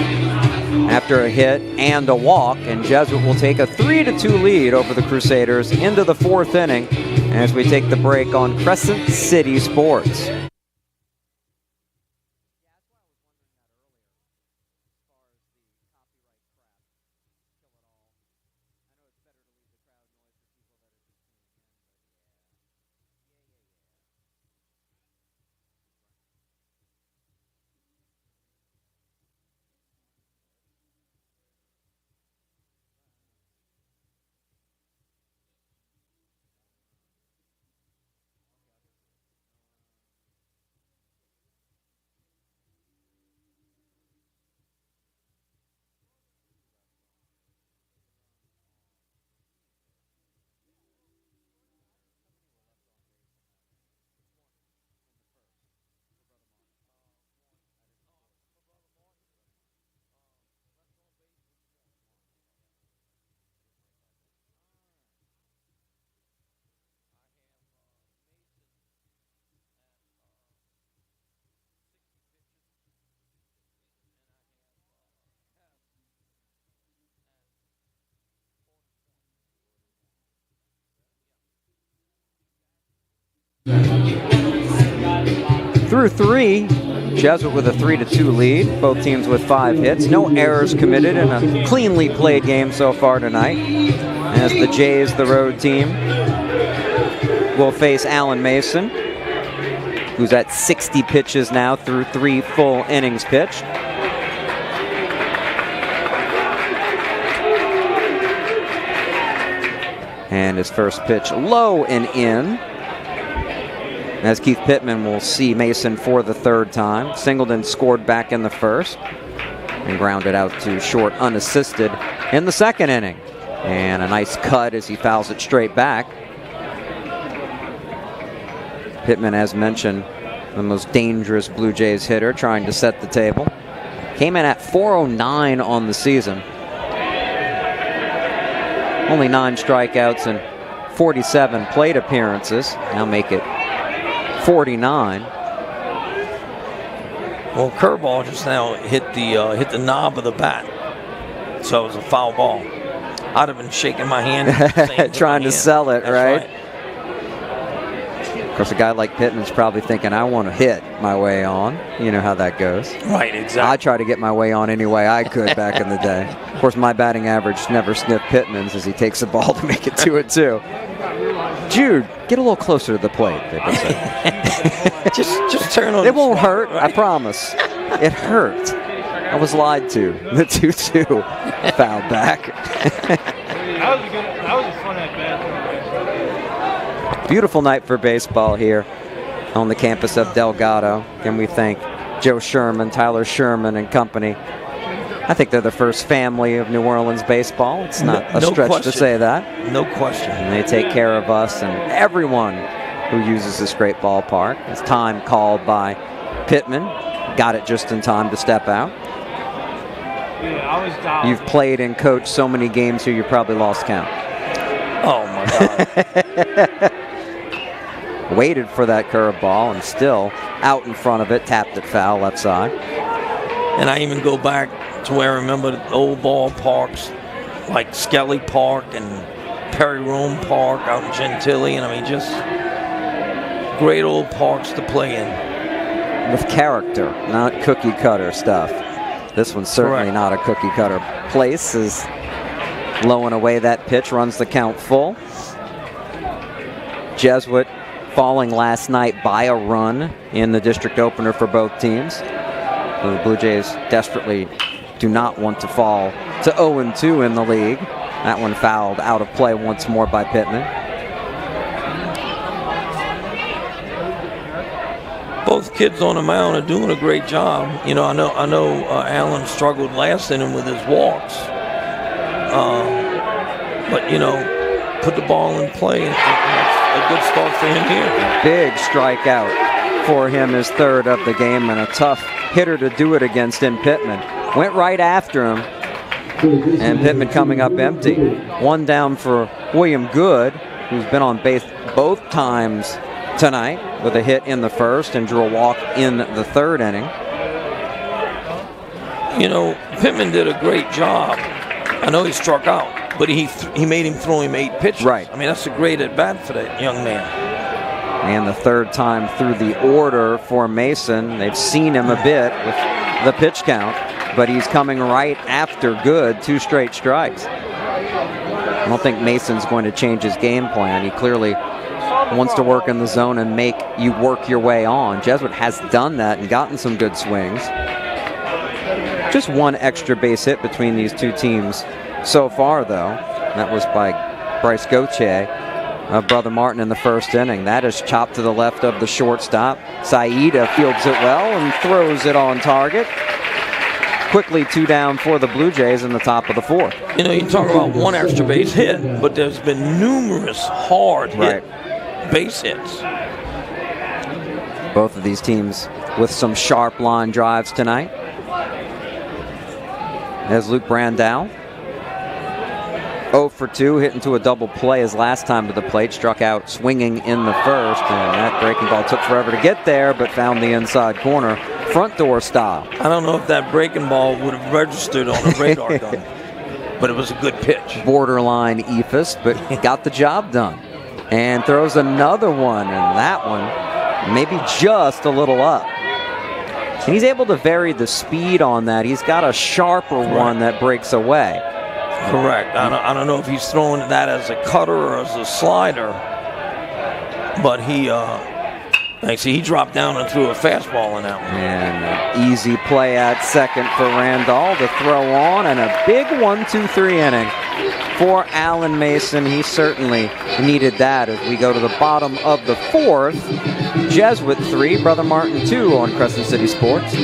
after a hit and a walk, and Jesuit will take a 3-2 lead over the Crusaders into the 4th inning as we take the break on Crescent City Sports. Through 3, Jesuit with a 3-2 lead. Both teams with 5 hits. No errors committed in a cleanly played game so far tonight. As the Jays, the road team, will face Allen Mason, who's at 60 pitches now through 3 full innings pitched. And his first pitch low and in, as Keith Pittman will see Mason for the 3rd time. Singleton scored back in the first and grounded out to short unassisted in the 2nd inning. And a nice cut as he fouls it straight back. Pittman, as mentioned, the most dangerous Blue Jays hitter, trying to set the table. Came in at 409 on the season. Only 9 strikeouts and 47 plate appearances. Now make it 49. Well, curveball just now hit the knob of the bat, so it was a foul ball. I'd have been shaking my hand, trying to sell it, right? Right? Of course, a guy like Pittman's probably thinking, I want to hit my way on. You know how that goes. Right, exactly. I tried to get my way on any way I could back in the day. Of course, my batting average never sniffed Pittman's as he takes the ball to make it 2-2. Jude, get a little closer to the plate. just turn on. It won't hurt, right? I promise. It hurt. I was lied to. The 2-2 foul back. That was a fun at bat. Beautiful night for baseball here on the campus of Delgado. Can we thank Joe Sherman, Tyler Sherman and company. I think they're the first family of New Orleans baseball. It's not a stretch question. to say that. No question. And they take care of us and everyone who uses this great ballpark. It's time called by Pittman. Got it just in time to step out. You've played and coached so many games here, you probably lost count. Oh, my God. Waited for that curveball and still out in front of it, tapped it foul left side. And I even go back to where I remember the old ballparks like Skelly Park and Perry Rome Park out in Gentilly. And I mean, just great old parks to play in. With character, not cookie cutter stuff. This one's certainly Correct. not a cookie cutter place. Is low and away that pitch, runs the count full. Jesuit falling last night by a run in the district opener for both teams. The Blue Jays desperately do not want to fall to 0-2 in the league. That one fouled out of play once more by Pittman. Both kids on the mound are doing a great job. You know, I know Allen struggled last inning with his walks. But, you know, put the ball in play. And it's a good start for him here. Big strikeout for him, his third of the game, and a tough hitter to do it against in Pittman. Went right after him, and Pittman coming up empty. One down for William Good, who's been on base both times tonight with a hit in the first and drew a walk in the third inning. You know, Pittman did a great job. I know he struck out, but he made him throw him 8 pitches. Right. I mean, that's a great at-bat for that young man. And the third time through the order for Mason. They've seen him a bit with the pitch count, but he's coming right after Good, 2 straight strikes. I don't think Mason's going to change his game plan. He clearly wants to work in the zone and make you work your way on. Jesuit has done that and gotten some good swings. Just one extra base hit between these two teams so far, though. That was by Bryce Gauthier of Brother Martin in the first inning. That is chopped to the left of the shortstop. Saida fields it well and throws it on target. Quickly 2 down for the Blue Jays in the top of the 4th. You know, you talk about one extra base hit, but there's been numerous hard hit base hits. Both of these teams with some sharp line drives tonight. As Luke Brandow, 0 for 2, hit into a double play his last time to the plate, struck out swinging in the first, and that breaking ball took forever to get there, but found the inside corner, front door style. I don't know if that breaking ball would have registered on a radar gun, but it was a good pitch. Borderline eephus, but got the job done. And throws another one, and that one maybe just a little up. And he's able to vary the speed on that. He's got a sharper one that breaks away. Correct. I don't know if he's throwing that as a cutter or as a slider, but he dropped down and threw a fastball in that one. And an easy play at second for Randall to throw on, and a big 1-2-3 inning for Allen Mason. He certainly needed that as we go to the bottom of the 4th. Jesuit 3, Brother Martin 2 on Crescent City Sports.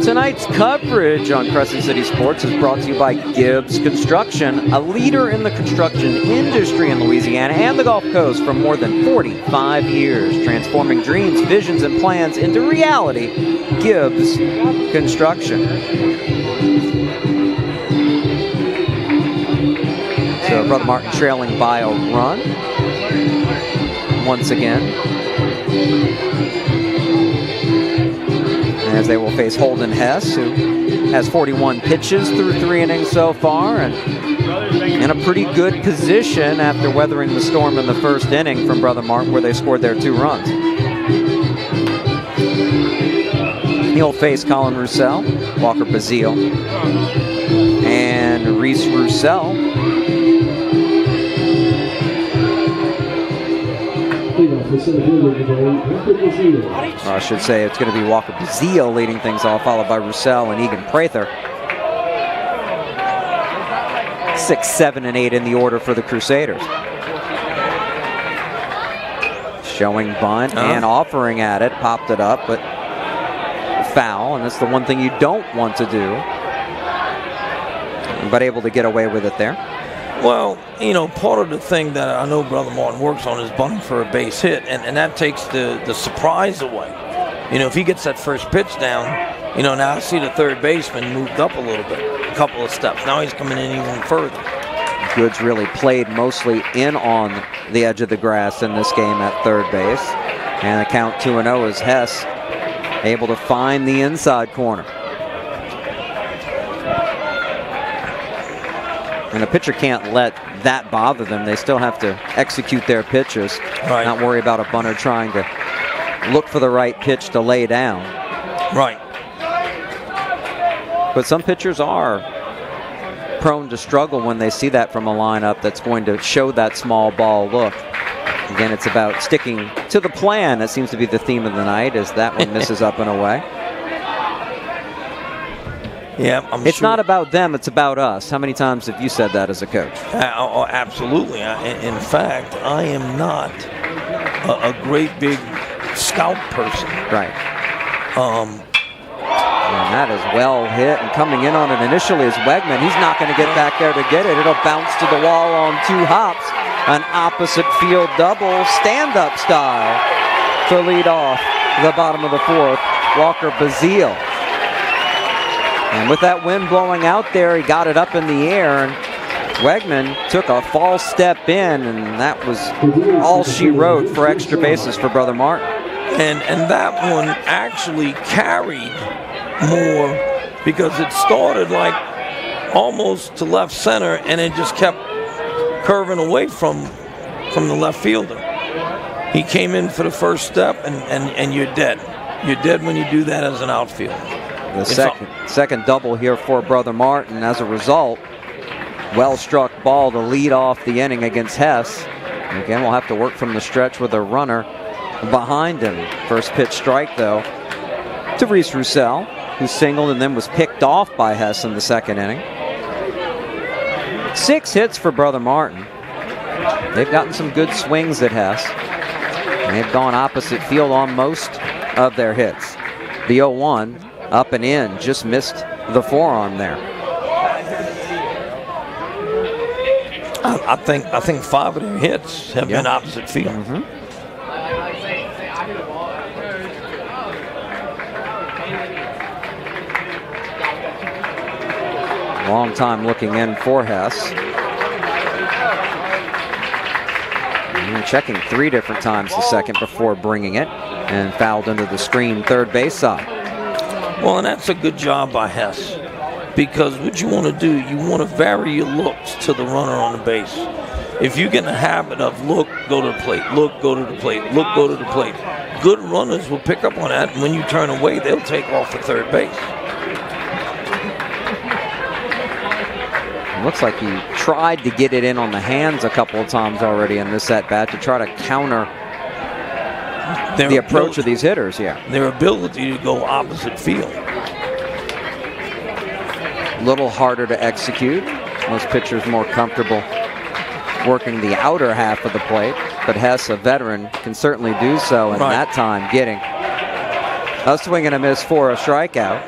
Tonight's coverage on Crescent City Sports is brought to you by Gibbs Construction, a leader in the construction industry in Louisiana and the Gulf Coast for more than 45 years, transforming dreams, visions, and plans into reality. Gibbs Construction. So Brother Martin trailing by a run once again. As they will face Holden Hess, who has 41 pitches through 3 innings so far, and in a pretty good position after weathering the storm in the first inning from Brother Martin, where they scored their 2 runs. He'll face Colin Roussel, Walker Bazile, and Reese Roussel. Or I should say it's going to be Walker Bazile leading things off, followed by Roussel and Egan Prather. 6, 7, and 8 in the order for the Crusaders. Showing bunt and offering at it, popped it up, but foul, and that's the one thing you don't want to do. But able to get away with it there. Well, you know, part of the thing that I know Brother Martin works on is bunting for a base hit, and that takes the surprise away. You know, if he gets that first pitch down, you know, now I see the third baseman moved up a little bit, a couple of steps. Now he's coming in even further. Goods really played mostly in on the edge of the grass in this game at third base. And the count 2-0 as Hess able to find the inside corner. And the pitcher can't let that bother them. They still have to execute their pitches, not worry about a bunter trying to look for the right pitch to lay down. Right. But some pitchers are prone to struggle when they see that from a lineup that's going to show that small ball look. Again, it's about sticking to the plan. That seems to be the theme of the night, as that one misses up and away. Yeah, it's not about them, it's about us. How many times have you said that as a coach? Absolutely. In fact, I am not a great big scout person. Right. And that is well hit, and coming in on it initially is Wegman. He's not going to get back there to get it. It'll bounce to the wall on 2 hops. An opposite field double, stand-up style, to lead off the bottom of the 4th, Walker Bazile. And with that wind blowing out there, he got it up in the air, and Wegman took a false step in, and that was all she wrote for extra bases for Brother Martin. And that one actually carried more because it started like almost to left center, and it just kept curving away from the left fielder. He came in for the first step, and you're dead. You're dead when you do that as an outfielder. The second double here for Brother Martin. As a result, well-struck ball to lead off the inning against Hess. And again, we'll have to work from the stretch with a runner behind him. First pitch strike, though, to Reese Roussel, who singled and then was picked off by Hess in the second inning. 6 hits for Brother Martin. They've gotten some good swings at Hess. And they've gone opposite field on most of their hits. The 0-1 up and in, just missed the forearm there. I think 5 of their hits have been opposite field. Long time looking in for Hess. And checking 3 different times the second before bringing it, and fouled into the screen third base side. Well, and that's a good job by Hess, because what you want to do, you want to vary your looks to the runner on the base. If you get in the habit of look, go to the plate, look, go to the plate, look, go to the plate, good runners will pick up on that, and when you turn away, they'll take off for third base. It looks like he tried to get it in on the hands a couple of times already in this at-bat to try to counter the approach of these hitters, Their ability to go opposite field. A little harder to execute. Most pitchers more comfortable working the outer half of the plate, but Hess, a veteran, can certainly do so, and that time getting a swing and a miss for a strikeout.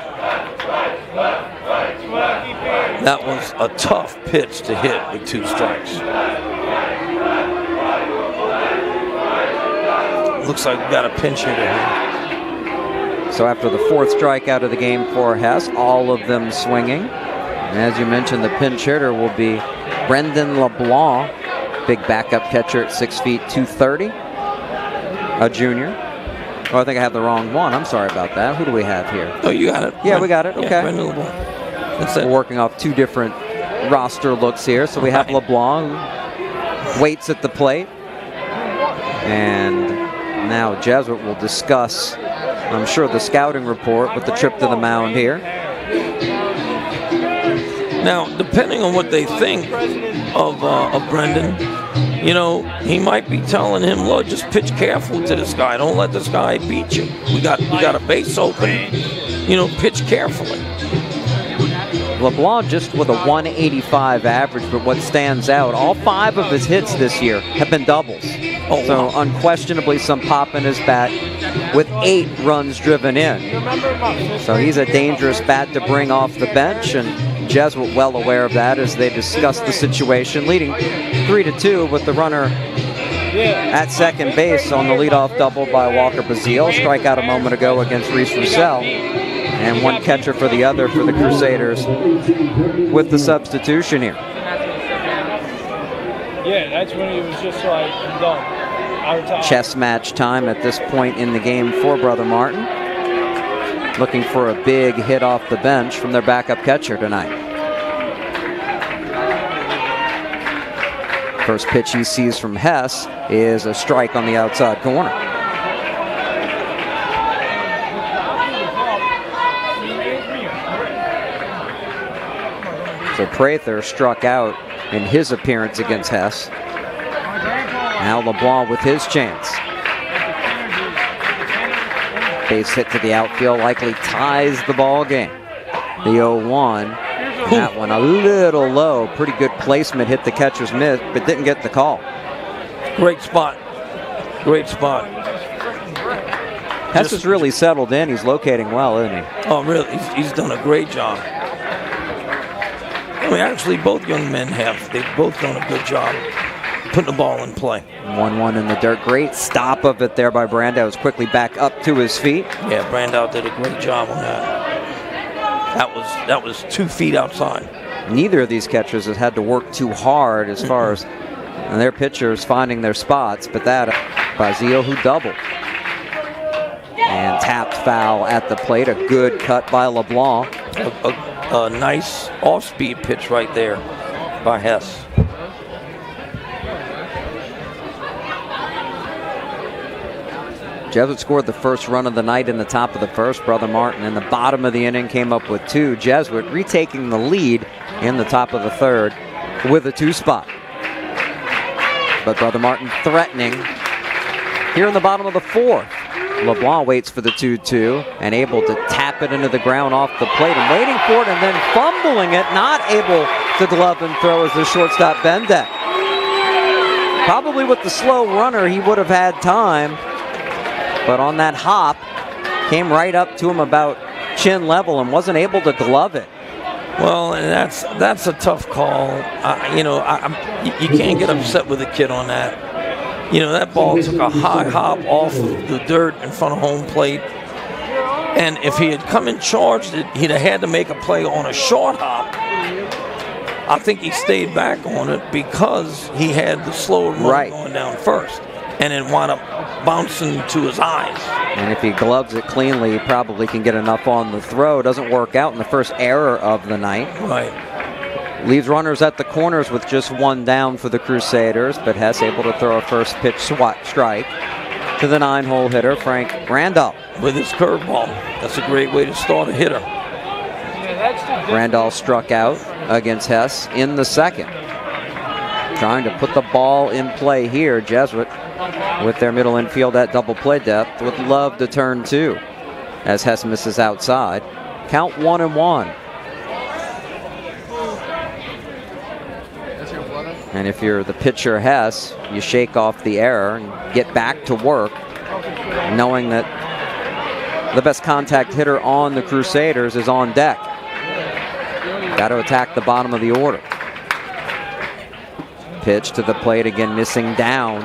That was a tough pitch to hit with 2 strikes. Looks like we got a pinch hitter here. So after the 4th strikeout of the game for Hess, all of them swinging, And as you mentioned, the pinch hitter will be Brendan LeBlanc, big backup catcher at 6 feet 230, a junior. Oh, I think I have the wrong one. I'm sorry about that. Who do we have here? Oh, you got it. Yeah, we got it. Okay. Yeah, Brendan LeBlanc. That's it. We're working off two different roster looks here. So we have LeBlanc, who waits at the plate. And now Jesuit will discuss, I'm sure, the scouting report with the trip to the mound here. Now, depending on what they think of Brendan, you know, he might be telling him, look, just pitch careful to this guy. Don't let this guy beat you. We got a base open. You know, pitch carefully. LeBlanc just with a 185 average, but what stands out, all 5 of his hits this year have been doubles. Oh, so wow. Unquestionably some pop in his bat with 8 runs driven in. So he's a dangerous bat to bring off the bench, and Jesuit well aware of that as they discuss the situation, leading 3-2 with the runner at second base on the leadoff double by Walker Bazile. Strikeout a moment ago against Reese Roussel. And one catcher for the other for the Crusaders with the substitution here. Yeah, that's when he was just like, I'm done. Chess match time at this point in the game for Brother Martin. Looking for a big hit off the bench from their backup catcher tonight. First pitch he sees from Hess is a strike on the outside corner. So Prather struck out in his appearance against Hess. Now LeBlanc with his chance. Base hit to the outfield likely ties the ball game. The 0-1. That one a little low. Pretty good placement. Hit the catcher's mitt, but didn't get the call. Great spot. Great spot. Hess has really settled in. He's locating well, isn't he? Oh, really? He's done a great job. I mean, actually, both young men have. They've both done a good job putting the ball in play. 1-1 in the dirt. Great stop of it there by Brandow. Was quickly back up to his feet. Yeah, Brandow did a great job on that. That was 2 feet outside. Neither of these catchers has had to work too hard as far as their pitchers finding their spots, but that Bazile who doubled. And tapped foul at the plate. A good cut by LeBlanc. A nice off-speed pitch right there by Hess. Jesuit scored the first run of the night in the top of the first. Brother Martin in the bottom of the inning came up with 2. Jesuit retaking the lead in the top of the third with a 2 spot. But Brother Martin threatening here in the bottom of the 4th. LeBlanc waits for the 2-2 and able to tap it into the ground off the plate and waiting for it and then fumbling it, not able to glove and throw as the shortstop Bendeck. Probably with the slow runner he would have had time, but on that hop came right up to him about chin level and wasn't able to glove it. Well, and that's a tough call. You can't get upset with a kid on that. You know, that ball took a high hop off of the dirt in front of home plate. And if he had come and charged it, he'd have had to make a play on a short hop. I think he stayed back on it because he had the slower run going down first. And it wound up bouncing to his eyes. And if he gloves it cleanly, he probably can get enough on the throw. Doesn't work out in the first error of the night. Right. Leaves runners at the corners with just 1 down for the Crusaders, but Hess able to throw a first pitch strike to the 9-hole hitter, Frank Randolph. With his curveball. That's a great way to start a hitter. Randolph struck out against Hess in the second. Trying to put the ball in play here, Jesuit with their middle infield at double play depth would love to turn 2 as Hess misses outside. Count 1-1. And if you're the pitcher Hess, you shake off the error and get back to work, knowing that the best contact hitter on the Crusaders is on deck. Got to attack the bottom of the order. Pitch to the plate again, missing down.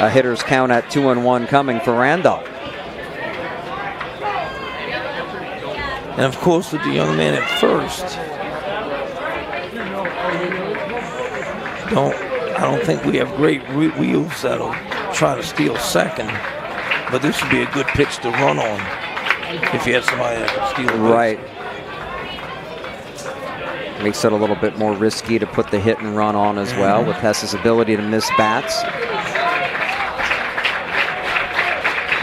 A hitter's count at 2-1 coming for Randolph. And of course, with the young man at first, I don't think we have great wheels that'll try to steal second, but this would be a good pitch to run on if you had somebody that could steal the base. Right. Makes it a little bit more risky to put the hit and run on as well with Hess's ability to miss bats.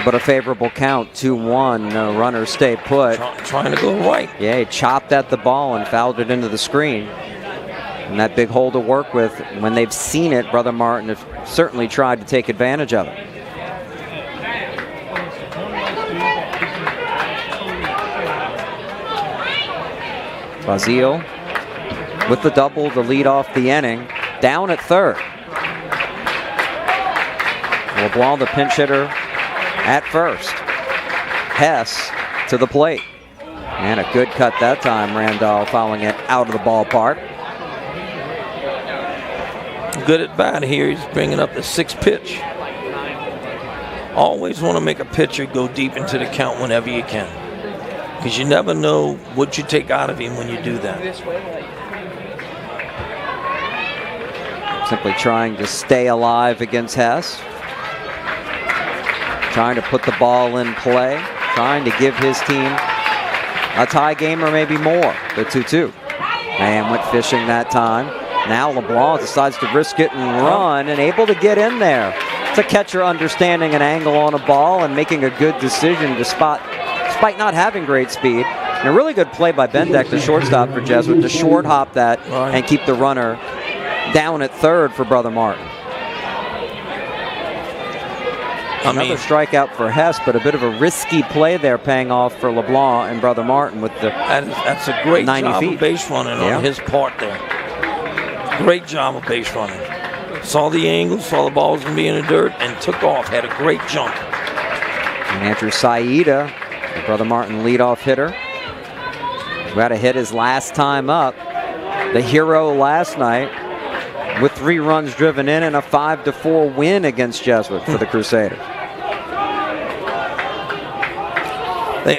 But a favorable count, 2-1. No runners stay put. Trying to go right. Yeah, he chopped at the ball and fouled it into the screen. And that big hole to work with, when they've seen it, Brother Martin have certainly tried to take advantage of it. Bazile with the double to lead off the inning, down at third. LeBlanc, the pinch hitter, at first. Hess to the plate. And a good cut that time, Randall fouling it out of the ballpark. Good at bat here. He's bringing up the 6th pitch. Always want to make a pitcher go deep into the count whenever you can, because you never know what you take out of him when you do that. Simply trying to stay alive against Hess. Trying to put the ball in play. Trying to give his team a tie game or maybe more. The 2-2. And went fishing that time. Now LeBlanc decides to risk it and run, and able to get in there. It's a catcher understanding an angle on a ball and making a good decision despite not having great speed. And a really good play by Bendeck, the shortstop for Jesuit, to short hop that and keep the runner down at third for Brother Martin. Another strikeout for Hess, but a bit of a risky play there, paying off for LeBlanc and Brother Martin with the that's a great 90 job feet. Of base running on his part there. Great job of base running. Saw the angle, saw the ball was going to be in the dirt, and took off. Had a great jump. And Andrew Saida, the Brother Martin leadoff hitter, who had a hit his last time up. The hero last night, with 3 runs driven in and a 5-4 win against Jesuit for the Crusaders.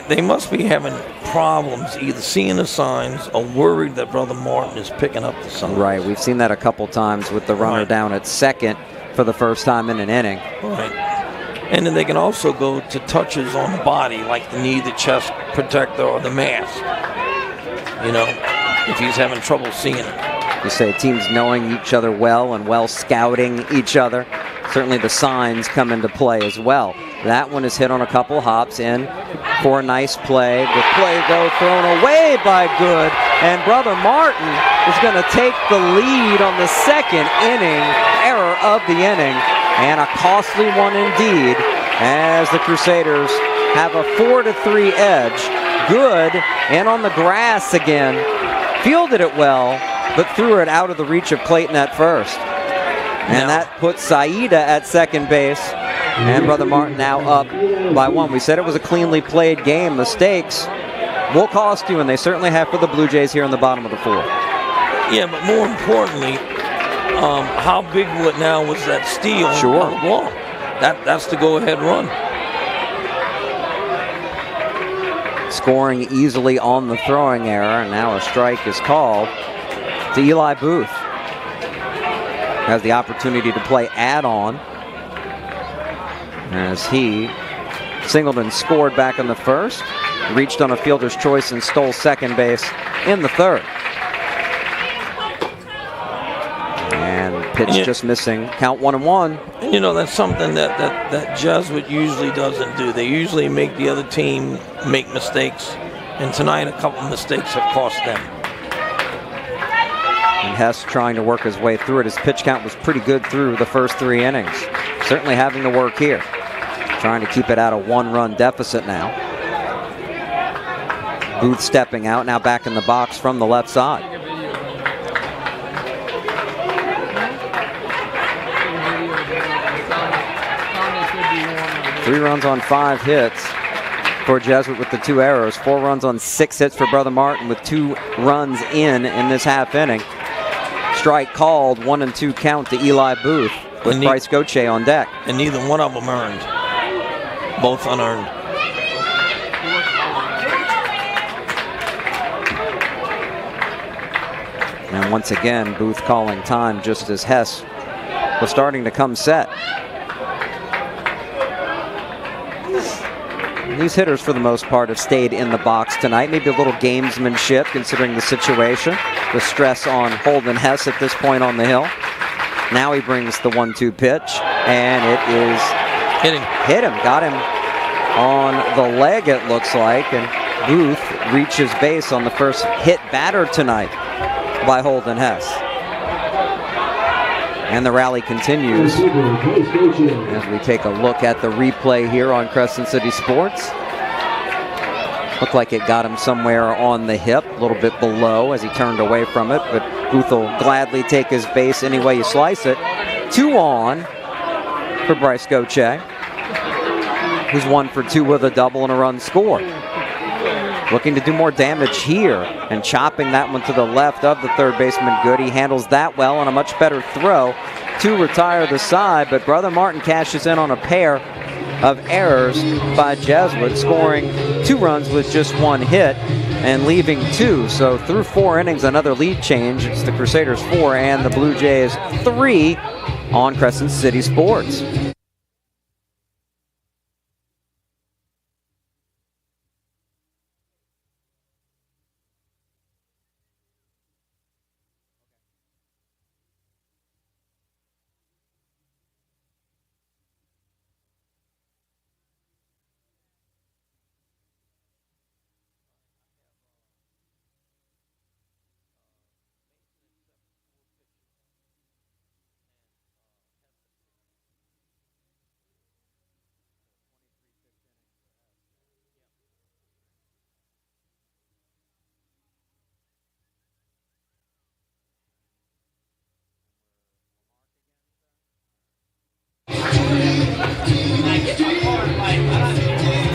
They must be having problems, either seeing the signs or worried that Brother Martin is picking up the signs. Right, we've seen that a couple times with the runner down at second for the first time in an inning. Right. And then they can also go to touches on the body, like the knee, the chest protector, or the mask. You know, if he's having trouble seeing it. You say teams knowing each other well and well scouting each other. Certainly the signs come into play as well. That one is hit on a couple hops in for a nice play. The play, though, thrown away by Good. And Brother Martin is going to take the lead on the second inning, error of the inning. And a costly one indeed, as the Crusaders have a 4-3 edge. Good, and on the grass again. Fielded it well, but threw it out of the reach of Clayton at first. And that puts Saida at second base. And Brother Martin now up by 1. We said it was a cleanly played game. Mistakes will cost you, and they certainly have for the Blue Jays here in the bottom of the 4th. Yeah, but more importantly, how big now was that steal? Sure. That's the go-ahead run. Scoring easily on the throwing error, and now a strike is called to Eli Booth. Has the opportunity to play add-on as he singled and scored back in the first, reached on a fielder's choice and stole second base in the third. And pitch just missing, count 1-1. And you know, that's something that Jesuit usually doesn't do. They usually make the other team make mistakes, and tonight a couple of mistakes have cost them. And Hess trying to work his way through it. His pitch count was pretty good through the first 3 innings. Certainly having to work here. Trying to keep it at a 1-run deficit now. Booth stepping out, now back in the box from the left side. Three runs on 5 hits for Jesuit with the 2 errors. 4 runs on 6 hits for Brother Martin with 2 runs in this half inning. Strike called, 1-2 count to Eli Booth with Bryce Gauthier on deck. And neither one of them earned. Both unearned. And Once again, Booth calling time just as Hess was starting to come set. These hitters, for the most part, have stayed in the box tonight. Maybe a little gamesmanship, considering the situation. The stress on Holden Hess at this point on the hill. Now he brings the 1-2 pitch, and it is hit him. Got him on the leg, it looks like, and Booth reaches base on the first hit batter tonight by Holden Hess. And the rally continues as we take a look at the replay here on Crescent City Sports. Looked like it got him somewhere on the hip, a little bit below as he turned away from it, but Booth will gladly take his base any way you slice it. 2 on for Bryce Goche, who's 1 for 2 with a double and a run scored. Looking to do more damage here and chopping that one to the left of the third baseman Good. He handles that well on a much better throw to retire the side, but Brother Martin cashes in on a pair of errors by Jesuit, scoring 2 runs with just 1 hit and leaving 2. So through 4 innings, another lead change. It's the Crusaders 4 and the Blue Jays 3 on Crescent City Sports.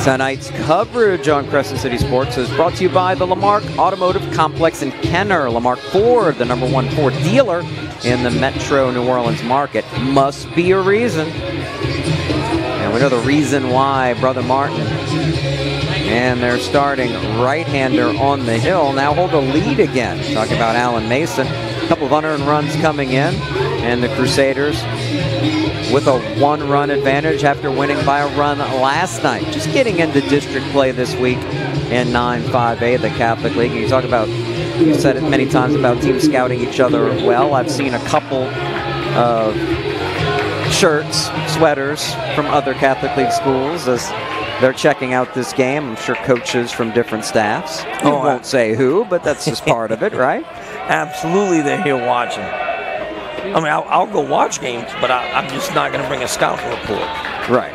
Tonight's coverage on Crescent City Sports is brought to you by the Lamarck Automotive Complex in Kenner. Lamarck Ford, the #1 Ford dealer in the Metro New Orleans market. Must be a reason. And we know the reason why. Brother Martin and their starting right-hander on the hill now hold a lead again. Talking about Alan Mason. A couple of unearned runs coming in, and the Crusaders with a 1-run advantage after winning by a run last night. Just getting into district play this week in 9-5A, the Catholic League. And you talk about, you've said it many times about teams scouting each other well. I've seen a couple of shirts, sweaters from other Catholic League schools as they're checking out this game. I'm sure coaches from different staffs. I won't say who, but that's just part of it, right? Absolutely, they're here watching. I mean, I'll go watch games, but I'm just not going to bring a scouting report. Right.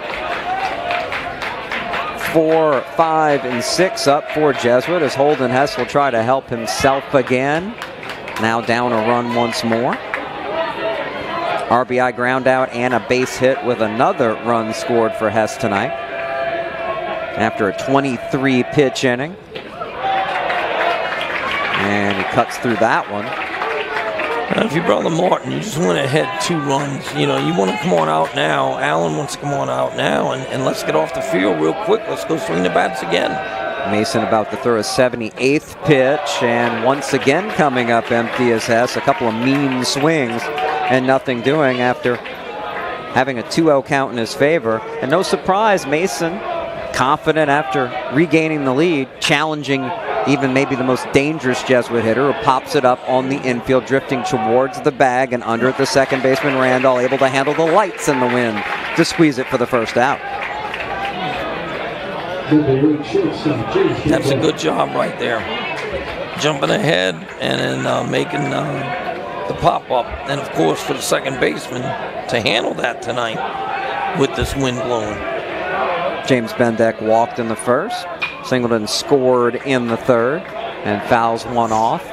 4, 5, and 6 up for Jesuit as Holden Hess will try to help himself again. Now down a run once more. RBI ground out and a base hit with another run scored for Hess tonight after a 23-pitch inning. And he cuts through that one. If you're Brother Martin, you just went ahead 2 runs. You know, you want to come on out now. Allen wants to come on out now, and let's get off the field real quick. Let's go swing the bats again. Mason about to throw a 78th pitch, and once again coming up empty as Hess. A couple of mean swings and nothing doing after having a 2-0 count in his favor. And no surprise, Mason confident after regaining the lead, challenging even maybe the most dangerous Jesuit hitter, who pops it up on the infield, drifting towards the bag and under at the second baseman Randall, able to handle the lights in the wind to squeeze it for the first out. That's a good job right there. Jumping ahead and then making the pop-up. And, of course, for the second baseman to handle that tonight with this wind blowing. James Bendeck walked in the first. Singleton scored in the third and fouls one off.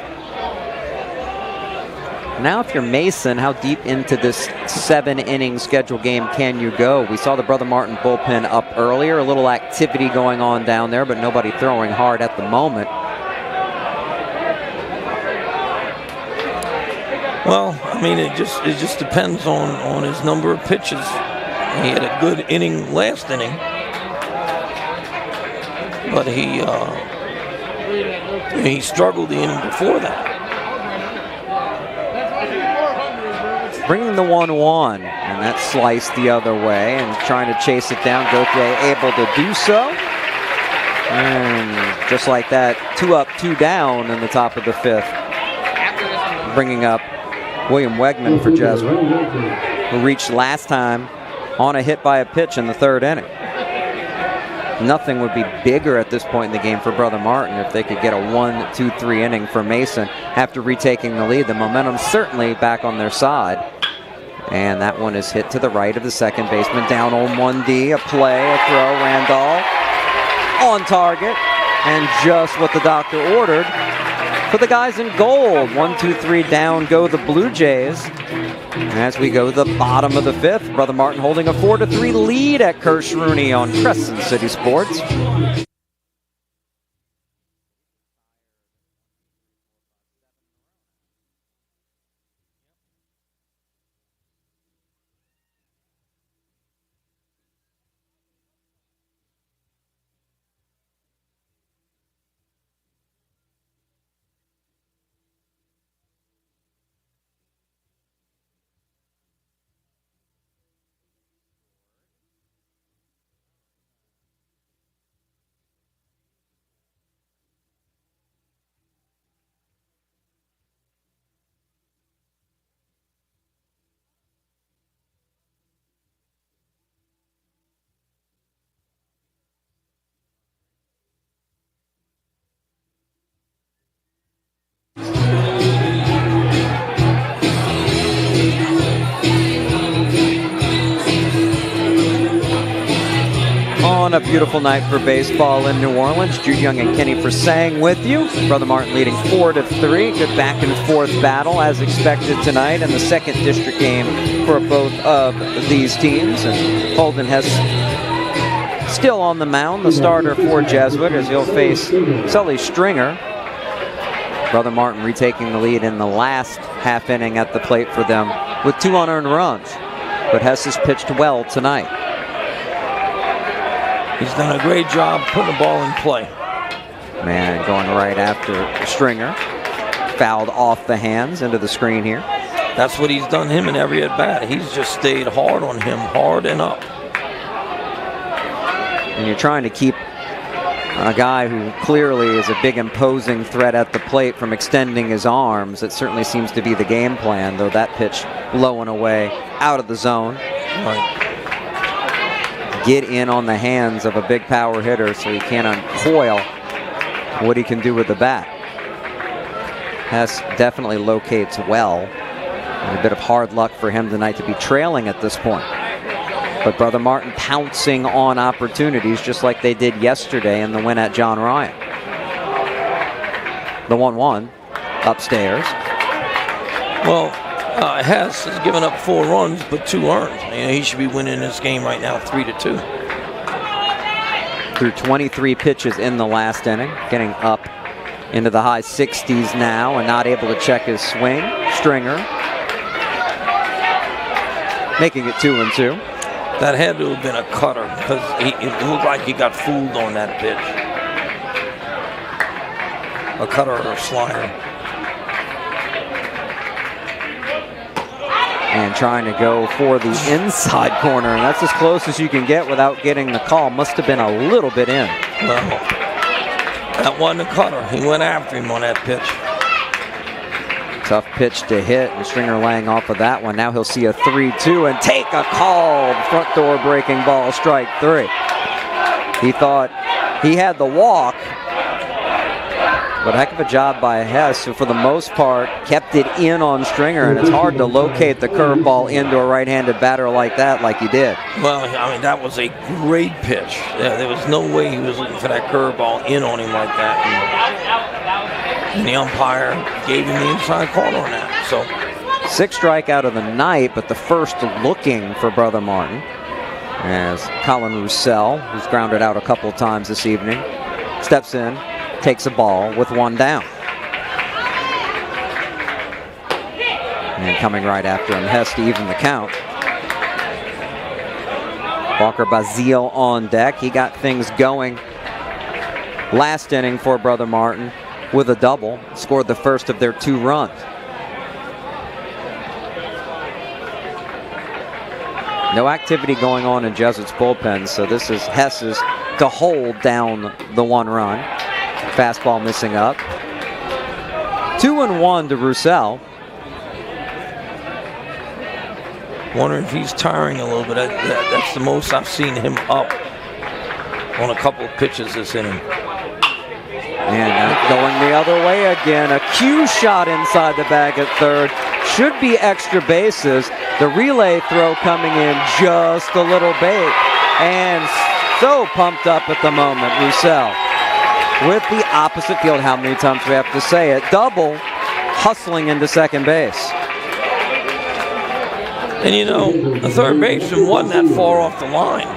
Now if you're Mason, how deep into this 7-inning schedule game can you go? We saw the Brother Martin bullpen up earlier. A little activity going on down there, but nobody throwing hard at the moment. Well, I mean, it just depends on his number of pitches. He had a good inning last inning. But he struggled the inning before that. bringing the 1-1, and that sliced the other way and trying to chase it down. Gauthier able to do so. And just like that, 2 up, 2 down in the top of the 5th. Bringing up William Wegman for Jesuit, who reached last time on a hit by a pitch in the 3rd inning. Nothing would be bigger at this point in the game for Brother Martin if they could get a 1-2-3 inning for Mason after retaking the lead. The momentum's certainly back on their side. And that one is hit to the right of the second baseman. Down on 1D, a play, a throw, Randall on target. And just what the doctor ordered for the guys in gold. 1-2-3 down go the Blue Jays. And as we go to the bottom of the 5th, Brother Martin holding a 4-3 lead at Kirsch-Rooney on Crescent City Sports. On a beautiful night for baseball in New Orleans. Jude Young and Kenny Forsang with you. Brother Martin leading 4-3. Good back and forth battle as expected tonight in the 2nd district game for both of these teams. And Holden Hess still on the mound, the starter for Jesuit, as he'll face Sully Stringer. Brother Martin retaking the lead in the last half inning at the plate for them with 2 unearned runs. But Hess has pitched well tonight. He's done a great job putting the ball in play. Man, going right after Stringer. Fouled off the hands into the screen here. That's what he's done him in every at-bat. He's just stayed hard on him, hard and up. And you're trying to keep a guy who clearly is a big imposing threat at the plate from extending his arms. It certainly seems to be the game plan, though that pitch low and away out of the zone. Right. Get in on the hands of a big power hitter so he can't uncoil what he can do with the bat. Hess definitely locates well. And a bit of hard luck for him tonight to be trailing at this point. But Brother Martin pouncing on opportunities just like they did yesterday in the win at John Ryan. The 1-1 upstairs. Well, Hess has given up 4 runs, but 2 earned. He should be winning this game right now 3-2. Through 23 pitches in the last inning, getting up into the high 60s now and not able to check his swing. Stringer making it 2-2. That had to have been a cutter because it looked like he got fooled on that pitch. A cutter or a slider. And trying to go for the inside corner, and that's as close as you can get without getting the call. Must have been a little bit in. Well, that wasn't a cutter. He went after him on that pitch. Tough pitch to hit, and Stringer laying off of that one. Now he'll see a 3-2 and take a call. Front door breaking ball, strike 3. He thought he had the walk, but a heck of a job by Hess, who for the most part kept it in on Stringer, and it's hard to locate the curveball into a right-handed batter like that like he did. Well, I mean, that was a great pitch. There was no way he was looking for that curveball in on him like that. And the umpire gave him the inside corner on that. So 6th strikeout of the night, but the first looking for Brother Martin, as Colin Roussel, who's grounded out a couple of times this evening, steps in, takes a ball with 1 down. And coming right after him, Hess to even the count. Walker Basile on deck. He got things going last inning for Brother Martin with a double. Scored the first of their 2 runs. No activity going on in Jesuit's bullpen, so this is Hess's to hold down the 1 run. Fastball missing up. 2-1 to Roussel. Wonder if he's tiring a little bit. That's the most I've seen him up on a couple of pitches this inning. And going the other way again. A cue shot inside the bag at third. Should be extra bases. The relay throw coming in just a little bait. And so pumped up at the moment, Roussel. With the opposite field, how many times we have to say it, double, hustling into second base. And you know, the third baseman wasn't that far off the line.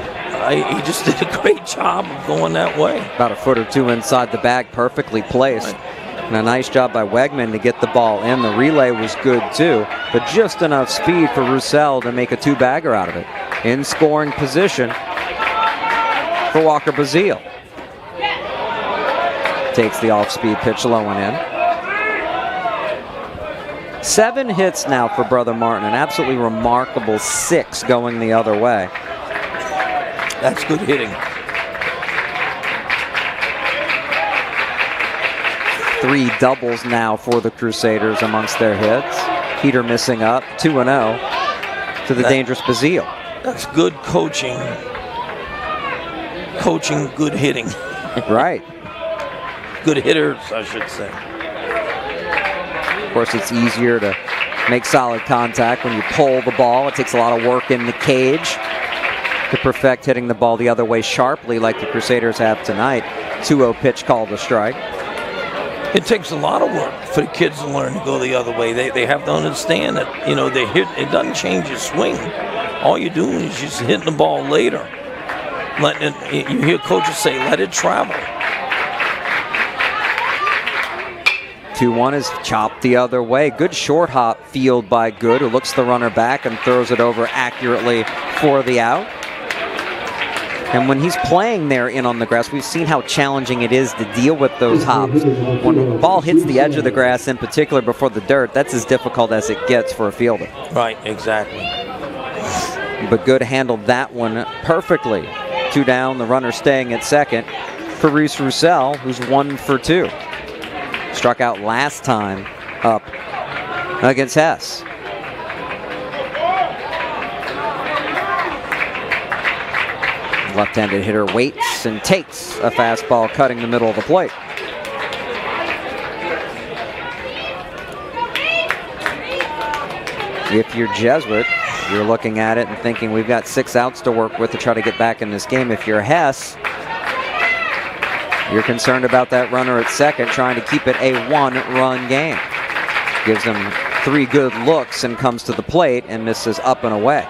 He just did a great job of going that way. About a foot or two inside the bag, perfectly placed. Right. And a nice job by Wegman to get the ball in. The relay was good too, but just enough speed for Roussel to make a 2-bagger out of it. In scoring position for Walker Bazile. Takes the off-speed pitch low and in. 7 hits now for Brother Martin. An absolutely remarkable 6 going the other way. That's good hitting. 3 doubles now for the Crusaders amongst their hits. Peter missing up. 2-0 to the dangerous Bazile. That's good coaching. Coaching, good hitting. Right. Good hitters, I should say. Of course, it's easier to make solid contact when you pull the ball. It takes a lot of work in the cage to perfect hitting the ball the other way sharply like the Crusaders have tonight. 2-0 pitch called a strike. It takes a lot of work for the kids to learn to go the other way. They have to understand that, you know, they hit. It doesn't change your swing. All you're doing is just hitting the ball later. You hear coaches say, let it travel. 2-1 is chopped the other way. Good short hop field by Good, who looks the runner back and throws it over accurately for the out. And when he's playing there in on the grass, we've seen how challenging it is to deal with those hops. When the ball hits the edge of the grass, in particular before the dirt, that's as difficult as it gets for a fielder. Right, exactly. But Good handled that one perfectly. 2 down, the runner staying at second for Reese Roussel, who's 1 for 2. Struck out last time up against Hess. Left-handed hitter waits and takes a fastball cutting the middle of the plate. If you're Jesuit, you're looking at it and thinking we've got 6 outs to work with to try to get back in this game. If you're Hess, you're concerned about that runner at second, trying to keep it a 1-run game. Gives him 3 good looks and comes to the plate and misses up and away.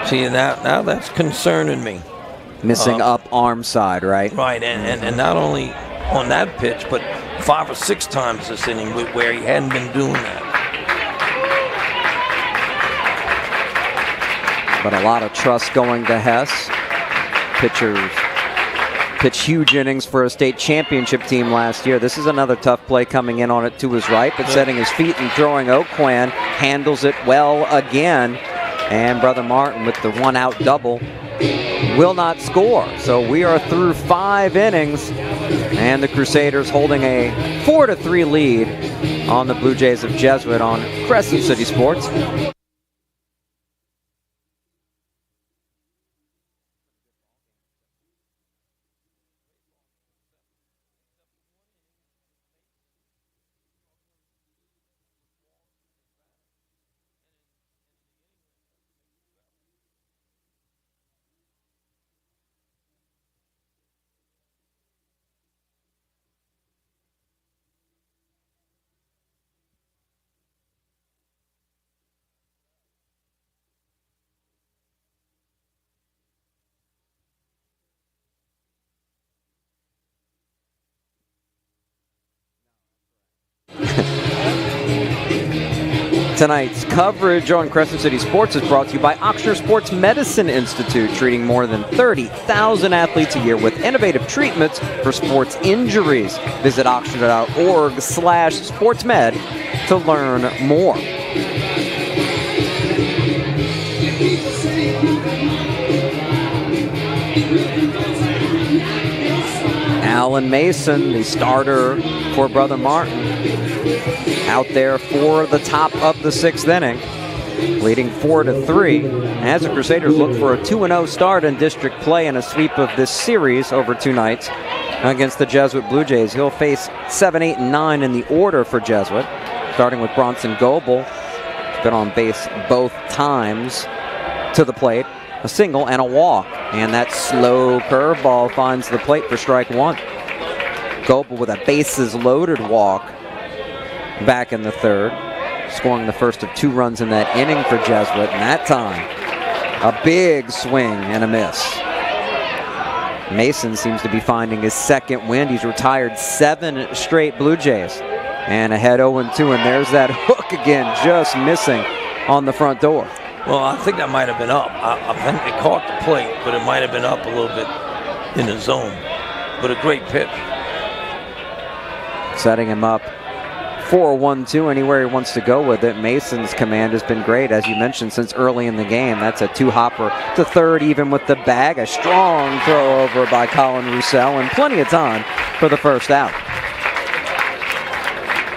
See, now that's concerning me. Missing up arm side, right? Right, and not only on that pitch, but 5 or 6 times this inning where he hadn't been doing that. But a lot of trust going to Hess. Pitchers pitch huge innings for a state championship team last year. This is another tough play coming in on it to his right, but setting his feet and throwing Oakwan, handles it well again. And Brother Martin with the 1-out double will not score. So we are through 5 innings, and the Crusaders holding a 4-3 lead on the Blue Jays of Jesuit on Crescent City Sports. Tonight's coverage on Crescent City Sports is brought to you by Ochsner Sports Medicine Institute, treating more than 30,000 athletes a year with innovative treatments for sports injuries. Visit ochsner.org/sportsmed to learn more. Alan Mason, the starter for Brother Martin, out there for the top of the 6th inning, leading 4-3. As the Crusaders look for a 2-0 start in district play and a sweep of this series over 2 nights against the Jesuit Blue Jays. He'll face 7, 8, and 9 in the order for Jesuit, starting with Bronson Goebel. He's been on base both times to the plate, a single and a walk. And that slow curveball finds the plate for strike 1. Goebel with a bases-loaded walk back in the 3rd, scoring the first of 2 runs in that inning for Jesuit. And that time, a big swing and a miss. Mason seems to be finding his 2nd wind. He's retired 7 straight Blue Jays. And ahead 0-2, and there's that hook again, just missing on the front door. Well, I think that might have been up. I think it caught the plate, but it might have been up a little bit in the zone. But a great pitch. Setting him up for a 1-2, anywhere he wants to go with it. Mason's command has been great, as you mentioned, since early in the game. That's a 2-hopper to 3rd, even with the bag. A strong throw over by Colin Roussel, and plenty of time for the first out.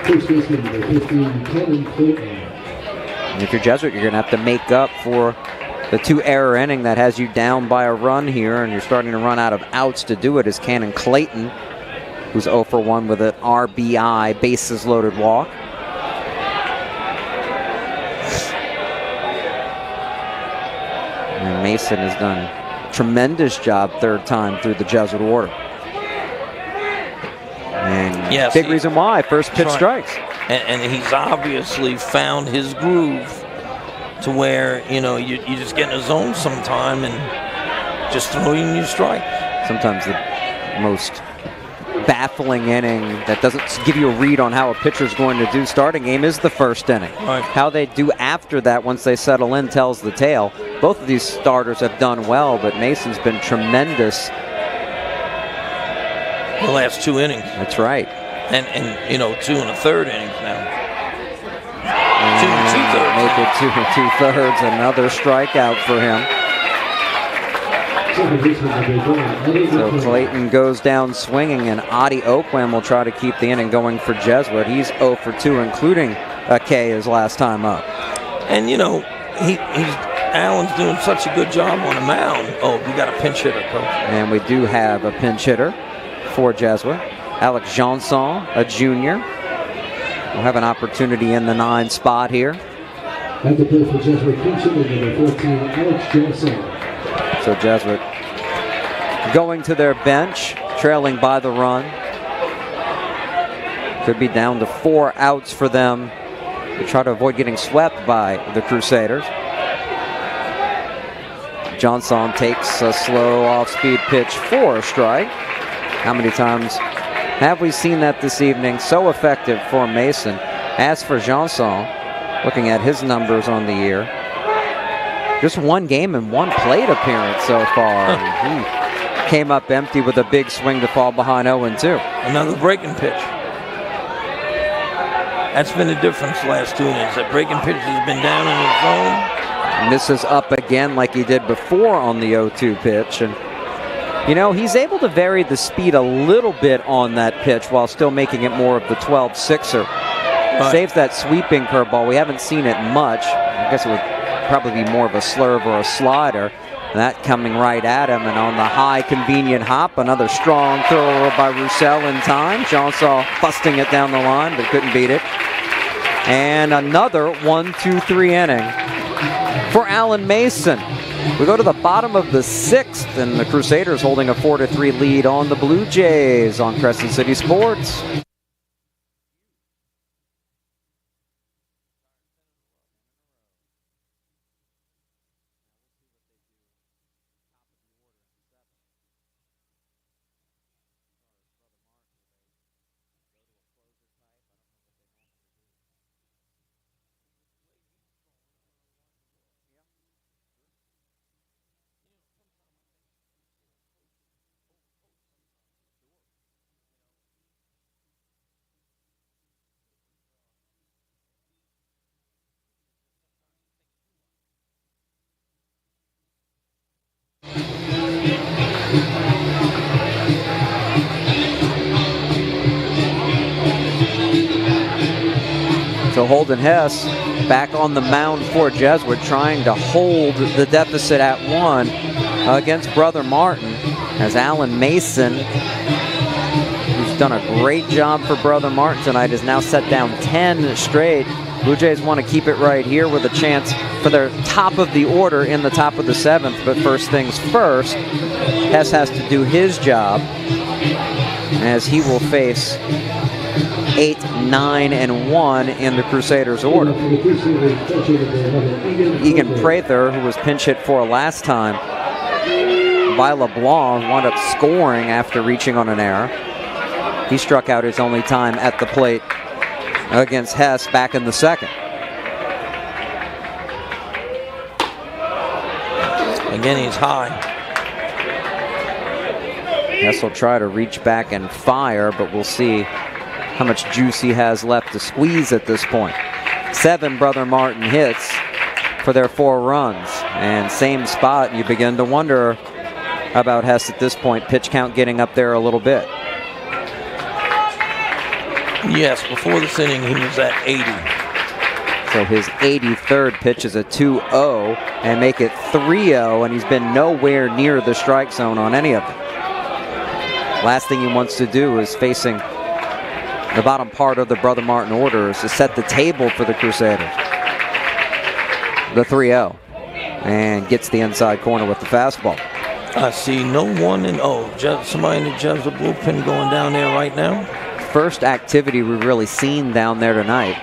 First baseman number 15, Kevin Clayton. And if you're Jesuit, you're going to have to make up for the 2-error inning that has you down by a run here, and you're starting to run out of outs to do it, as Cannon Clayton, who's 0 for 1 with an RBI, bases-loaded walk. And Mason has done a tremendous job 3rd time through the Jesuit order. And yes, big reason why, first pitch strikes. And he's obviously found his groove to where, you know, you just get in a zone sometime and just throw in your strike. Sometimes the most baffling inning that doesn't give you a read on how a pitcher's going to do starting game is the 1st inning. Right. How they do after that once they settle in tells the tale. Both of these starters have done well, but Mason's been tremendous the last 2 innings. That's right. And you know, 2 1/3 innings now. And 2 2/3. Another strikeout for him. So Clayton goes down swinging, and Adi Okwem will try to keep the inning going for Jesuit. He's 0 for 2, including a K his last time up. And you know, Allen's doing such a good job on the mound. Oh, we got a pinch hitter, coach. And we do have a pinch hitter for Jesuit. Alex Janson, a junior, will have an opportunity in the 9 spot here. At the plate for Jesuit, pinch hitter number 14, Alex Janson. So Jesuit going to their bench, trailing by the run. Could be down to 4 outs for them to try to avoid getting swept by the Crusaders. Johnson takes a slow off-speed pitch for a strike. How many times have we seen that this evening? So effective for Mason. As for Janson, looking at his numbers on the year, just 1 game and 1 plate appearance so far. He came up empty with a big swing to fall behind 0-2. Another breaking pitch. That's been the difference the last 2 innings. That breaking pitch has been down in the zone. And this is up again like he did before on the 0-2 pitch. And you know, he's able to vary the speed a little bit on that pitch while still making it more of the 12-6er. Right. Saves that sweeping curveball. We haven't seen it much. I guess it would probably be more of a slurve or a slider. And that coming right at him, and on the high convenient hop, another strong throw by Roussel in time. Johnson busting it down the line, but couldn't beat it. And another 1-2-3 inning for Alan Mason. We go to the bottom of the 6th, and the Crusaders holding a 4-3 lead on the Blue Jays on Crescent City Sports. So Holden Hess back on the mound for Jesuit, trying to hold the deficit at 1 against Brother Martin, as Alan Mason, who's done a great job for Brother Martin tonight, is now set down 10 straight. Blue Jays want to keep it right here with a chance for their top of the order in the top of the 7th. But first things first, Hess has to do his job, as he will face 8, 9, and 1 in the Crusaders order. Egan Prather, who was pinch hit for last time by LeBlanc, wound up scoring after reaching on an error. He struck out his only time at the plate against Hess back in the 2nd. Again, he's high. Hess will try to reach back and fire, but we'll see how much juice he has left to squeeze at this point. 7 Brother Martin hits for their 4 runs. And same spot, you begin to wonder about Hess at this point. Pitch count getting up there a little bit. Yes, before this inning, he was at 80. So his 83rd pitch is a 2-0 and make it 3-0, and he's been nowhere near the strike zone on any of them. Last thing he wants to do is facing the bottom part of the Brother Martin order is to set the table for the Crusaders. The 3-0, and gets the inside corner with the fastball. I see no 1-0. Somebody in the Jesuit bullpen going down there right now. First activity we've really seen down there tonight.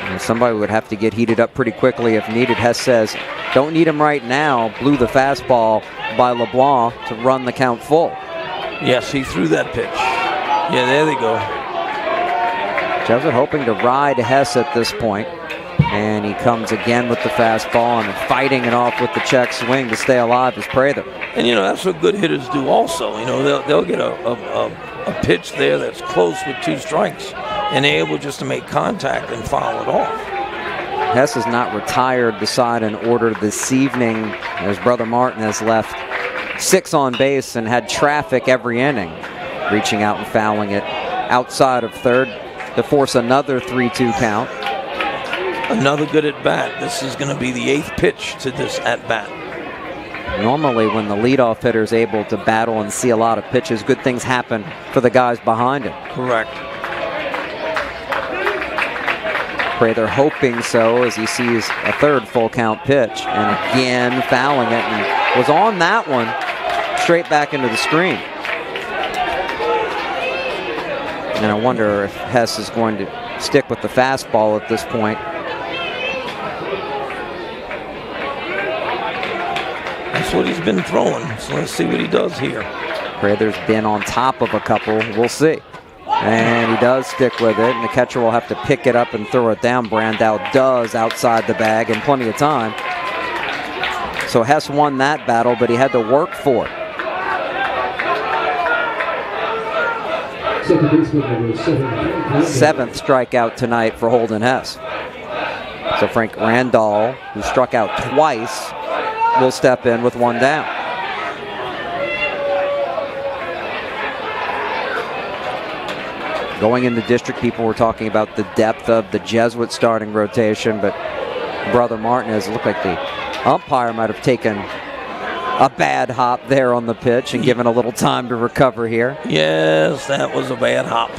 And somebody would have to get heated up pretty quickly if needed. Hess says, don't need him right now. Blew the fastball by LeBlanc to run the count full. Yes, he threw that pitch. Yeah, there they go. Jesuit hoping to ride Hess at this point. And he comes again with the fastball and fighting it off with the check swing to stay alive is Prather. And, that's what good hitters do also. They'll get a pitch there that's close with 2 strikes, and they're able just to make contact and foul it off. Hess has not retired the side in order this evening, as Brother Martin has left 6 on base and had traffic every inning, reaching out and fouling it outside of third to force another 3-2 count. Another good at-bat. This is going to be the 8th pitch to this at-bat. Normally, when the leadoff hitter is able to battle and see a lot of pitches, good things happen for the guys behind him. Correct. Prather hoping so as he sees a 3rd full count pitch, and again fouling it, and was on that one straight back into the screen. And I wonder if Hess is going to stick with the fastball at this point. That's what he's been throwing, so let's see what he does here. Prather's been on top of a couple, we'll see. And he does stick with it, and the catcher will have to pick it up and throw it down. Brandow does outside the bag in plenty of time. So Hess won that battle, but he had to work for it. Seventh strikeout tonight for Holden Hess. So Frank Randall, who struck out twice, will step in with 1 down. Going in the district, people were talking about the depth of the Jesuit starting rotation, but Brother Martin has looked like the umpire might have taken a bad hop there on the pitch and given a little time to recover here. Yes, that was a bad hop.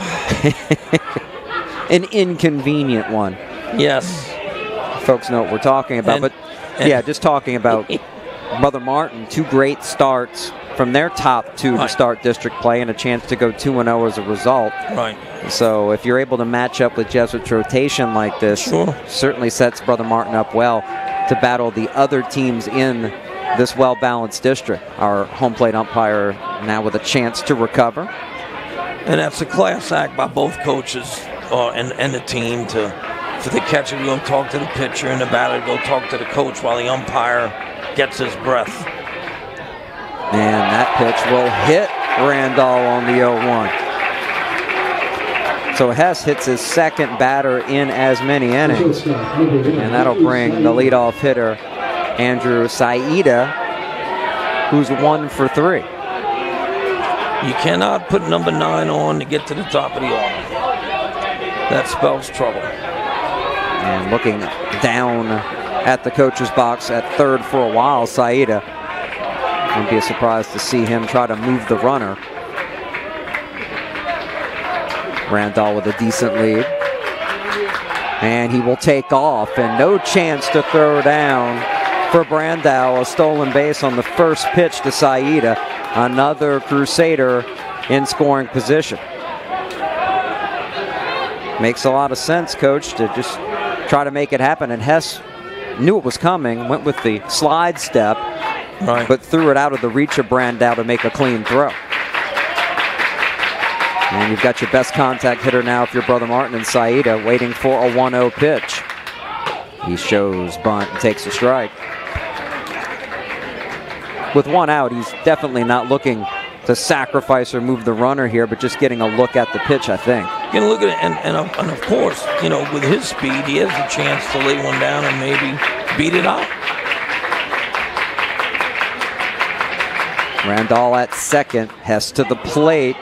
An inconvenient one. Yes. Folks know what we're talking about, just talking about Brother Martin, 2 great starts from their top 2 to start district play and a chance to go 2-0 as a result. Right. So if you're able to match up with Jesuit's rotation like this, certainly sets Brother Martin up well to battle the other teams in this well-balanced district. Our home plate umpire now with a chance to recover. And that's a class act by both coaches and the team for the catcher to go talk to the pitcher and the batter to go talk to the coach while the umpire gets his breath. And that pitch will hit Randall on the 0-1. So Hess hits his 2nd batter in as many innings. And that'll bring the leadoff hitter, Andrew Saida, who's 1 for 3. You cannot put number 9 on to get to the top of the order. that spells trouble. And looking down at the coach's box at third for a while, Saida. Wouldn't be a surprise to see him try to move the runner. Randall with a decent lead. And he will take off, and no chance to throw down for Brandau. A stolen base on the first pitch to Saida. Another Crusader in scoring position. Makes a lot of sense, Coach, to just try to make it happen. And Hess knew it was coming, went with the slide step, but threw it out of the reach of Brandau to make a clean throw. And you've got your best contact hitter now if you're Brother Martin and Saida waiting for a 1-0 pitch. He shows bunt and takes a strike. With one out, he's definitely not looking to sacrifice or move the runner here, but just getting a look at the pitch, I think. You can look at it, and of course, you know, with his speed, he has a chance to lay one down and maybe beat it out. Randall at second, Hess to the plate,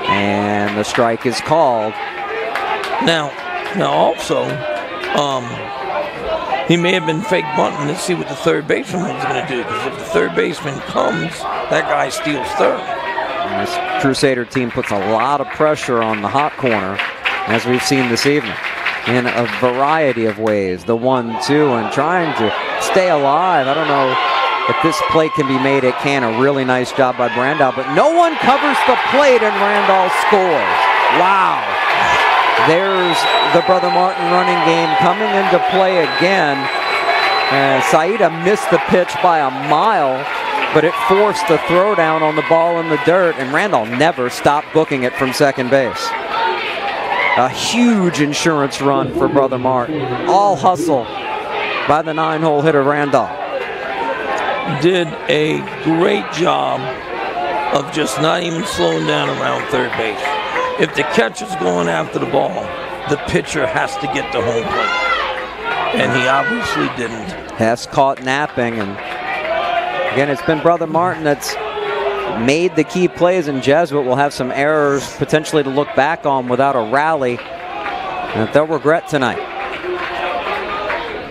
and the strike is called. Now also, he may have been fake bunting. Let's see what the third baseman was going to do, because if the third baseman comes, that guy steals third. And this Crusader team puts a lot of pressure on the hot corner, as we've seen this evening, in a variety of ways. The 1-2 and trying to stay alive. I don't know if this play can be made. It can. A really nice job by Brandau, but no one covers the plate, and Randall scores. Wow. There's the Brother Martin running game coming into play again. Saida missed the pitch by a mile, but it forced the throwdown on the ball in the dirt, and Randall never stopped booking it from second base. A huge insurance run for Brother Martin. All hustle by the 9-hole hitter Randall. Did a great job of just not even slowing down around third base. If the catcher's going after the ball, the pitcher has to get to home plate. And he obviously didn't. Hess caught napping, and again, it's been Brother Martin that's made the key plays, and Jesuit will have some errors potentially to look back on without a rally that they'll regret tonight.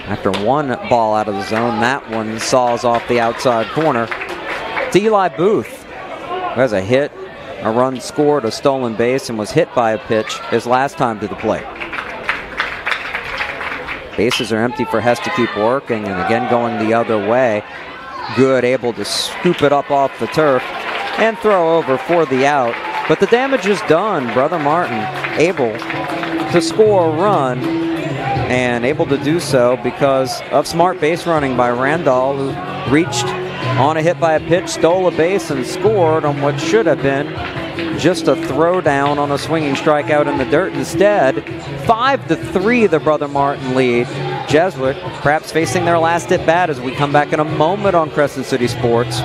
After one ball out of the zone, that one saws off the outside corner. To Eli Booth, who has a hit, a run scored, a stolen base, and was hit by a pitch his last time to the plate. Bases are empty for Hess to keep working, and again going the other way. Good, able to scoop it up off the turf and throw over for the out. But the damage is done. Brother Martin able to score a run, and able to do so because of smart base running by Randall, who reached on a hit by a pitch, stole a base, and scored on what should have been just a throwdown on a swinging strikeout in the dirt. Instead, 5-3 the Brother Martin lead. Jesuit perhaps facing their last at bat as we come back in a moment on Crescent City Sports.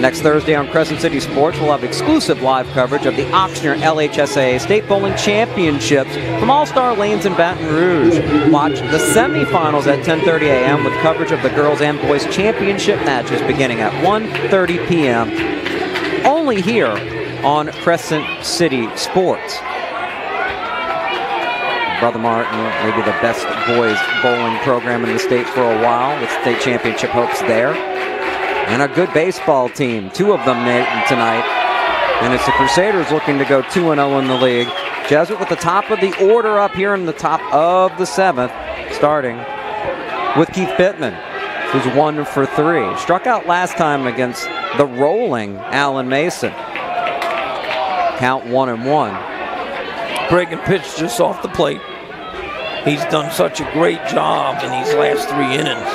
Next Thursday on Crescent City Sports, we'll have exclusive live coverage of the Oxnard LHSAA State Bowling Championships from All-Star Lanes in Baton Rouge. Watch the semifinals at 10:30 a.m. with coverage of the girls and boys championship matches beginning at 1:30 p.m. only here on Crescent City Sports. Brother Martin, maybe the best boys bowling program in the state for a while, with state championship hopes there. And a good baseball team, two of them tonight. And it's the Crusaders looking to go 2-0 in the league. Jesuit with the top of the order up here in the top of the 7th, starting with Keith Pittman, who's 1 for 3. Struck out last time against the rolling Allen Mason. Count 1-1. Berrigan pitched just off the plate. He's done such a great job in these last 3 innings.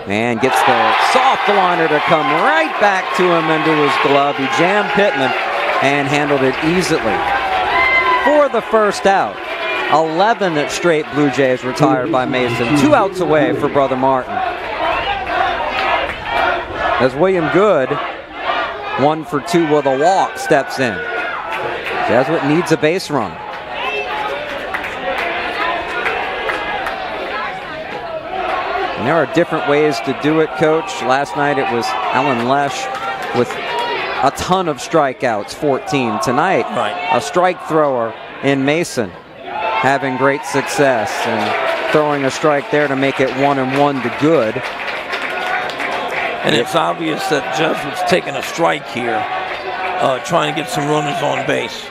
And gets the soft liner to come right back to him into his glove. He jammed Pittman and handled it easily. For the first out, 11 straight Blue Jays retired by Mason. 2 outs away for Brother Martin. As William Good, 1 for 2 with a walk, steps in. Jesuit needs a base run. And there are different ways to do it, Coach. Last night it was Alan Lesh with a ton of strikeouts, 14. Tonight, a strike thrower in Mason having great success and throwing a strike there to make it 1-1 to Good. And it's obvious that Jesuit's taking a strike here, trying to get some runners on base.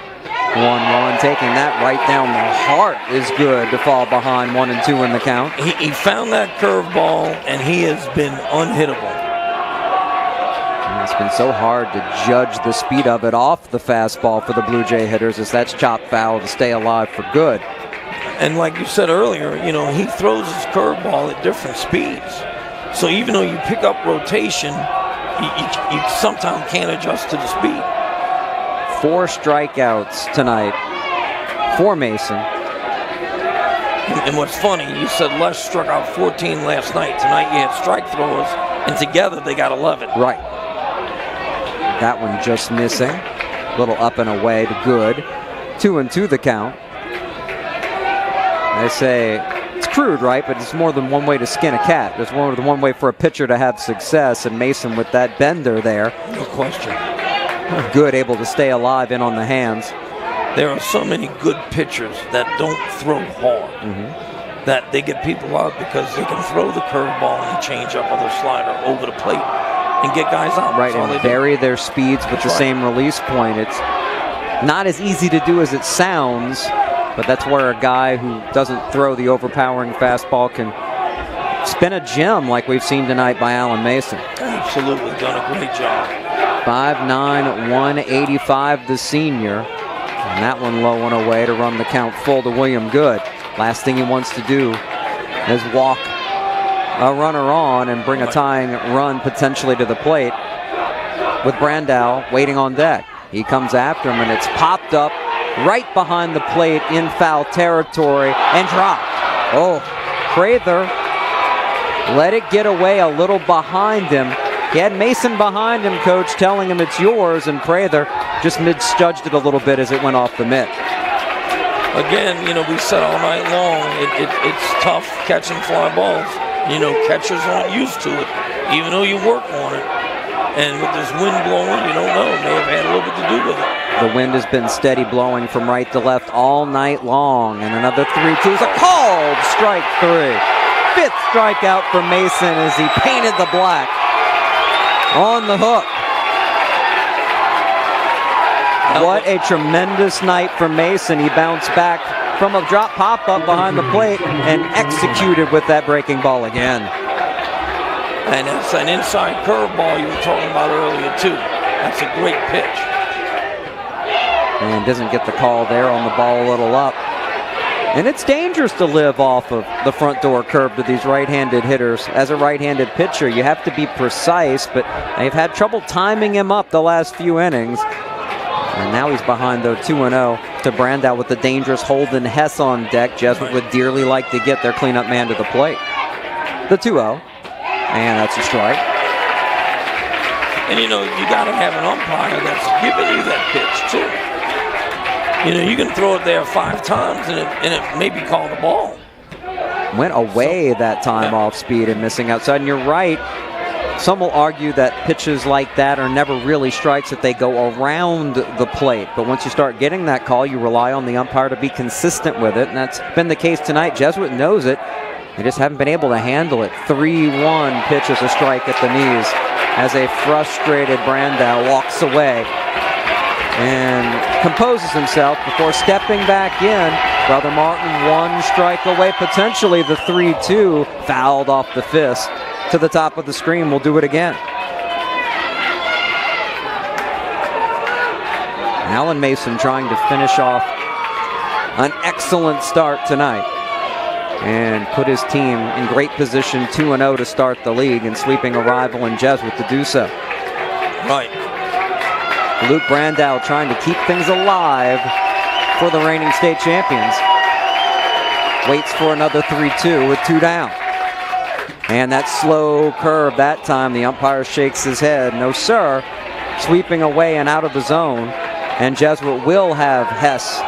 1-1, taking that right down the heart is Good to fall behind 1-2 in the count. He found that curveball, and he has been unhittable. And it's been so hard to judge the speed of it off the fastball for the Blue Jay hitters, as that's chopped foul to stay alive for Good. And like you said earlier, you know, he throws his curveball at different speeds. So even though you pick up rotation, you sometimes can't adjust to the speed. 4 strikeouts tonight for Mason. And what's funny, you said Les struck out 14 last night. Tonight you had strike throwers, and together they got 11. Right. That one just missing. A little up and away to Good. 2-2 the count. They say it's crude, right? But it's more than one way to skin a cat. There's more than one way for a pitcher to have success, and Mason with that bender there. No question. Good, able to stay alive in on the hands. There are so many good pitchers that don't throw hard, that they get people out because they can throw the curveball and the changeup or the slider over the plate and get guys out. Right, and vary their speeds with the same release point. It's not as easy to do as it sounds, but that's where a guy who doesn't throw the overpowering fastball can spin a gem like we've seen tonight by Allen Mason. Absolutely done a great job. 5'9", 185, the senior. And that one low and away to run the count full to William Good. Last thing he wants to do is walk a runner on and bring a tying run potentially to the plate with Brandow waiting on deck. He comes after him, and it's popped up right behind the plate in foul territory and dropped. Oh, Prather let it get away a little behind him. He had Mason behind him, Coach, telling him it's yours, and Prather just misjudged it a little bit as it went off the mitt. Again, you know, we said all night long, it's tough catching fly balls. You know, catchers aren't used to it, even though you work on it. And with this wind blowing, you don't know. It may have had a little bit to do with it. The wind has been steady blowing from right to left all night long. And another 3-2 is a called strike 3. 5th strikeout for Mason as he painted the black on the hook. What a tremendous night for Mason. He bounced back from a drop pop-up behind the plate and executed with that breaking ball again. And it's an inside curveball you were talking about earlier, too. That's a great pitch. And doesn't get the call there on the ball a little up. And it's dangerous to live off of the front door curve to these right-handed hitters. As a right-handed pitcher, you have to be precise, but they've had trouble timing him up the last few innings. And now he's behind, though, 2-0 to Brandow with the dangerous Holden Hess on deck. Jesuit would dearly like to get their cleanup man to the plate. The 2-0. And that's a strike. And, you know, you got to have an umpire that's giving you that pitch, too. You know, you can throw it there 5 times, and it may be called a ball. Went away that time off speed and missing outside. And you're right. Some will argue that pitches like that are never really strikes if they go around the plate. But once you start getting that call, you rely on the umpire to be consistent with it. And that's been the case tonight. Jesuit knows it. They just haven't been able to handle it. 3-1 pitch is a strike at the knees as a frustrated Brandow walks away and composes himself before stepping back in. Brother Martin 1 strike away, potentially the 3-2, fouled off the fist to the top of the screen. We'll do it again. Alan Mason trying to finish off an excellent start tonight and put his team in great position, 2-0 to start the league, and sweeping a rival in Jesuit to do so. Right. Luke Brandow trying to keep things alive for the reigning state champions. Waits for another 3-2 with 2 down. And that slow curve that time, the umpire shakes his head. No, sir. Sweeping away and out of the zone. And Jesuit will have Hess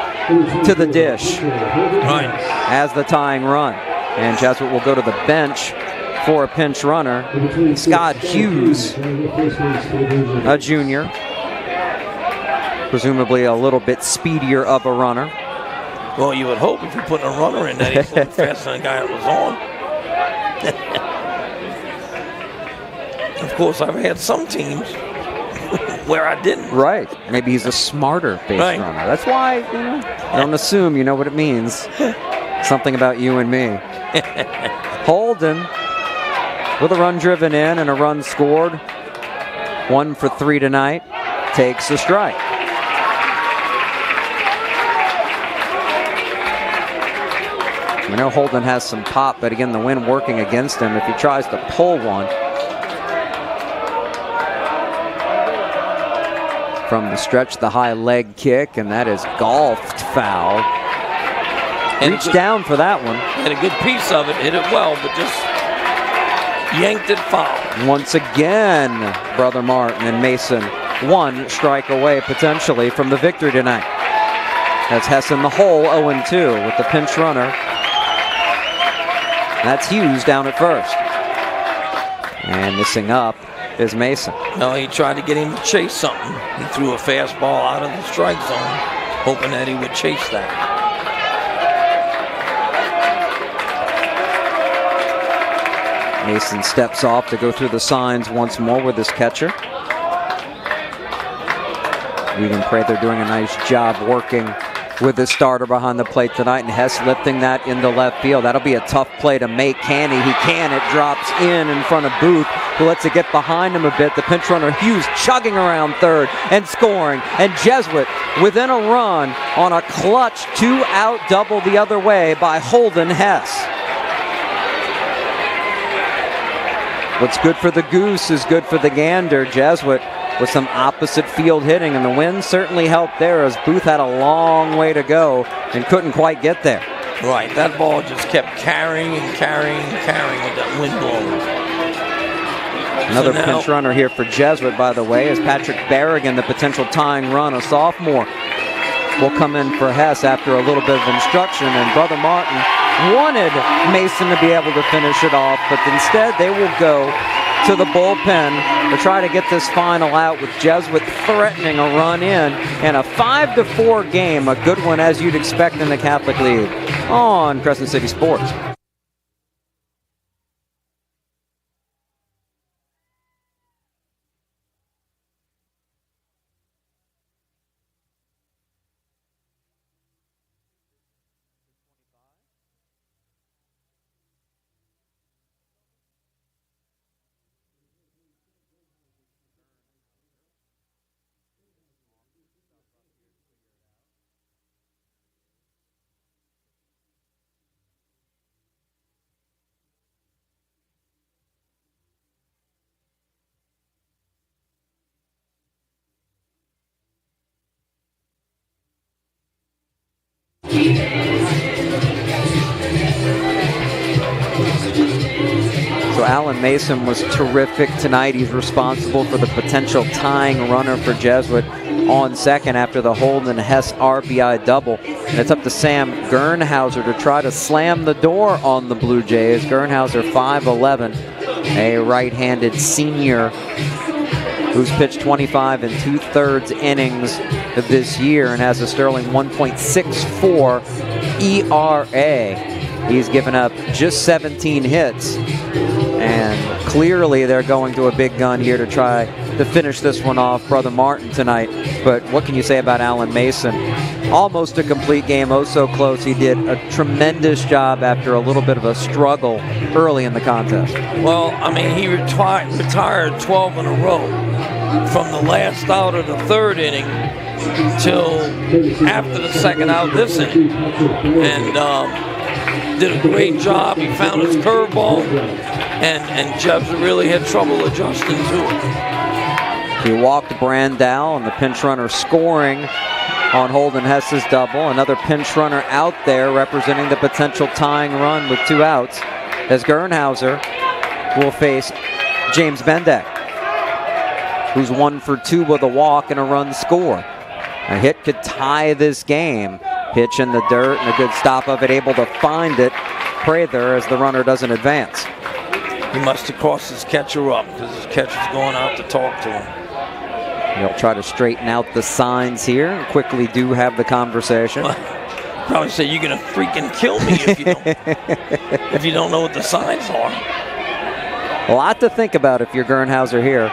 to the dish as the tying run. And Jesuit will go to the bench for a pinch runner. Scott Hughes, a junior. Presumably a little bit speedier of a runner. Well, you would hope if you're putting a runner in that he's a little faster than the guy that was on. Of course, I've had some teams where I didn't. Right. Maybe he's a smarter base runner. That's why, don't assume you know what it means. Something about you and me. Holden with a run driven in and a run scored. 1 for 3 tonight. Takes a strike. I know Holden has some pop, but again, the wind working against him if he tries to pull one. From the stretch, the high leg kick, and that is golfed foul. Reached down for that one. Had a good piece of it, hit it well, but just yanked it foul. Once again, Brother Martin and Mason 1 strike away potentially from the victory tonight. That's Hess in the hole, 0-2 with the pinch runner. That's Hughes down at first. And missing up is Mason. No, he tried to get him to chase something. He threw a fastball out of the strike zone, hoping that he would chase that. Mason steps off to go through the signs once more with his catcher. We can pray they're doing a nice job working with his starter behind the plate tonight, and Hess lifting that into left field. That'll be a tough play to make. Can he? He can. It drops in front of Booth, who lets it get behind him a bit. The pinch runner Hughes chugging around third and scoring. And Jesuit within a run on a clutch 2-out double the other way by Holden Hess. What's good for the goose is good for the gander. Jesuit with some opposite field hitting, and the wind certainly helped there as Booth had a long way to go and couldn't quite get there. Right, that ball just kept carrying and carrying and carrying with that wind blowing. Another pinch runner here for Jesuit, by the way, is Patrick Berrigan, the potential tying run, a sophomore, will come in for Hess after a little bit of instruction, and Brother Martin wanted Mason to be able to finish it off, but instead they will go to the bullpen to try to get this final out, with Jesuit threatening a run in a 5-4 game, a good one as you'd expect in the Catholic League on Crescent City Sports. So Alan Mason was terrific tonight. He's responsible for the potential tying runner for Jesuit on second after the Holden Hess RBI double. And it's up to Sam Gernhauser to try to slam the door on the Blue Jays. Gernhauser, 5'11", a right-handed senior who's pitched 25 2/3 innings this year and has a sterling 1.64 ERA. He's given up just 17 hits and And clearly they're going to a big gun here to try to finish this one off, Brother Martin, tonight. But what can you say about Alan Mason? Almost a complete game, oh so close. He did a tremendous job after a little bit of a struggle early in the contest. Well, I mean, he retired 12 in a row from the last out of the third inning till after the second out this inning. And did a great job. He found his curveball, and Jesuit really had trouble adjusting to it. He walked Brandau, and the pinch runner scoring on Holden Hess's double. Another pinch runner out there representing the potential tying run with 2 outs, as Gernhauser will face James Bendeck, who's 1 for 2 with a walk and a run score. A hit could tie this game. Pitch in the dirt and a good stop of it, able to find it. Prather as the runner doesn't advance. He must have crossed his catcher up because his catcher's going out to talk to him. He'll try to straighten out the signs here and quickly do have the conversation. Probably say, you're going to freaking kill me if you don't know what the signs are. A lot to think about if you're Gernhauser here.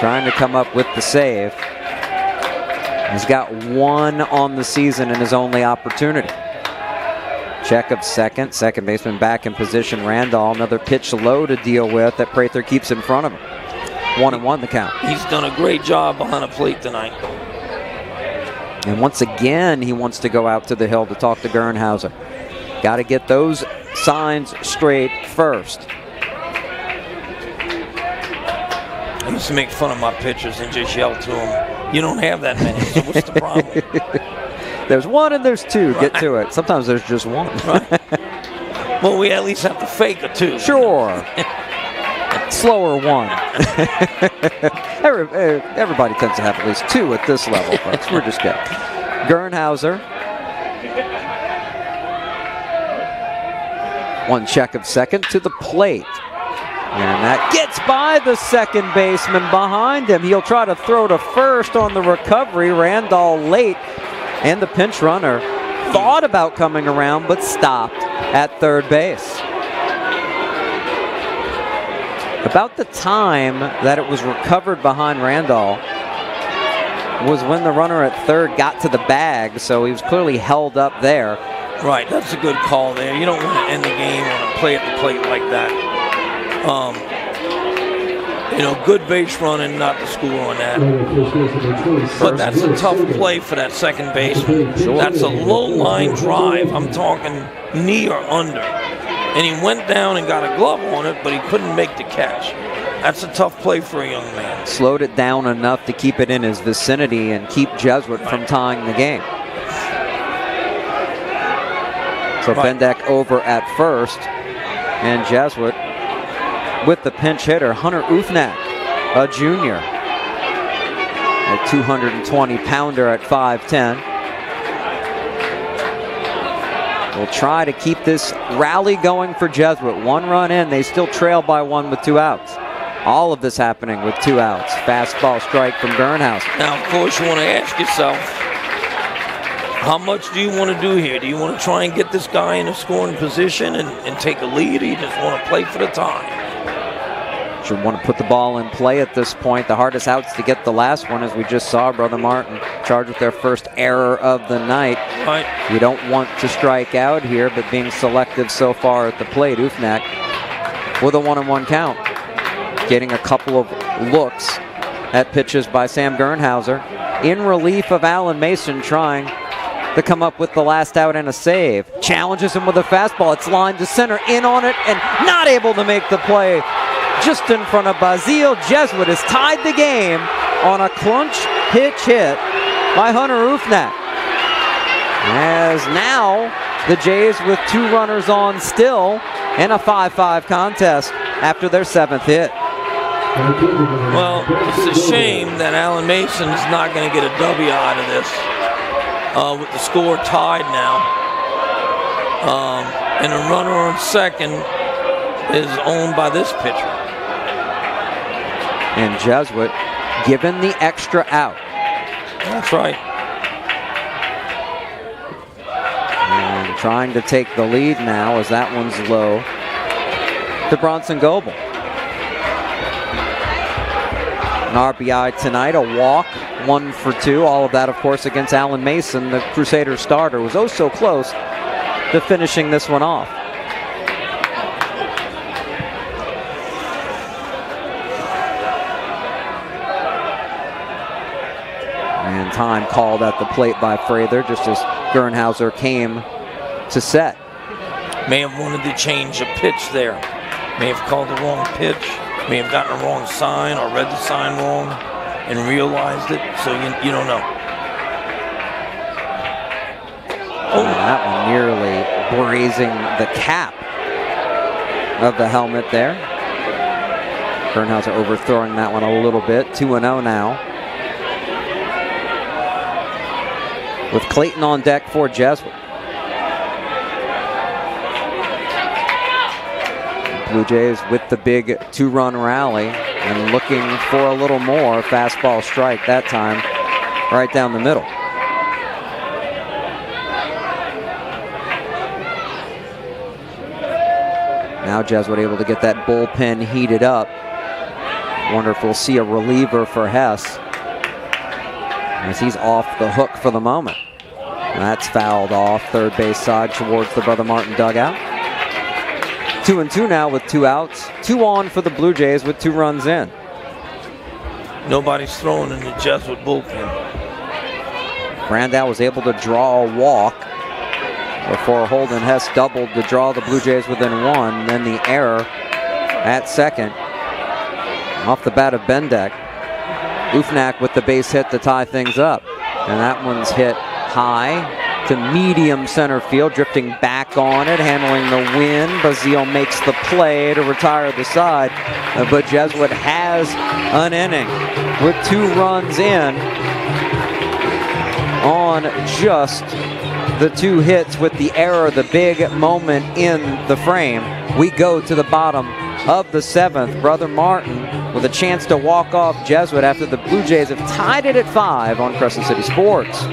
Trying to come up with the save. He's got 1 on the season in his only opportunity. Check of second. Second baseman back in position. Randall, another pitch low to deal with that Prather keeps in front of him. 1-1 the count. He's done a great job behind the plate tonight. And once again, he wants to go out to the hill to talk to Gernhauser. Got to get those signs straight first. I used to make fun of my pitchers and just yell to them, you don't have that many, so what's the problem? There's 1 and there's 2. Get to it. Sometimes there's just 1. Right. Well, we at least have to fake a 2. Sure. Slower 1. Everybody tends to have at least 2 at this level, folks. We're just kidding. Gernhauser. 1 check of second to the plate. And that gets by the second baseman behind him. He'll try to throw to first on the recovery. Randall late. And the pinch runner thought about coming around but stopped at third base. About the time that it was recovered behind Randall was when the runner at third got to the bag, so he was clearly held up there. Right, that's a good call there. You don't want to end the game on a play at the plate like that. Good base running, not to score on that. But that's a tough play for that second baseman. Sure. That's a low line drive. I'm talking knee or under. And he went down and got a glove on it, but he couldn't make the catch. That's a tough play for a young man. Slowed it down enough to keep it in his vicinity and keep Jesuit from tying the game. So Bendeck over at first, and Jesuit with the pinch hitter, Hunter Ufnak, a junior, a 220-pounder at 5'10". Will try to keep this rally going for Jesuit. 1 run in, they still trail by 1 with 2 outs. All of this happening with 2 outs. Fastball strike from Gernhauser. Now, of course, you want to ask yourself, how much do you want to do here? Do you want to try and get this guy in a scoring position and take a lead, or you just want to play for the time? Should want to put the ball in play at this point. The hardest out's to get the last one, as we just saw. Brother Martin charged with their first error of the night. Right. You don't want to strike out here, but being selective so far at the plate. Ufnak with a 1-1 count. Getting a couple of looks at pitches by Sam Gernhauser in relief of Alan Mason trying to come up with the last out and a save. Challenges him with a fastball. It's lined to center, in on it, and not able to make the play. Just in front of Basile. Jesuit has tied the game on a clutch pitch hit by Hunter Ufnak. As now the Jays with 2 runners on still and a 5-5 contest after their 7th hit. Well, it's a shame that Alan Mason is not going to get a W out of this with the score tied now. And a runner on second is owned by this pitcher. And Jesuit given the extra out. That's right. And trying to take the lead now as that one's low. to Bronson Goebel. An RBI tonight, a walk, 1 for 2. All of that, of course, against Alan Mason, the Crusaders starter. Was oh so close to finishing this one off. And time called at the plate by Frather, just as Gernhauser came to set. May have wanted to change a pitch there. May have called the wrong pitch. May have gotten a wrong sign or read the sign wrong and realized it. So you don't know. Oh, that one nearly grazing the cap of the helmet there. Gernhauser overthrowing that one a little bit. 2-0 now. With Clayton on deck for Jesuit. Blue Jays with the big 2-run rally and looking for a little more. Fastball strike that time, right down the middle. Now Jesuit able to get that bullpen heated up. Wonder if we'll see a reliever for Hess, as he's off the hook for the moment. And that's fouled off third base side towards the Brother Martin dugout. 2-2 now with 2 outs. 2 on for the Blue Jays with 2 runs in. Nobody's throwing in the Jesuit bullpen. Brandau was able to draw a walk before Holden Hess doubled to draw the Blue Jays within 1. Then the error at second off the bat of Bendeck. Ufnak with the base hit to tie things up. And that one's hit high to medium center field, drifting back on it, handling the wind. Bazile makes the play to retire the side, but Jesuit has an inning with 2 runs in on just the 2 hits with the error, the big moment in the frame. We go to the bottom of the 7th. Brother Martin with a chance to walk off Jesuit after the Blue Jays have tied it at 5 on Crescent City Sports.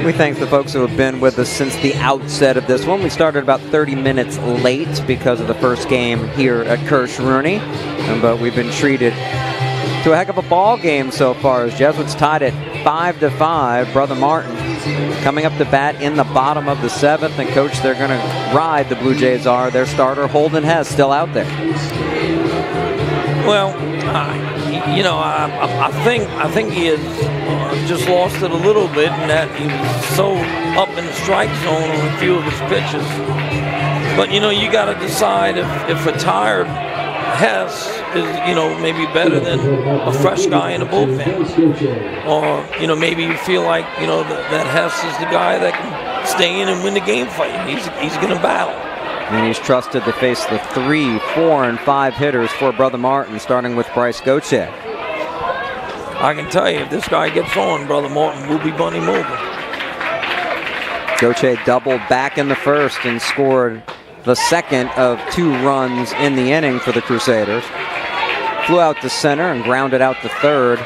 We thank the folks who have been with us since the outset of this one. We started about 30 minutes late because of the first game here at Kirsch Rooney, but we've been treated to a heck of a ball game so far as Jesuits tied it 5-5. Brother Martin coming up to bat in the bottom of the 7th, and coach, they're going to ride, the Blue Jays are. Their starter Holden Hess still out there. Well, I think he has just lost it a little bit in that he was so up in the strike zone on a few of his pitches. But you got to decide if a tired Hess is maybe better than a fresh guy in the bullpen, or maybe you feel like that Hess is the guy that can stay in and win the game for you. He's going to battle. And he's trusted to face the 3, 4, and 5 hitters for Brother Martin, starting with Bryce Goche. I can tell you, if this guy gets on, Brother Martin will be bunny moving. Goche doubled back in the first and scored the second of 2 runs in the inning for the Crusaders. Flew out to center and grounded out to third.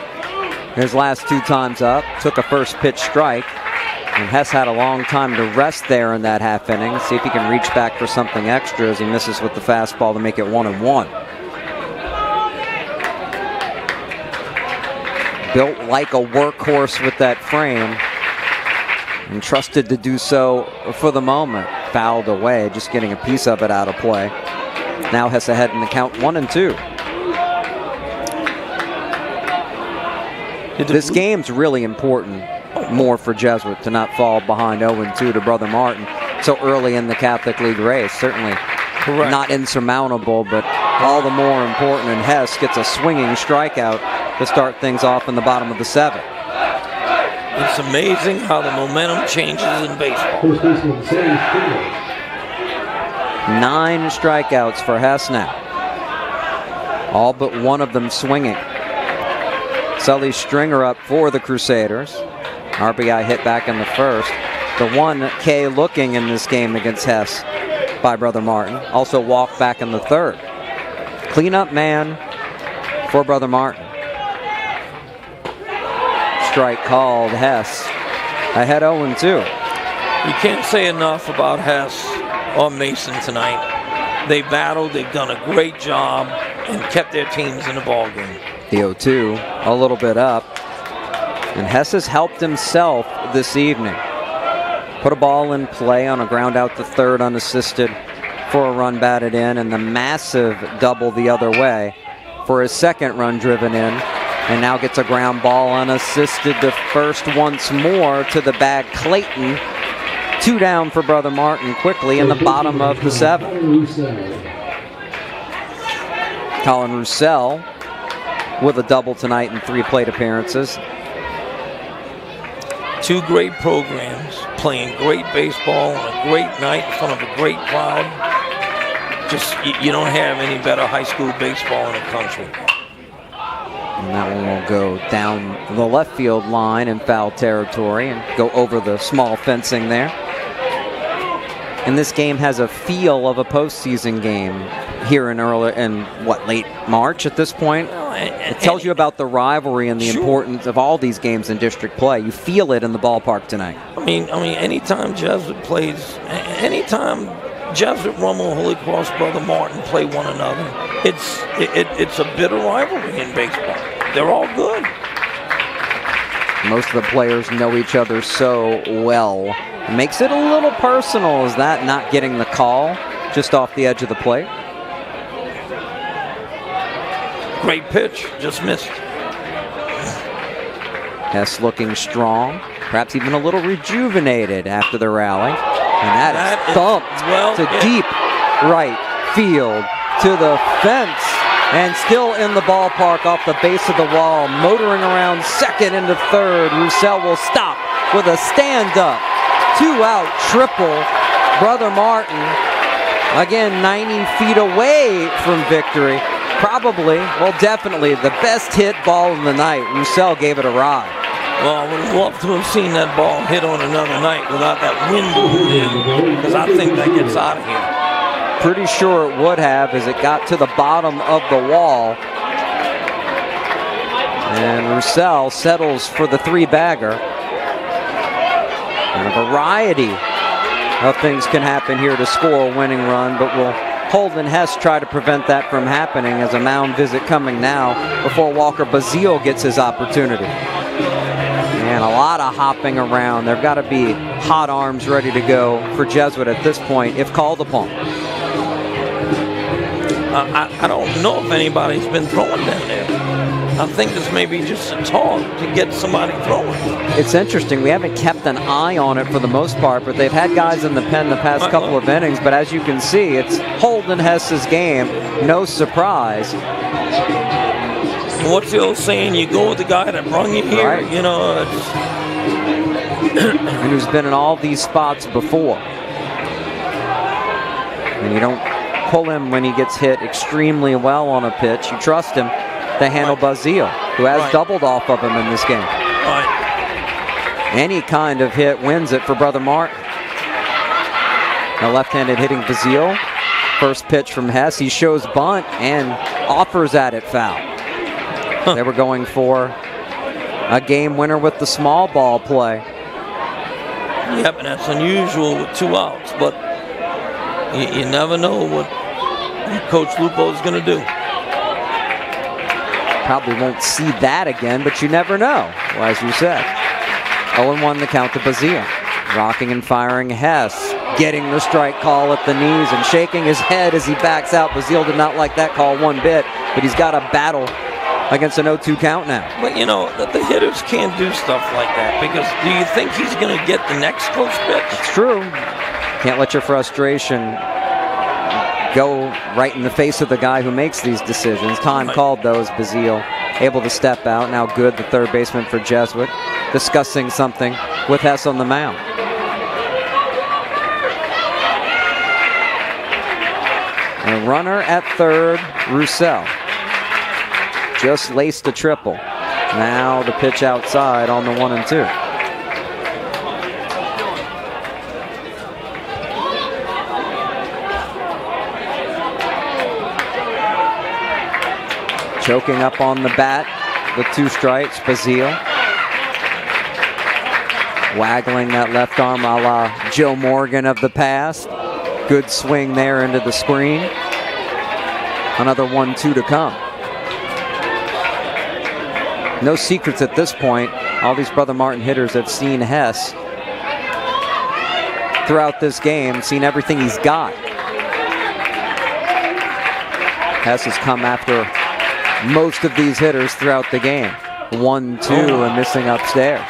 His last 2 times up, took a first pitch strike. And Hess had a long time to rest there in that half inning. See if he can reach back for something extra as he misses with the fastball to make it 1-1. Built like a workhorse with that frame, and trusted to do so for the moment. Fouled away, just getting a piece of it out of play. Now Hess ahead in the count, 1-2. This game's really important more for Jesuit to not fall behind 0-2 to Brother Martin so early in the Catholic League race. Certainly not insurmountable, but all the more important. And Hess gets a swinging strikeout to start things off in the bottom of the 7th. It's amazing how the momentum changes in baseball. 9 strikeouts for Hess now. All but one of them swinging. Sully Stringer up for the Crusaders. RBI hit back in the first. The 1K looking in this game against Hess by Brother Martin. Also walked back in the 3rd. Cleanup man for Brother Martin. Strike called. Hess ahead 0-2. You can't say enough about Hess or Mason tonight. They battled, they've done a great job, and kept their teams in the ballgame. The 0-2 a little bit up. And Hess has helped himself this evening. Put a ball in play on a ground out to third unassisted for a run batted in, and the massive double the other way for his 2nd run driven in. And now gets a ground ball unassisted to first once more to the bag. Clayton, 2 down for Brother Martin quickly in the bottom of the 7th. Colin Roussel with a double tonight in 3 plate appearances. 2 great programs, playing great baseball on a great night in front of a great crowd. Just, you don't have any better high school baseball in the country. And that one will go down the left field line in foul territory and go over the small fencing there. And this game has a feel of a postseason game here in late March at this point. It tells you about the rivalry and the importance of all these games in district play. You feel it in the ballpark tonight. I mean, anytime Jesuit plays, anytime Jesuit, Rummel, Holy Cross, Brother Martin play one another, it's a bitter rivalry in baseball. They're all good. Most of the players know each other so well. It makes it a little personal, is that not getting the call just off the edge of the plate? Great pitch, just missed. Hess looking strong, perhaps even a little rejuvenated after the rally. And that is thumped to deep right field, to the fence, and still in the ballpark off the base of the wall, motoring around 2nd into 3rd. Roussel will stop with a stand-up 2-out triple. Brother Martin, again 90 feet away from victory. Probably, well, definitely the best hit ball in the night. Roussel gave it a ride. Well, I would have loved to have seen that ball hit on another night without that wind blowing in, because I think that gets out of here. Pretty sure it would have, as it got to the bottom of the wall. And Roussel settles for the 3-bagger. And a variety of things can happen here to score a winning run, but will Holden Hess try to prevent that from happening, as a mound visit coming now before Walker Bazile gets his opportunity. And a lot of hopping around. There've got to be hot arms ready to go for Jesuit at this point if called upon. I don't know if anybody's been throwing down there. I think this may be just a taunt to get somebody throwing. It's interesting. We haven't kept an eye on it for the most part, but they've had guys in the pen the past couple of innings. But as you can see, it's Holden Hess's game. No surprise. What's the old saying? You go with the guy that brung you here. Right. You know, and who's been in all these spots before. And you don't pull him when he gets hit extremely well on a pitch. You trust him to handle Bazile, who has doubled off of him in this game. Any kind of hit wins it for Brother Martin. A left-handed hitting Bazile. First pitch from Hess. He shows bunt and offers at it foul. They were going for a game winner with the small ball play. Yep, and that's unusual with 2 outs, but you never know what Coach Lupo is going to do. Probably won't see that again, but you never know, as you said. 0-1 the count to Bazile. Rocking and firing Hess, getting the strike call at the knees and shaking his head as he backs out. Bazile did not like that call one bit, but he's got a battle against an 0-2 count now. But you know, the hitters can't do stuff like that, because do you think he's going to get the next close pitch? It's true. Can't let your frustration go right in the face of the guy who makes these decisions. Time called, though, as Bazile able to step out. Now Good, the third baseman for Jesuit, discussing something with Hess on the mound. A runner at third, Roussel. Just laced a triple. Now the pitch outside on the 1-2. Choking up on the bat with 2 strikes, Basile. Waggling that left arm a la Joe Morgan of the past. Good swing there into the screen. Another 1-2 to come. No secrets at this point. All these Brother Martin hitters have seen Hess throughout this game, seen everything he's got. Hess has come after most of these hitters throughout the game. 1-2 and missing upstairs.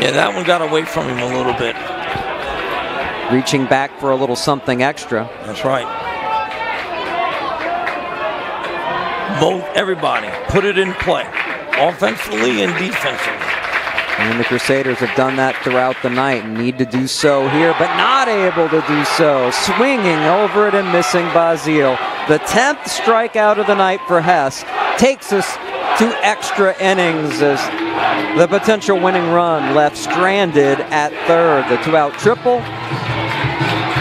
Yeah, that one got away from him a little bit. Reaching back for a little something extra. That's right. Everybody put it in play, offensively and defensively. And the Crusaders have done that throughout the night and need to do so here, but not able to do so. Swinging over it and missing Basile. The 10th strikeout of the night for Hess takes us to extra innings as the potential winning run left stranded at third. The 2-out triple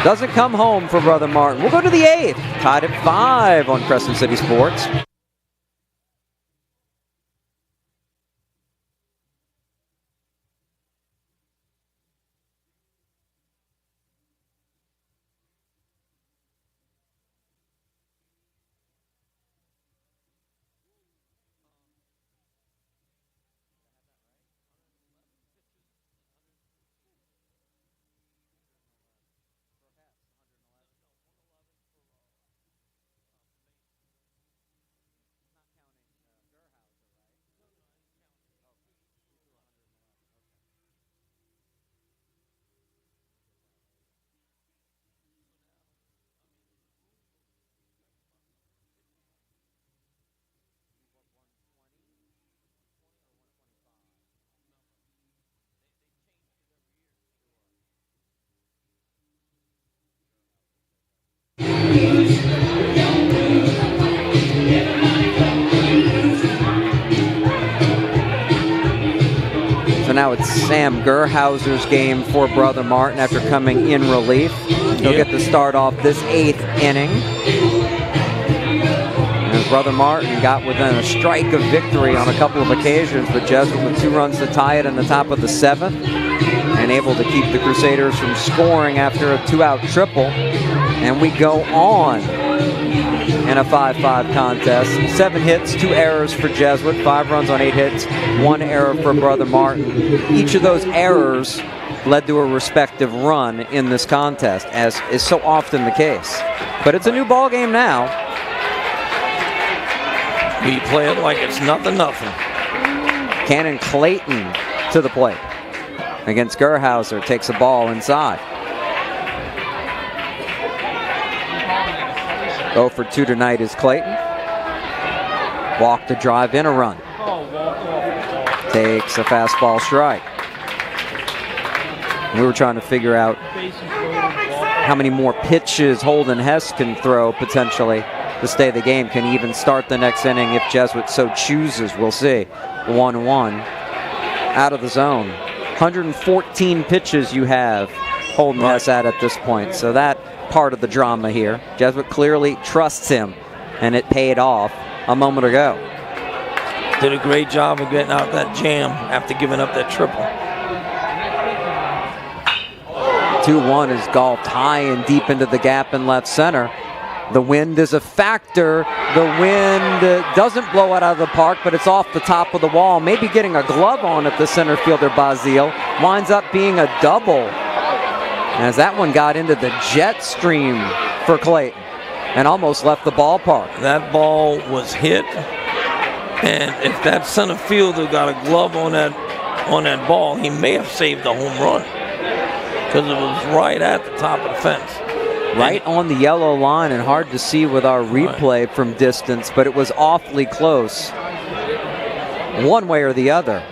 doesn't come home for Brother Martin. We'll go to the 8th, tied at 5 on Crescent City Sports. So now it's Sam Gerhauser's game for Brother Martin after coming in relief. He'll get to start off this 8th inning. And Brother Martin got within a strike of victory on a couple of occasions, but Jesuit with 2 runs to tie it in the top of the 7th and able to keep the Crusaders from scoring after a 2-out triple. And we go on in a 5-5 contest. 7 hits, 2 errors for Jesuit, 5 runs on 8 hits, 1 error for Brother Martin. Each of those errors led to a respective run in this contest, as is so often the case. But it's a new ball game now. We play it like it's nothing. Cannon Clayton to the plate against Gerhauser, takes a ball inside. 0 for 2 tonight is Clayton. Walk to drive in a run. Takes a fastball strike. We were trying to figure out how many more pitches Holden Hess can throw potentially to stay the game. Can he even start the next inning if Jesuit so chooses? We'll see. 1-1 out of the zone. 114 pitches you have Holden Hess at this point. So that part of the drama here. Jesuit clearly trusts him, and it paid off a moment ago. Did a great job of getting out that jam after giving up that triple. 2-1 is golfed high and deep into the gap in left center. The wind is a factor. The wind doesn't blow it out of the park, but it's off the top of the wall. Maybe getting a glove on at the center fielder, Basile. Winds up being a double, as that one got into the jet stream for Clayton and almost left the ballpark. That ball was hit, and if that center fielder got a glove on that ball, he may have saved the home run, because it was right at the top of the fence. Right on the yellow line, and hard to see with our replay from distance, but it was awfully close. One way or the other.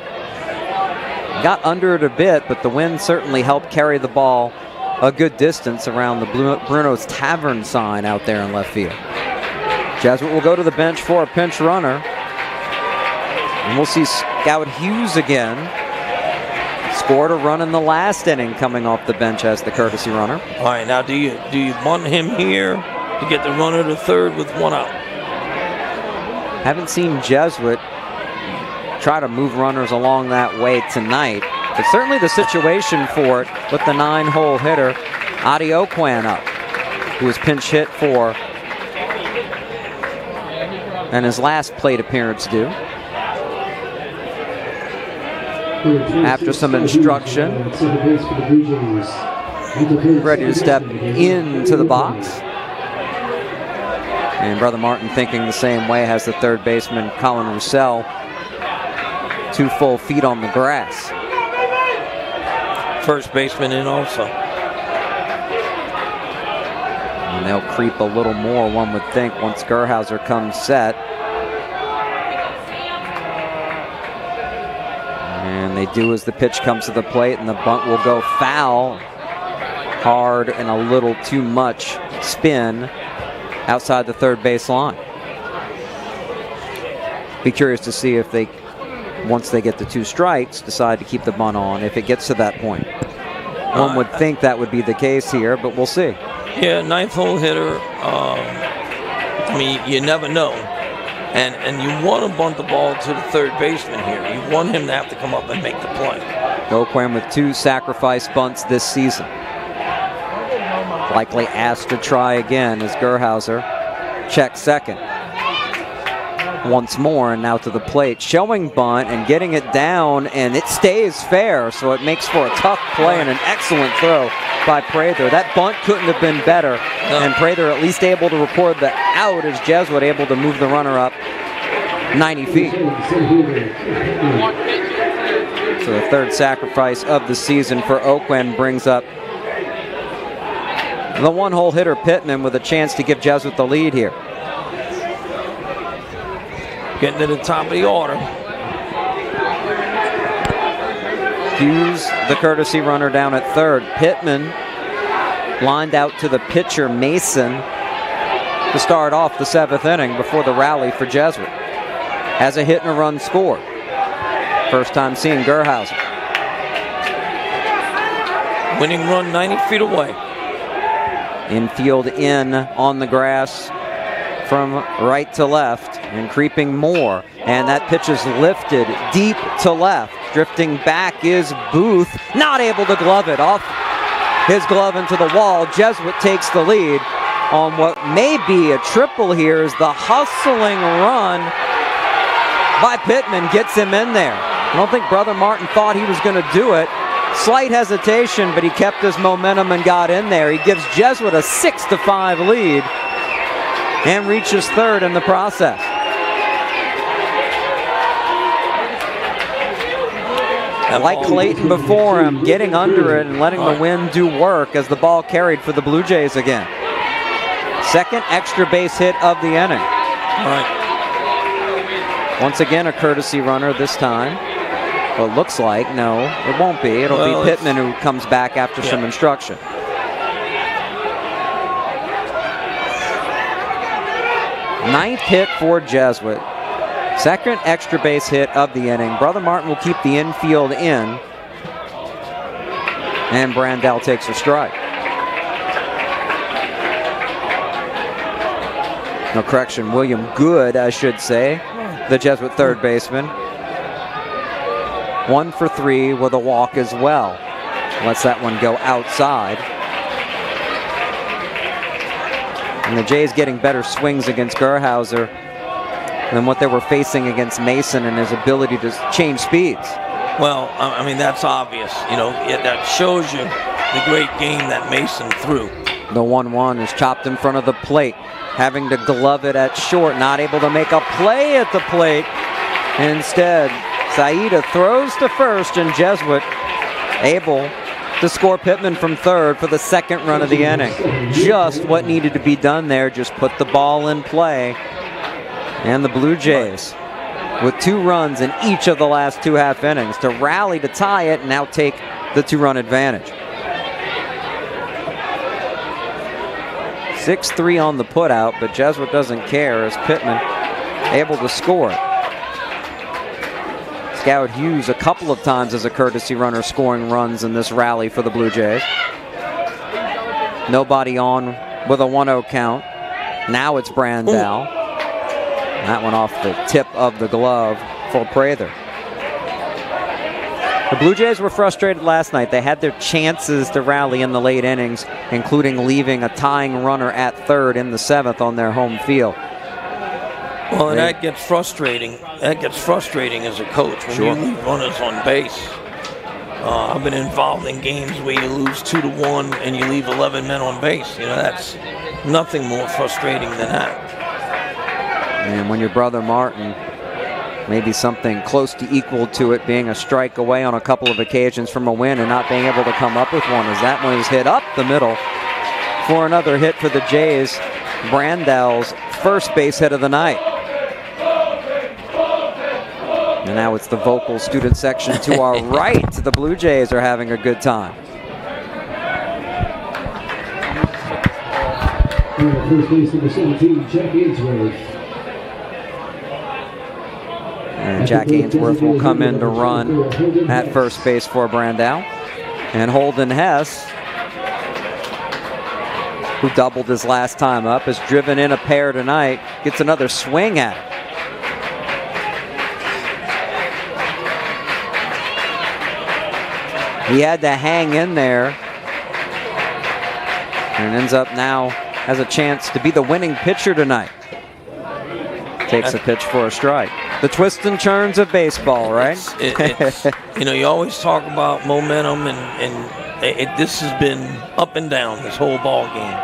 Got under it a bit, but the wind certainly helped carry the ball a good distance around the Bruno's Tavern sign out there in left field. Jesuit will go to the bench for a pinch runner. And we'll see Scout Hughes again. Scored a run in the last inning coming off the bench as the courtesy runner. All right, now do you want him here to get the runner to third with one out? Haven't seen Jesuit try to move runners along that way tonight. But certainly the situation for it with the 9-hole hitter, Adi Okwan up, who was pinch hit for and his last plate appearance due. After some instruction, ready to step into the box. And Brother Martin thinking the same way, has the third baseman Colin Roussel 2 full feet on the grass. First baseman in also. And they'll creep a little more, one would think, once Gerhauser comes set. And they do as the pitch comes to the plate, and the bunt will go foul. Hard and a little too much spin outside the third base line. Be curious to see if they, once they get the 2 strikes, decide to keep the bunt on if it gets to that point. One would think that would be the case here, but we'll see. Yeah, 9th-hole hitter. I mean, you never know. And you want to bunt the ball to the third baseman here. You want him to have to come up and make the play. Okwan with 2 sacrifice bunts this season. Likely asked to try again as Gerhauser checks second. Once more, and now to the plate, showing bunt and getting it down, and it stays fair, so it makes for a tough play and an excellent throw by Prather. That bunt couldn't have been better, and Prather at least able to record the out as Jesuit able to move the runner up 90 feet. So the third sacrifice of the season for Okwan brings up the 1-hole hitter Pittman with a chance to give Jesuit the lead here. Getting to the top of the order. Hughes, the courtesy runner, down at third. Pittman lined out to the pitcher, Mason, to start off the 7th inning before the rally for Jesuit. Has a hit and a run scored. First time seeing Gerhauser. Winning run 90 feet away. Infield in on the grass from right to left and creeping more, and that pitch is lifted deep to left. Drifting back is Booth, not able to glove it. Off his glove into the wall. Jesuit takes the lead on what may be a triple here as the hustling run by Pittman gets him in there. I don't think Brother Martin thought he was going to do it. Slight hesitation, but he kept his momentum and got in there. He gives Jesuit a 6-5 lead and reaches third in the process. Like Clayton before him, getting under it and letting the wind do work as the ball carried for the Blue Jays again. Second extra base hit of the inning. All right. Once again, a courtesy runner this time. Well, it looks like, no, it won't be. It'll be Pittman who comes back after some instruction. Ninth hit for Jesuit. Second extra base hit of the inning. Brother Martin will keep the infield in. And Brandell takes a strike. No, correction, William Good, I should say, the Jesuit third baseman. 1 for 3 with a walk as well. Lets that one go outside. And the Jays getting better swings against Gerhauser than what they were facing against Mason and his ability to change speeds. Well, I mean, that's obvious. You know, that shows you the great game that Mason threw. The 1-1 is chopped in front of the plate, having to glove it at short, not able to make a play at the plate. Instead, Saida throws to first, and Jesuit able to score Pittman from third for the second run of the inning. Just what needed to be done there, just put the ball in play. And the Blue Jays, with 2 runs in each of the last 2 half innings, to rally to tie it and now take the 2-run advantage. 6-3 on the putout, but Jesuit doesn't care as Pittman able to score it. Scout Hughes a couple of times as a courtesy runner scoring runs in this rally for the Blue Jays. Nobody on with a 1-0 count. Now it's Brandel. That one off the tip of the glove for Prather. The Blue Jays were frustrated last night. They had their chances to rally in the late innings, including leaving a tying runner at third in the 7th on their home field. Well, and that gets frustrating. That gets frustrating as a coach when you leave runners on base. I've been involved in games where you lose 2-1 and you leave 11 men on base. You know, that's nothing more frustrating than that. And when your brother Martin, maybe something close to equal to it, being a strike away on a couple of occasions from a win and not being able to come up with one, as that one is hit up the middle for another hit for the Jays. Brandel's first base hit of the night. And now it's the vocal student section to our right. The Blue Jays are having a good time. First base number 17, Jack Ainsworth. And Jack Ainsworth will come in to run at first base for Brandel. And Holden Hess, who doubled his last time up, has driven in a pair tonight, gets another swing at it. He had to hang in there and ends up now has a chance to be the winning pitcher tonight. Takes a pitch for a strike. The twists and turns of baseball, right? It's, you know, you always talk about momentum, and this has been up and down this whole ball game.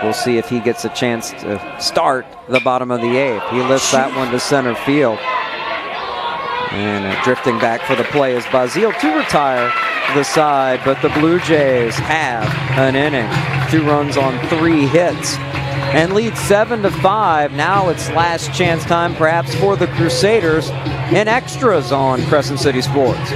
We'll see if he gets a chance to start the bottom of the 8th. He lifts that one to center field. And drifting back for the play is Bazile to retire to the side, but the Blue Jays have an inning. 2 runs on 3 hits and lead 7-5. Now it's last chance time perhaps for the Crusaders in extras on Crescent City Sports.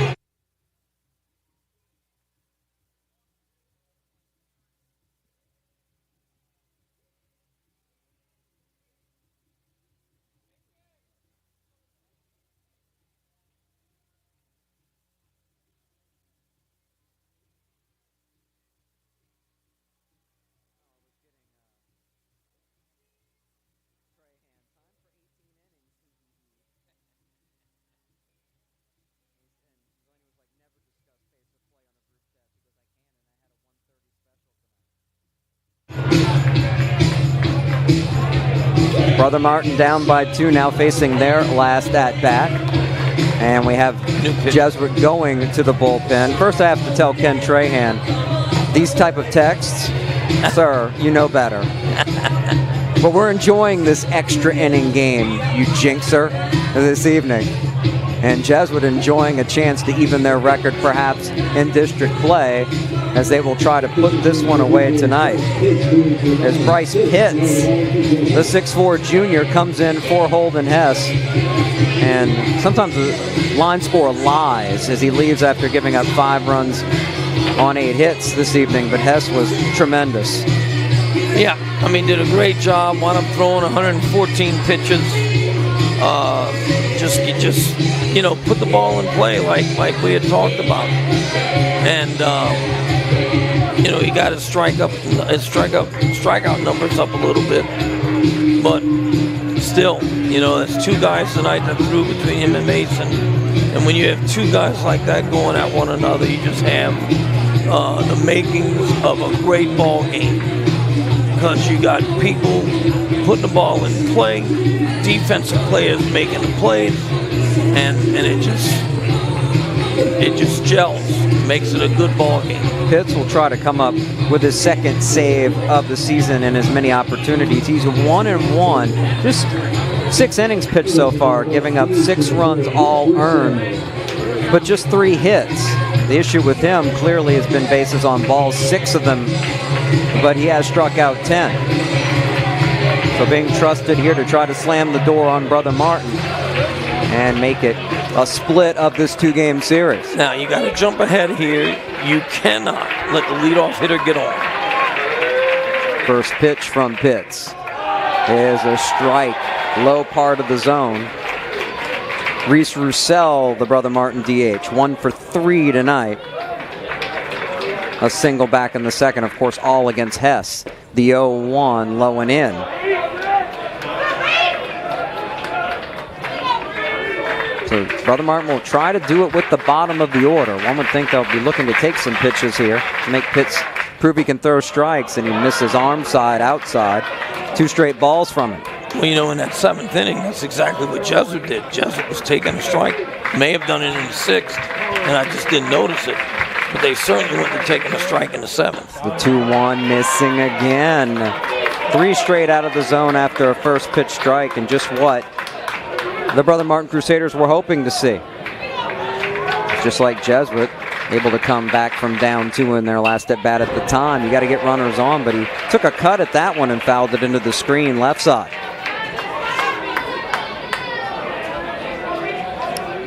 Brother Martin down by 2, now facing their last at-bat. And we have Jesuit going to the bullpen. First, I have to tell Ken Trahan, these type of texts, sir, you know better. But we're enjoying this extra inning game, you jinxer, this evening. And Jesuit enjoying a chance to even their record perhaps in district play, as they will try to put this one away tonight. As Bryce Pitts, the 6'4 junior, comes in for Holden Hess. And sometimes the line score lies as he leaves after giving up 5 runs on 8 hits this evening, but Hess was tremendous. Yeah, I mean, did a great job. Wound up throwing 114 pitches. Just you know, put the ball in play like we had talked about. And you know, he got his strikeout numbers up a little bit, but still, you know, that's 2 guys tonight that threw between him and Mason. And when you have 2 guys like that going at one another, you just have the makings of a great ball game, because you got people putting the ball in play, defensive players making the plays, and it just gels. Makes it a good ball game. Pitts will try to come up with his second save of the season in as many opportunities. He's 1-1, just 6 innings pitched so far, giving up 6 runs all earned, but just 3 hits. The issue with him clearly has been bases on balls, 6 of them, but he has struck out 10. So being trusted here to try to slam the door on Brother Martin and make it a split of this 2-game series. Now you got to jump ahead here. You cannot let the leadoff hitter get on. First pitch from Pitts is a strike, low part of the zone. Reese Roussel, the Brother Martin DH, 1 for 3 tonight. A single back in the second, of course, all against Hess. The 0-1 low and in. So Brother Martin will try to do it with the bottom of the order. One would think they'll be looking to take some pitches here to make Pitts prove he can throw strikes, and he misses arm side, outside. 2 straight balls from him. Well, you know, in that 7th inning, that's exactly what Jesuit did. Jesuit was taking a strike, may have done it in the 6th, and I just didn't notice it. But they certainly wouldn't have taken a strike in the 7th. The 2-1 missing again. 3 straight out of the zone after a first pitch strike, and just what the Brother Martin Crusaders were hoping to see. Just like Jesuit, able to come back from down 2 in their last at bat at the time. You got to get runners on, but he took a cut at that one and fouled it into the screen left side.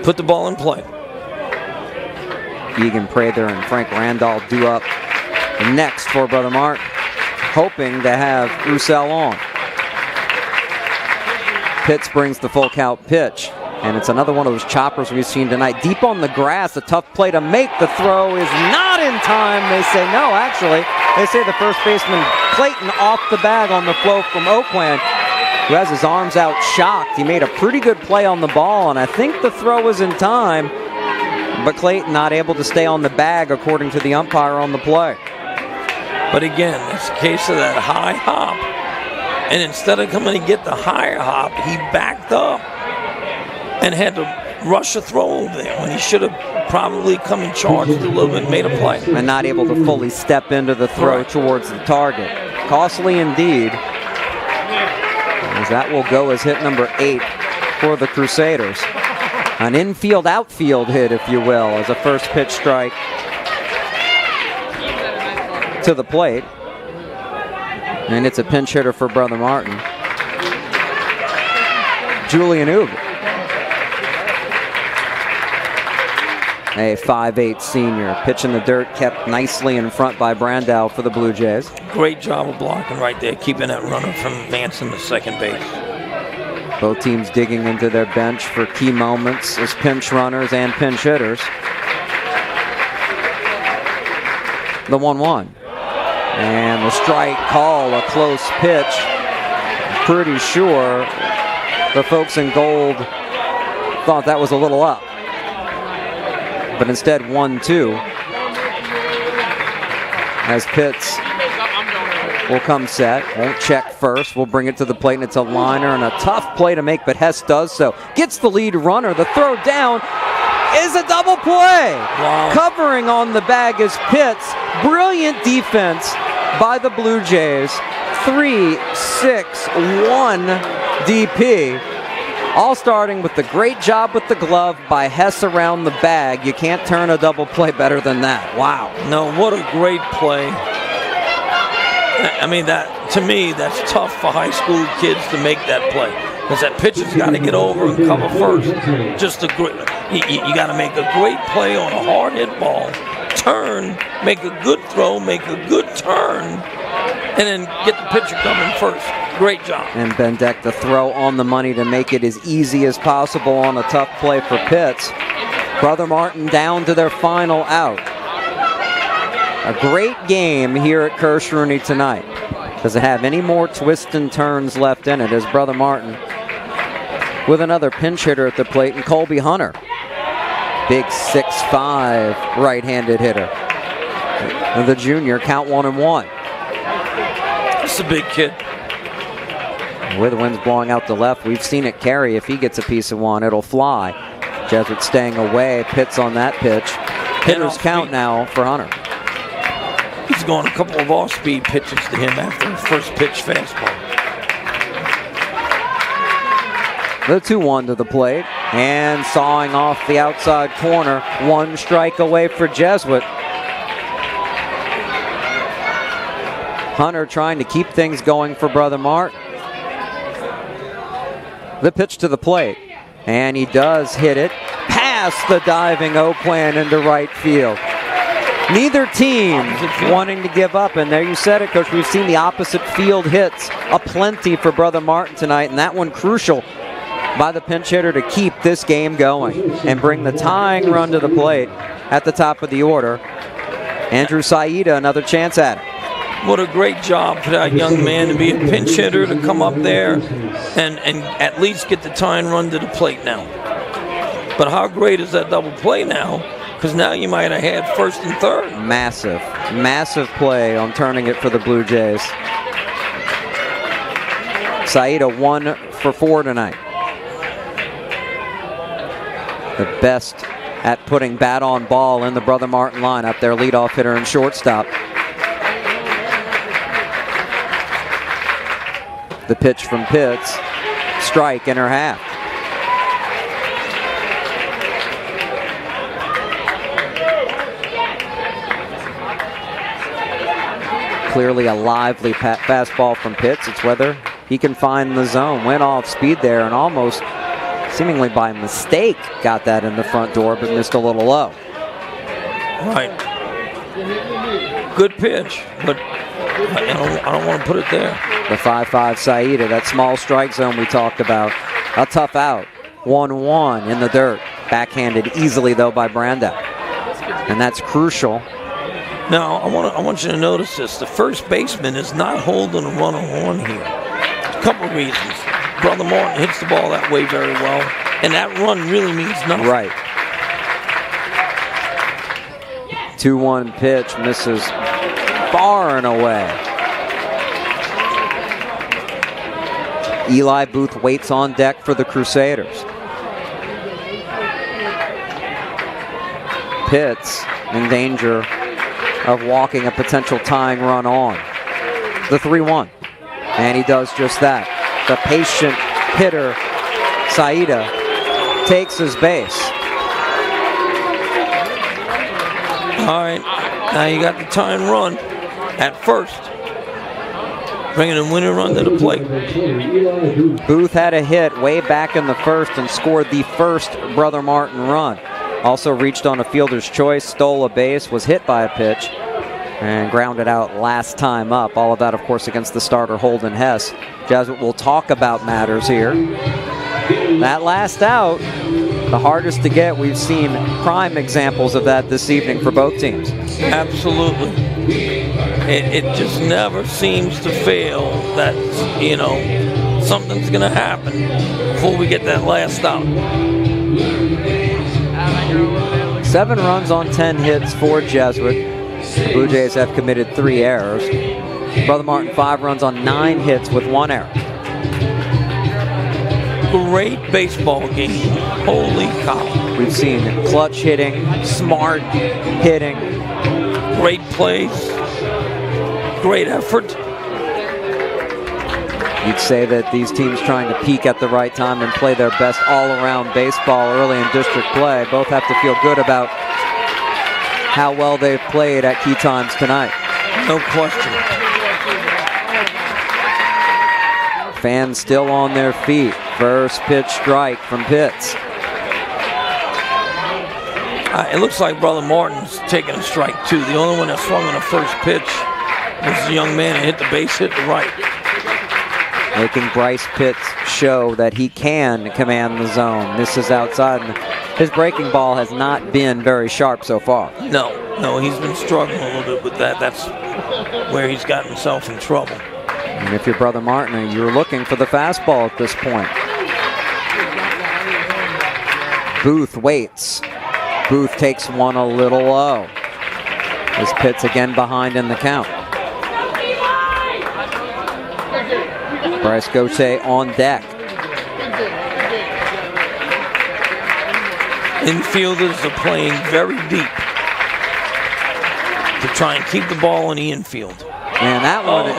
Put the ball in play. Egan Prather and Frank Randall due up next for Brother Martin, hoping to have Roussel on. Pitts brings the full count pitch, and it's another one of those choppers we've seen tonight. Deep on the grass, a tough play to make. The throw is not in time. They say no, actually. They say the first baseman Clayton off the bag on the flow from Oakland, who has his arms out shocked. He made a pretty good play on the ball, and I think the throw was in time, but Clayton not able to stay on the bag according to the umpire on the play. But again, it's a case of that high hop. And instead of coming to get the higher hop, he backed up and had to rush a throw over there when he should have probably come and charged a little bit and made a play. And not able to fully step into the throw towards the target. Costly indeed, as that will go as hit number 8 for the Crusaders. An infield-outfield hit, if you will, as a first pitch strike to the plate. And it's a pinch hitter for Brother Martin. Julian Uber, a 5'8" senior, pitch in the dirt, kept nicely in front by Brandow for the Blue Jays. Great job of blocking right there, keeping that runner from advancing to second base. Both teams digging into their bench for key moments as pinch runners and pinch hitters. The 1-1. And the strike call, a close pitch. Pretty sure the folks in gold thought that was a little up. But instead 1-2. As Pitts will come set, won't check first, will bring it to the plate, and it's a liner and a tough play to make, but Hess does so. Gets the lead runner, the throw down is a double play. Wow. Covering on the bag is Pitts. Brilliant defense by the Blue Jays. 3-6-1 DP. All starting with the great job with the glove by Hess around the bag. You can't turn a double play better than that. Wow. No, what a great play. I mean, that to me, that's tough for high school kids to make that play. Because that pitcher's got to get over and cover first. Just a great, you got to make a great play on a hard hit ball. Turn, make a good throw, make a good turn, and then get the pitcher coming first. Great job. And Bendeck the throw on the money to make it as easy as possible on a tough play for Pitts. Brother Martin down to their final out. A great game here at Kersh-Rooney tonight. Does it have any more twists and turns left in it as Brother Martin with another pinch hitter at the plate, and Colby Hunter. Big 6'5" right-handed hitter. The junior, count 1-1. That's a big kid. With the winds blowing out the left, we've seen it carry. If he gets a piece of one, it'll fly. Jesuit staying away, Pitts on that pitch. Hitters count now for Hunter. He's going a couple of off-speed pitches to him after the first pitch fastball. The 2-1 to the plate. And sawing off the outside corner. One strike away for Jesuit. Hunter trying to keep things going for Brother Martin. The pitch to the plate. And he does hit it past the diving O'Plan into right field. Neither team wanting to give up, and there you said it, Coach. We've seen the opposite field hits aplenty for Brother Martin tonight, and that one crucial by the pinch hitter to keep this game going and bring the tying run to the plate at the top of the order. Andrew Saida, another chance at it. What a great job for that young man to be a pinch hitter, to come up there and at least get the tying run to the plate now. But how great is that double play now? Because now you might have had first and third. Massive play on turning it for the Blue Jays. Saida 1 for 4 tonight. The best at putting bat on ball in the Brother Martin lineup, their leadoff hitter and shortstop. The pitch from Pitts, strike in her half. Clearly a lively fastball from Pitts. It's whether he can find the zone. Went off speed there and almost, seemingly by mistake, got that in the front door, but missed a little low. Right. Good pitch, but I don't want to put it there. The 5-5 Saida, that small strike zone we talked about. A tough out. 1-1 in the dirt. Backhanded easily, though, by Branda. And that's crucial. Now, I want you to notice this. The first baseman is not holding a runner on here. A couple of reasons. Brother Martin hits the ball that way very well, and that run really means nothing. Right. 2-1 pitch, misses far and away. Eli Booth waits on deck for the Crusaders. Pitts in danger of walking a potential tying run on. The 3-1. And he does just that. The patient hitter, Saida, takes his base. All right, now you got the tying run at first. Bringing a winning run to the plate. Booth had a hit way back in the first and scored the first Brother Martin run. Also reached on a fielder's choice, stole a base, was hit by a pitch, and grounded out last time up. All of that, of course, against the starter Holden Hess. Jesuit will talk about matters here. That last out, the hardest to get. We've seen prime examples of that this evening for both teams. Absolutely. It just never seems to fail that, something's going to happen before we get that last out. 7 runs on 10 hits for Jesuit. The Blue Jays have committed 3 errors. Brother Martin 5 runs on 9 hits with 1 error. Great baseball game. Holy cow. We've seen clutch hitting, smart hitting. Great plays. Great effort. You'd say that these teams trying to peak at the right time and play their best all-around baseball early in district play both have to feel good about how well they've played at key times tonight. No question. Fans still on their feet. First pitch strike from Pitts. It looks like Brother Martin's taking a strike too. The only one that swung on the first pitch was the young man that hit the base hit the right. Making Bryce Pitts show that he can command the zone. Misses outside. And his breaking ball has not been very sharp so far. No, he's been struggling a little bit with that. That's where he's gotten himself in trouble. And if you're Brother Martin, you're looking for the fastball at this point. Booth waits. Booth takes one a little low. As Pitts again behind in the count. Bryce Gote on deck. Infielders are playing very deep to try and keep the ball in the infield. And that one,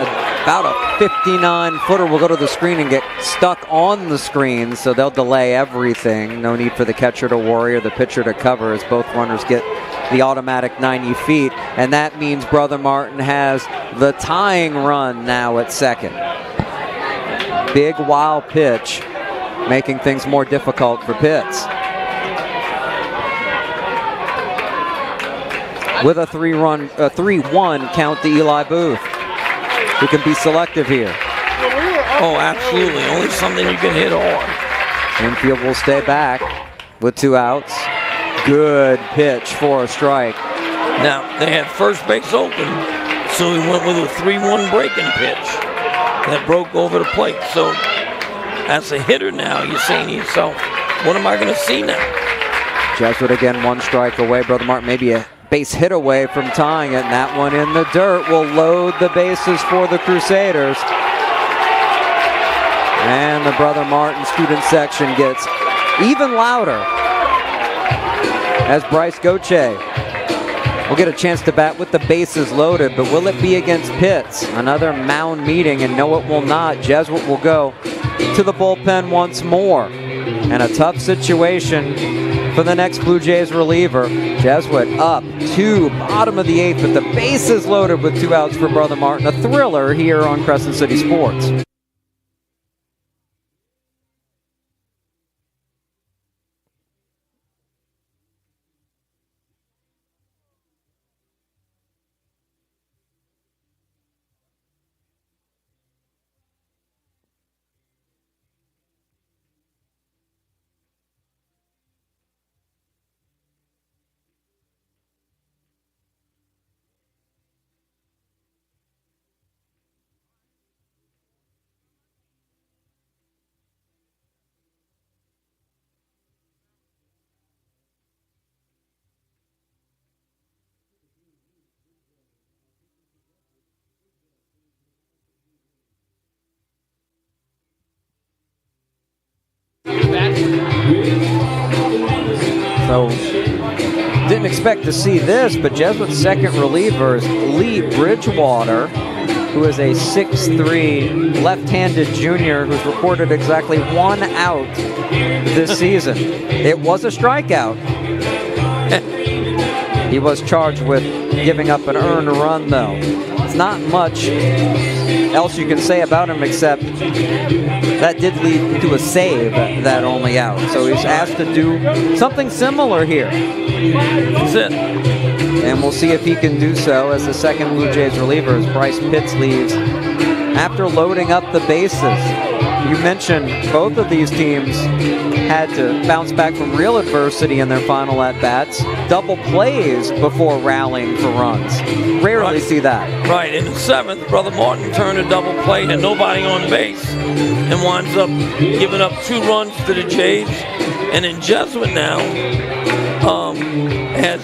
about a 59-footer, will go to the screen and get stuck on the screen, so they'll delay everything. No need for the catcher to worry or the pitcher to cover as both runners get the automatic 90 feet. And that means Brother Martin has the tying run now at second. Big wild pitch, making things more difficult for Pitts. With a 3-1 count to Eli Booth, who can be selective here. Oh, absolutely. Only something you can hit on. Infield will stay back with 2 outs. Good pitch for a strike. Now, they had first base open, so he went with a 3-1 breaking pitch that broke over the plate. So, as a hitter now, you're saying to yourself, what am I going to see now? Jesuit again 1 strike away. Brother Martin maybe a base hit away from tying it, and that one in the dirt will load the bases for the Crusaders. And the Brother Martin student section gets even louder as Bryce Goche will get a chance to bat with the bases loaded, but will it be against Pitts? Another mound meeting, and no, it will not. Jesuit will go to the bullpen once more. And a tough situation for the next Blue Jays reliever. Jesuit up to bottom of the 8th, but the bases loaded with 2 outs for Brother Martin. A thriller here on Crescent City Sports. So, didn't expect to see this, but Jesuit's second reliever is Lee Bridgewater, who is a 6'3" left-handed junior who's recorded exactly 1 out this season. It was a strikeout. He was charged with giving up an earned run, though. It's not much else you can say about him except that did lead to a save, that only out. So he's asked to do something similar here. That's it. And we'll see if he can do so as the second Blue Jays reliever as Bryce Pitts leaves after loading up the bases. You mentioned both of these teams had to bounce back from real adversity in their final at-bats. Double plays before rallying for runs. Rarely see that. Right, in the 7th, Brother Martin turned a double play, had nobody on base, and winds up giving up 2 runs to the Jays. And then Jesuit now has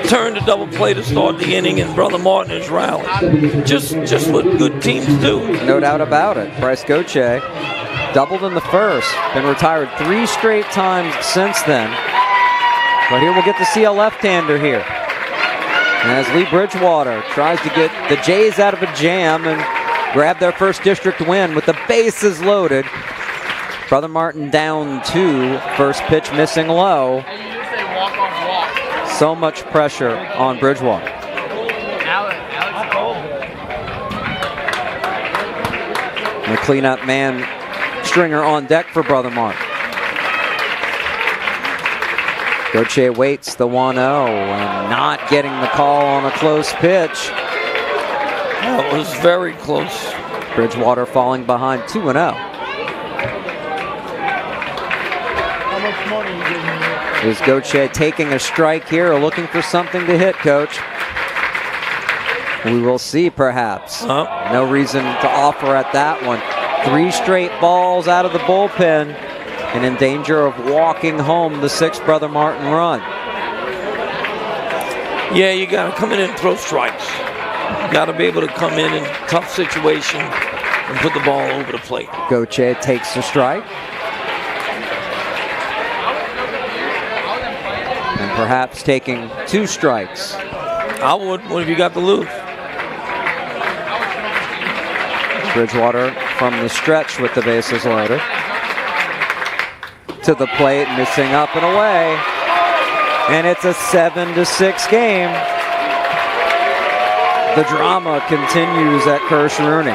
turned a double play to start the inning, and Brother Martin has rallied. Just what good teams do. No doubt about it. Bryce Goche doubled in the first, been retired 3 straight times since then. But here we'll get to see a left-hander here. And as Lee Bridgewater tries to get the Jays out of a jam and grab their first district win with the bases loaded. Brother Martin down 2, first pitch missing low. So much pressure on Bridgewater. And the cleanup man Stringer on deck for Brother Martin. Goche waits the 1-0 and not getting the call on a close pitch. That was very close. Bridgewater falling behind 2-0. How much money you giving me? Is Goche taking a strike here or looking for something to hit, Coach? We will see, perhaps. No reason to offer at that one. 3 straight balls out of the bullpen and in danger of walking home the 6th Brother Martin run. Yeah, you got to come in and throw strikes. Got to be able to come in tough situation and put the ball over the plate. Goche takes the strike. And perhaps taking 2 strikes. I would. What have you got to lose? Bridgewater from the stretch with the bases loaded. To the plate, missing up and away. And it's a 7-6 game. The drama continues at Kirsch-Rooney.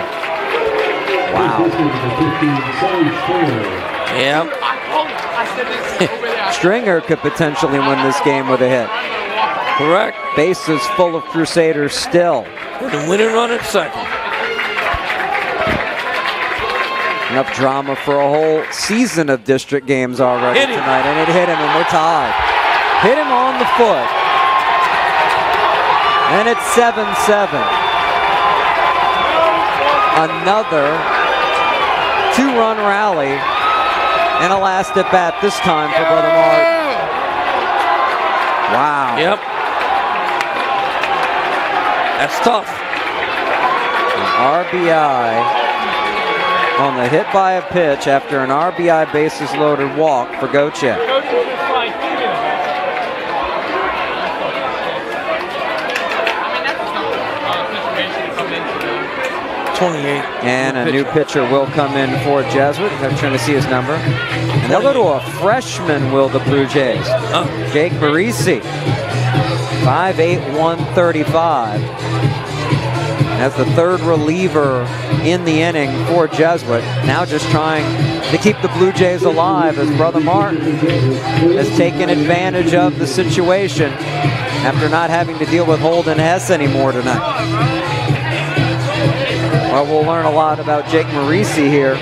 Wow. Yeah. Stringer could potentially win this game with a hit. Correct. Bases full of Crusaders still. With a winning run at second. Enough drama for a whole season of district games already tonight, and it hit him, and we're tied. Hit him on the foot. And it's 7-7. Another two-run rally and a last at bat this time for Brother Martin. Wow. Yep. That's tough. An RBI on the hit by a pitch after an RBI bases loaded walk for Gocek. 28. And a new pitcher will come in for Jesuit. I'm trying to see his number. And they'll go to a freshman, will the Blue Jays. Jake Barisi. 5'8", 135. As the third reliever in the inning for Jesuit. Now just trying to keep the Blue Jays alive as Brother Martin has taken advantage of the situation after not having to deal with Holden Hess anymore tonight. Well, we'll learn a lot about Jake Marisi here.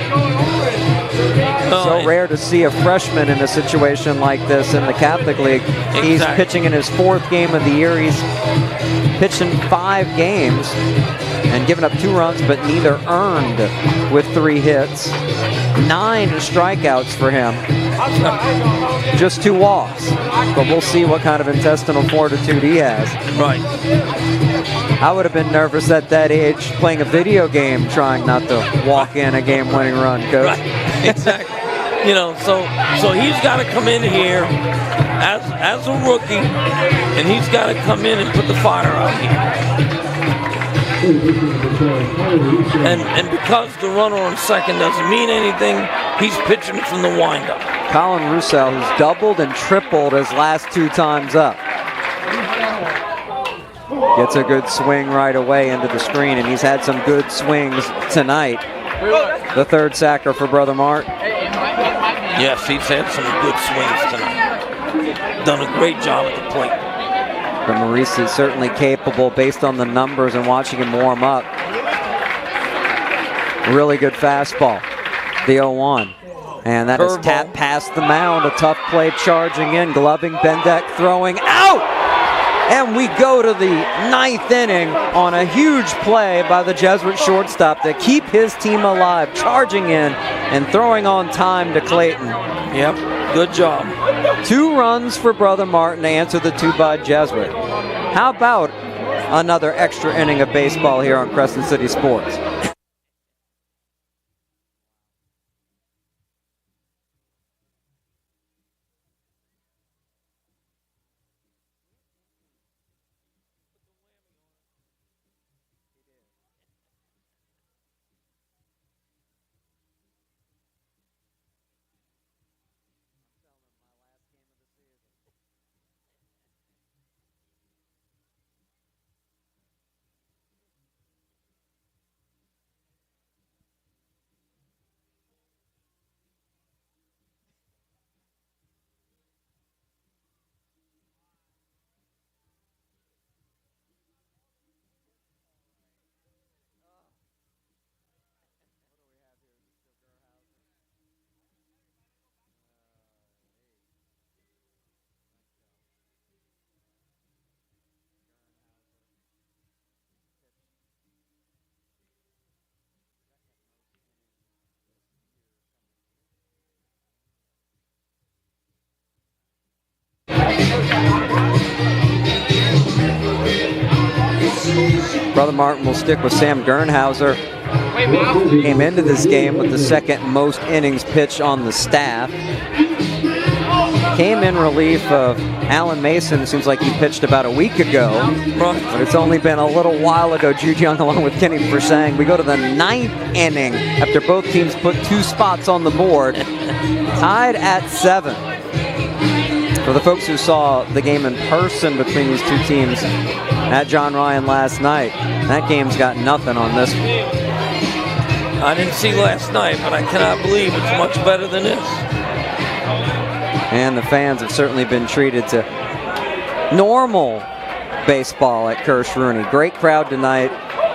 So rare to see a freshman in a situation like this in the Catholic League. He's pitching in his fourth game of the year. He's pitched in 5 games and given up 2 runs, but neither earned with 3 hits. 9 strikeouts for him. Just 2 walks. But we'll see what kind of intestinal fortitude he has. Right. I would have been nervous at that age playing a video game trying not to walk in a game-winning run, Coach. Right. Exactly. You know, so he's got to come in here as a rookie, and he's got to come in and put the fire out here. And because the runner on second doesn't mean anything, he's pitching from the windup. Colin Roussel, who's doubled and tripled his last 2 times up. Gets a good swing right away into the screen, and he's had some good swings tonight. The third sacker for Brother Martin. Yes, he's had some good swings tonight. Done a great job at the plate. But Marisi certainly capable based on the numbers and watching him warm up. Really good fastball. The 0-1. And that is tapped past the mound. A tough play charging in. Gloving, Bendeck throwing out. And we go to the 9th inning on a huge play by the Jesuit shortstop to keep his team alive, charging in and throwing on time to Clayton. Yep, good job. 2 runs for Brother Martin to answer the 2 by Jesuit. How about another extra inning of baseball here on Crescent City Sports? Brother Martin will stick with Sam Gernhauser. Came into this game with the 2nd most innings pitched on the staff. came in relief of Alan Mason. Seems like he pitched about a week ago, but it's only been a little while ago. Jude Young along with Kenny Persang. We go to the 9th inning after both teams put 2 spots on the board, tied at 7. For the folks who saw the game in person between these two teams at John Ryan last night, that game's got nothing on this one. I didn't see last night, but I cannot believe it's much better than this. And the fans have certainly been treated to normal baseball at Kirsch Rooney. Great crowd tonight,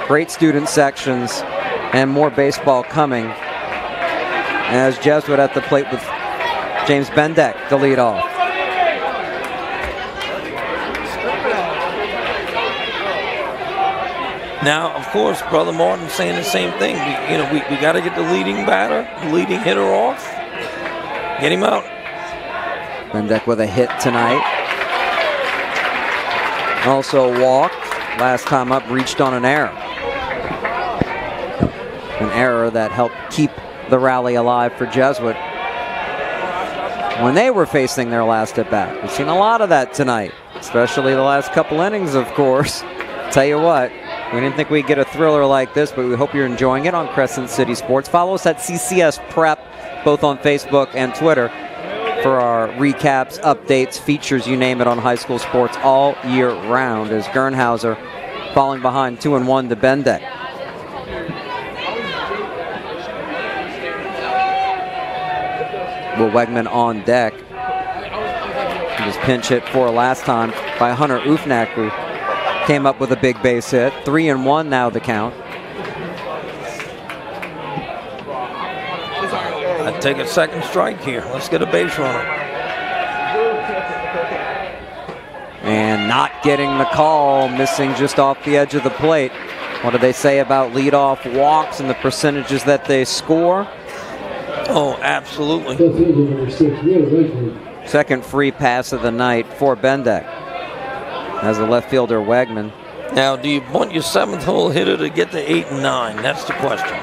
great student sections, and more baseball coming as Jesuit at the plate with James Bendeck to lead off. Now, of course, Brother Martin's saying the same thing. We got to get the leading batter, the leading hitter off. Get him out. Bendeck with a hit tonight. Also walked. Last time up, reached on an error. An error that helped keep the rally alive for Jesuit when they were facing their last at-bat. We've seen a lot of that tonight, especially the last couple innings, of course. Tell you what, we didn't think we'd get a thriller like this, but we hope you're enjoying it on Crescent City Sports. Follow us at CCS Prep, both on Facebook and Twitter, for our recaps, updates, features, you name it, on high school sports all year round, as Gernhauser falling behind 2-1 to Bendeck. Will Wegman on deck. He was pinch hit for last time by Hunter Ufnak, who came up with a big base hit. 3-1 now the count. I'd take a second strike here. Let's get a base runner. And not getting the call, missing just off the edge of the plate. What do they say about leadoff walks and the percentages that they score? Oh, absolutely. Second free pass of the night for Bendeck as the left fielder Wegman. Now, do you want your 7th hole hitter to get to 8 and 9? That's the question.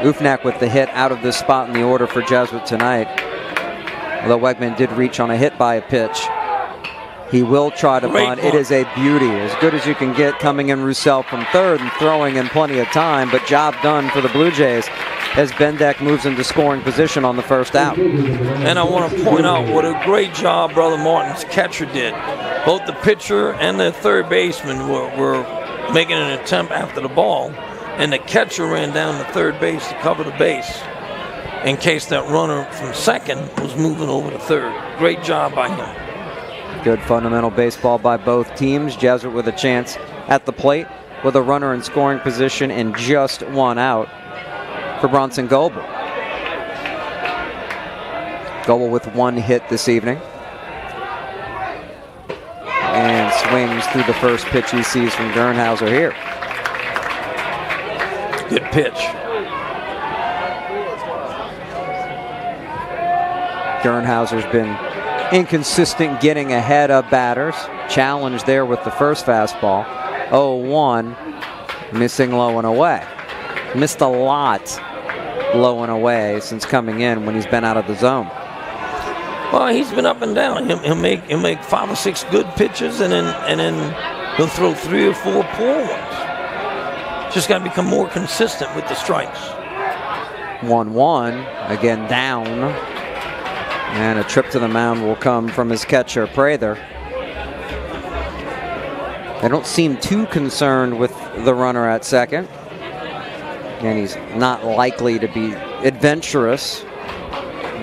Ufnak with the hit out of this spot in the order for Jesuit tonight. Although Wegman did reach on a hit by a pitch. He will try to bunt. It is a beauty. As good as you can get coming in Roussel from third and throwing in plenty of time, but job done for the Blue Jays as Bendeck moves into scoring position on the first out. And I want to point out what a great job Brother Martin's catcher did. Both the pitcher and the third baseman were making an attempt after the ball, and the catcher ran down to third base to cover the base in case that runner from second was moving over to third. Great job by him. Good fundamental baseball by both teams. Jesuit with a chance at the plate with a runner in scoring position and just 1 out for Bronson Goebel. Goebel with 1 hit this evening. And swings through the first pitch he sees from Gernhauser here. Good pitch. Gernhauser's been inconsistent getting ahead of batters. Challenge there with the first fastball. 0-1, missing low and away. Missed a lot low and away since coming in when he's been out of the zone. Well, he's been up and down. He'll make 5 or 6 good pitches, and then he'll throw 3 or 4 poor ones. Just got to become more consistent with the strikes. 1-1, again down. And a trip to the mound will come from his catcher, Prather. They don't seem too concerned with the runner at second. And he's not likely to be adventurous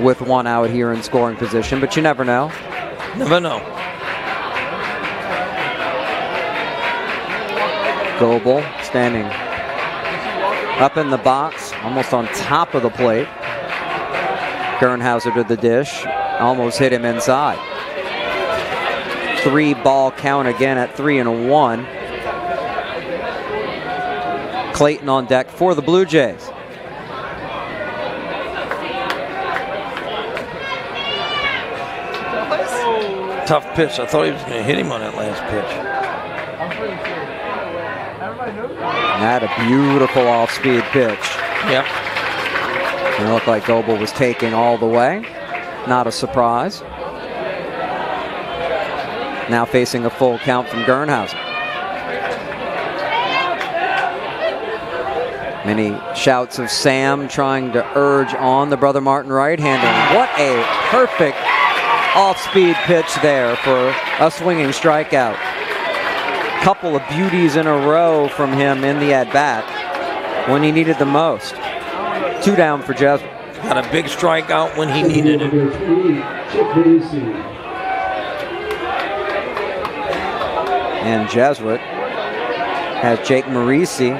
with 1 out here in scoring position, but you never know. Never know. Goebel standing up in the box, almost on top of the plate. Gernhauser to the dish, almost hit him inside. 3-ball count again at 3-1. Clayton on deck for the Blue Jays. Tough pitch. I thought he was going to hit him on that last pitch. That a beautiful off-speed pitch. Yep. It looked like Goebel was taking all the way. Not a surprise. Now facing a full count from Gernhausen. Many shouts of Sam trying to urge on the Brother Martin right-hander. What a perfect off-speed pitch there for a swinging strikeout. Couple of beauties in a row from him in the at-bat when he needed the most. 2 down for Jesuit. Got a big strikeout when he needed it. And Jesuit has Jake Marisi,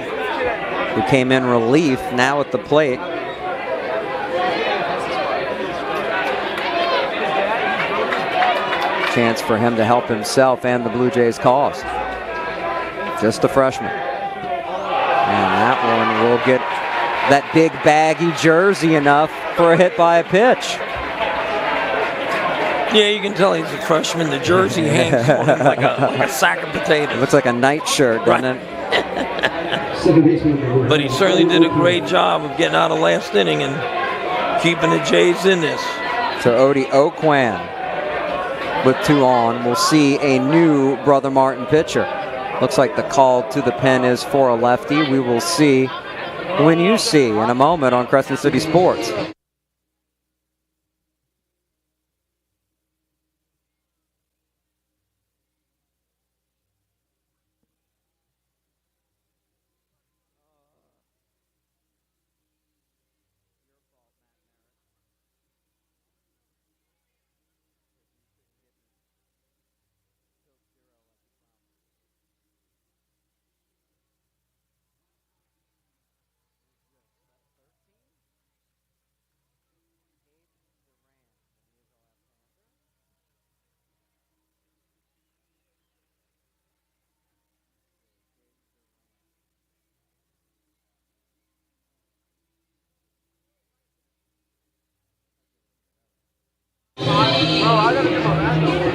who came in relief, now at the plate. Chance for him to help himself and the Blue Jays cause. Just a freshman. And that one will get that big baggy jersey enough for a hit by a pitch. Yeah, you can tell he's a freshman. The jersey hangs for him like a sack of potatoes. It looks like a nightshirt, doesn't it? But he certainly did a great job of getting out of last inning and keeping the Jays in this. So Odie Oquan with 2 on. We'll see a new Brother Martin pitcher. Looks like the call to the pen is for a lefty. We will see when you see in a moment on Crescent City Sports.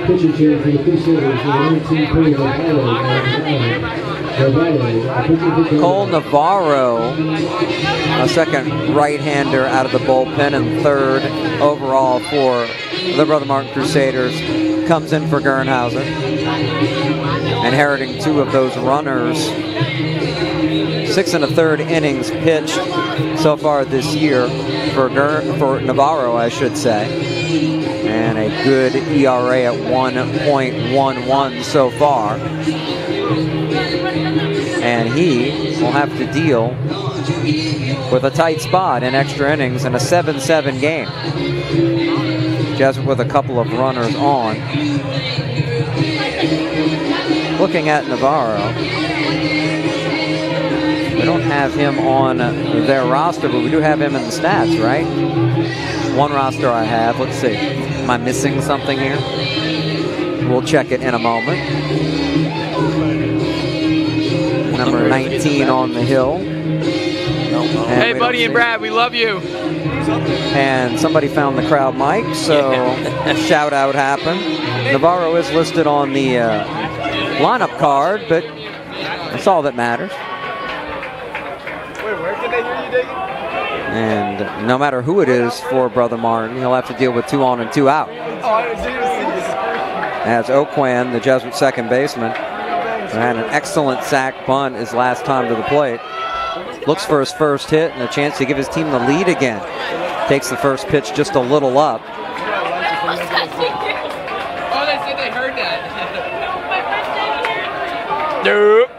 Pitcher change for the Crusaders for the 19 player Cole Navarro, a second right-hander out of the bullpen and 3rd overall for the Brother Martin Crusaders, comes in for Gernhausen, inheriting 2 of those runners. 6 1/3 innings pitched so far this year for Navarro, I should say. And a good ERA at 1.11 so far. And he will have to deal with a tight spot in extra innings in a 7-7 game. Jesuit with a couple of runners on. Looking at Navarro, we don't have him on their roster, but we do have him in the stats, right? One roster I have. Let's see. Am I missing something here? We'll check it in a moment. Number 19 on the hill. Hey, Buddy and Brad, we love you. And somebody found the crowd mic, so a shout out happened. Navarro is listed on the lineup card, but that's all that matters. Wait, where can they hear you, Diggin? And no matter who it is for Brother Martin, he'll have to deal with 2 on and 2 out. As Oquan, the Jesuit second baseman, who had an excellent sac bunt his last time to the plate, looks for his first hit and a chance to give his team the lead again. Takes the first pitch just a little up. Oh, they said they heard that. Nope.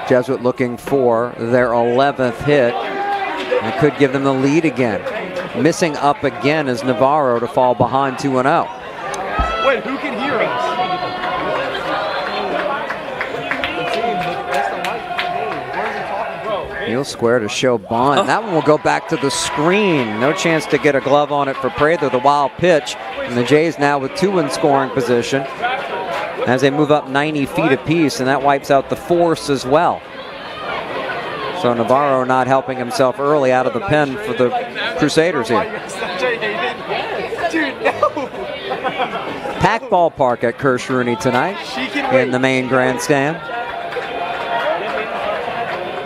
Jesuit looking for their 11th hit and could give them the lead again. Missing up again is Navarro to fall behind 2-0. Wait, who can hear us? He'll square to show bunt. That one will go back to the screen. No chance to get a glove on it for Prather. The wild pitch. And the Jays now with 2 in scoring position as they move up 90 feet apiece, and that wipes out the force as well. So Navarro not helping himself early out of the pen for the Crusaders here. Dude, no. Packed ballpark at Kirsch-Rooney tonight in the main grandstand.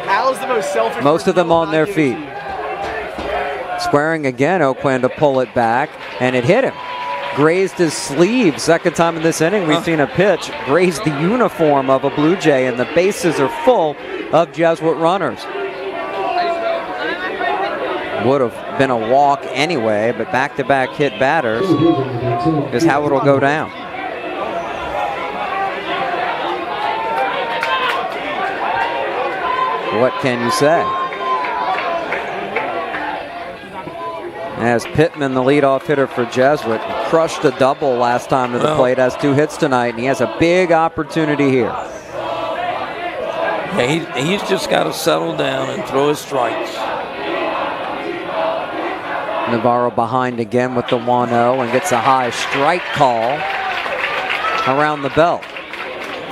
Al's the most selfish. Most of them on their feet. Squaring again, O'Quinn to pull it back, and it hit him. Grazed his sleeve. Second time in this inning we've seen a pitch graze the uniform of a Blue Jay, and the bases are full of Jesuit runners. Would have been a walk anyway, but back-to-back hit batters is how it'll go down. What can you say? As Pittman, the leadoff hitter for Jesuit, crushed a double last time to the plate, has 2 hits tonight, and he has a big opportunity here. Yeah, he's just got to settle down and throw his strikes. Navarro behind again with the 1-0 and gets a high strike call around the belt.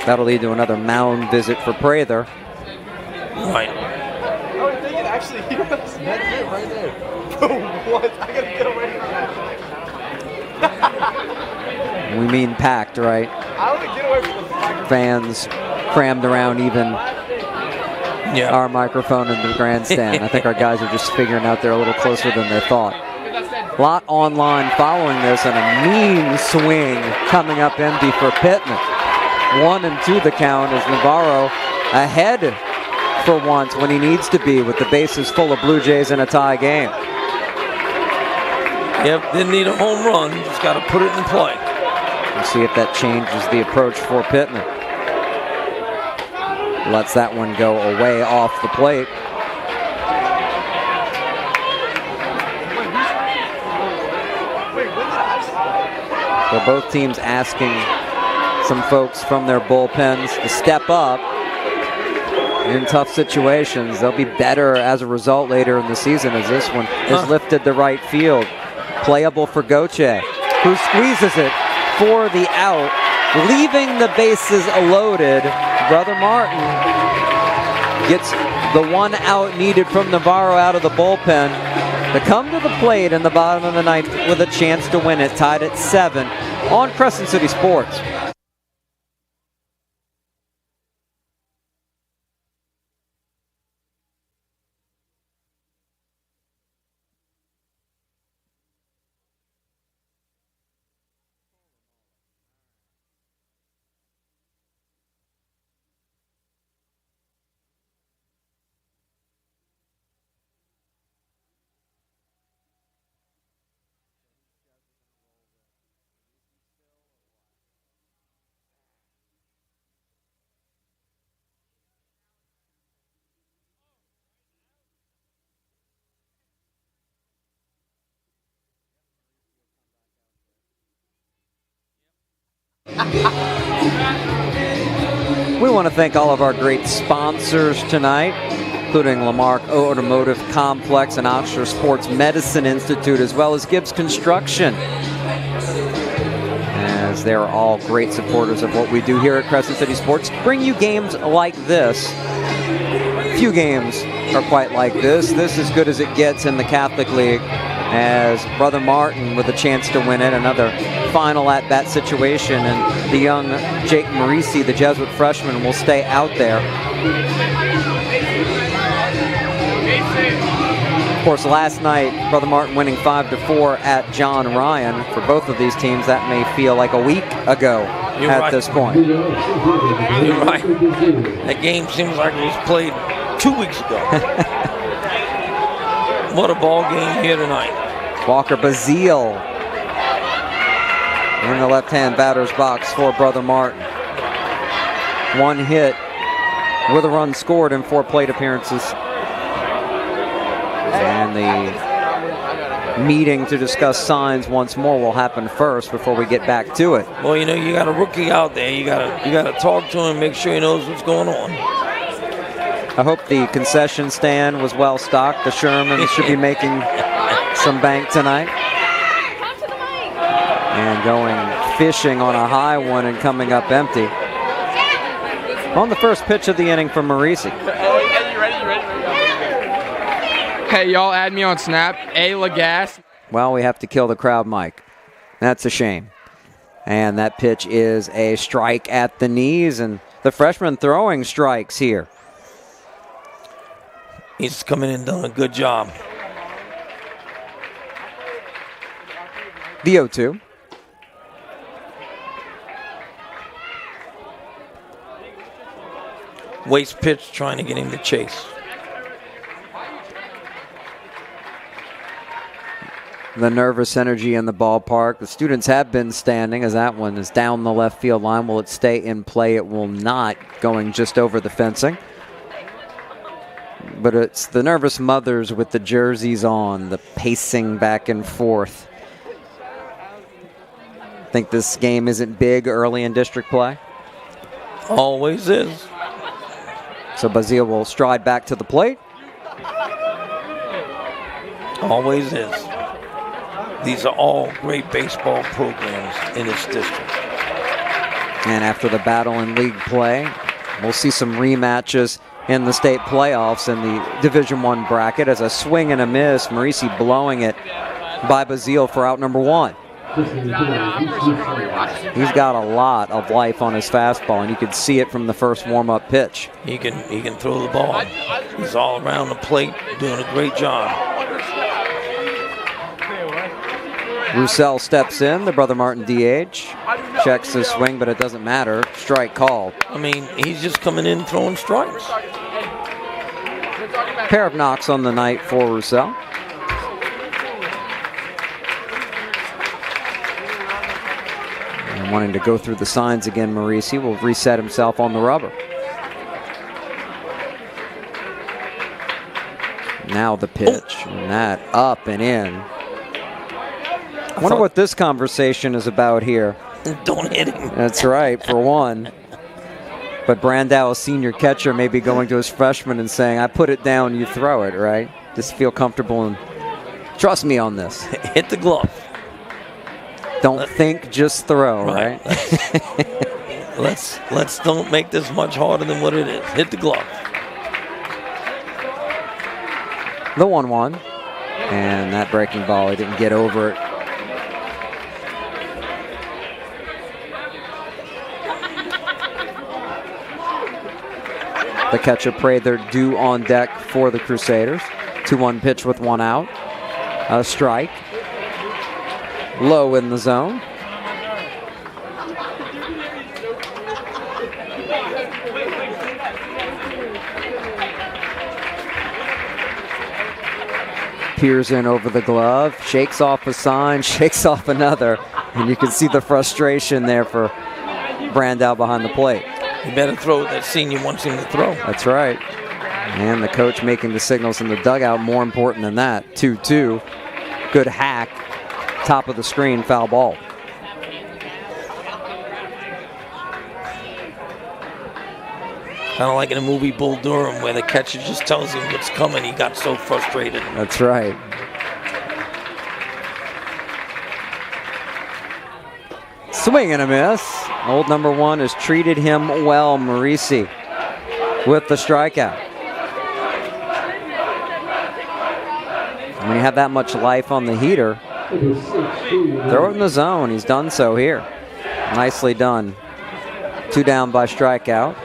That'll lead to another mound visit for Prather. Right. I was thinking, actually, that's it right there. What? I gotta get away from that. We mean packed, right? I want to get away from the microphone. Fans crammed around even our microphone in the grandstand. I think our guys are just figuring out they're a little closer than they thought. A lot online following this, and a mean swing coming up empty for Pittman. 1-2 the count as Navarro ahead for once when he needs to be, with the bases full of Blue Jays in a tie game. Yep, didn't need a home run, just got to put it in play. We'll see if that changes the approach for Pittman. Lets that one go away off the plate. So both teams asking some folks from their bullpens to step up in tough situations. They'll be better as a result later in the season, as this one is lifted to right field. Playable for Goche, who squeezes it for the out, leaving the bases loaded. Brother Martin gets the 1 out needed from Navarro out of the bullpen to come to the plate in the bottom of the 9th with a chance to win it, tied at 7 on Crescent City Sports. We want to thank all of our great sponsors tonight, including Lamarck Automotive Complex and Oxford Sports Medicine Institute, as well as Gibbs Construction, as they're all great supporters of what we do here at Crescent City Sports. Bring you games like this. Few games are quite like this. This is as good as it gets in the Catholic League, as Brother Martin with a chance to win it. Another final at-bat situation, and the young Jake Marisi, the Jesuit freshman, will stay out there. Of course, last night, Brother Martin winning 5-4 at John Ryan. For both of these teams, that may feel like a week ago this point. You're right. That game seems like it was played 2 weeks ago. What a ball game here tonight. Walker Bazile in the left-hand batter's box for Brother Martin. 1 hit with a run scored in 4 plate appearances. And the meeting to discuss signs once more will happen first before we get back to it. Well, you know, you got a rookie out there. You gotta talk to him, make sure he knows what's going on. I hope the concession stand was well stocked. The Shermans should be making some bank tonight. And going fishing on a high one and coming up empty. On the first pitch of the inning from Marisi. Hey, you ready? Hey, y'all add me on Snap. Lagas. Well, we have to kill the crowd, Mike. That's a shame. And that pitch is a strike at the knees, and the freshman throwing strikes here. He's coming in and done a good job. The 0-2. Waste pitch, trying to get him to chase. The nervous energy in the ballpark. The students have been standing as that one is down the left field line. Will it stay in play? It will not, going just over the fencing. But it's the nervous mothers with the jerseys on, the pacing back and forth. Think this game isn't big early in district play? Always is. So Bazile will stride back to the plate. Always is. These are all great baseball programs in this district. And after the battle in league play, we'll see some rematches in the state playoffs in the Division I bracket as a swing and a miss. Marisi blowing it by Bazile for out number 1. He's got a lot of life on his fastball, and you can see it from the first warm-up pitch. He can throw the ball. He's all around the plate, doing a great job. Roussel steps in, the Brother Martin DH. Checks his swing, but it doesn't matter. Strike called. I mean, he's just coming in throwing strikes. Pair of knocks on the night for Roussel. And wanting to go through the signs again, Marisi will reset himself on the rubber. Now the pitch, and that up and in. I wonder what this conversation is about here. Don't hit him. That's right, for one. But Brandow, a senior catcher, may be going to his freshman and saying, I put it down, you throw it, right? Just feel comfortable and trust me on this. Hit the glove. Don't think, just throw, right? Let's don't make this much harder than what it is. Hit the glove. The 1-1. And that breaking ball, he didn't get over it. The catcher Prather due on deck for the Crusaders. 2-1 pitch with 1 out. A strike. Low in the zone. Peers in over the glove, shakes off a sign, shakes off another, and you can see the frustration there for Brandow behind the plate. You better throw that senior wants him to throw. That's right. And the coach making the signals in the dugout, more important than that. 2-2. Good hack. Top of the screen, foul ball. Kind of like in the movie Bull Durham, where the catcher just tells him what's coming. He got so frustrated. That's right. Swing and a miss. Old number 1 has treated him well, Marisi, with the strikeout. When you have that much life on the heater, throw it in the zone. He's done so here. Nicely done. 2 down by strikeout.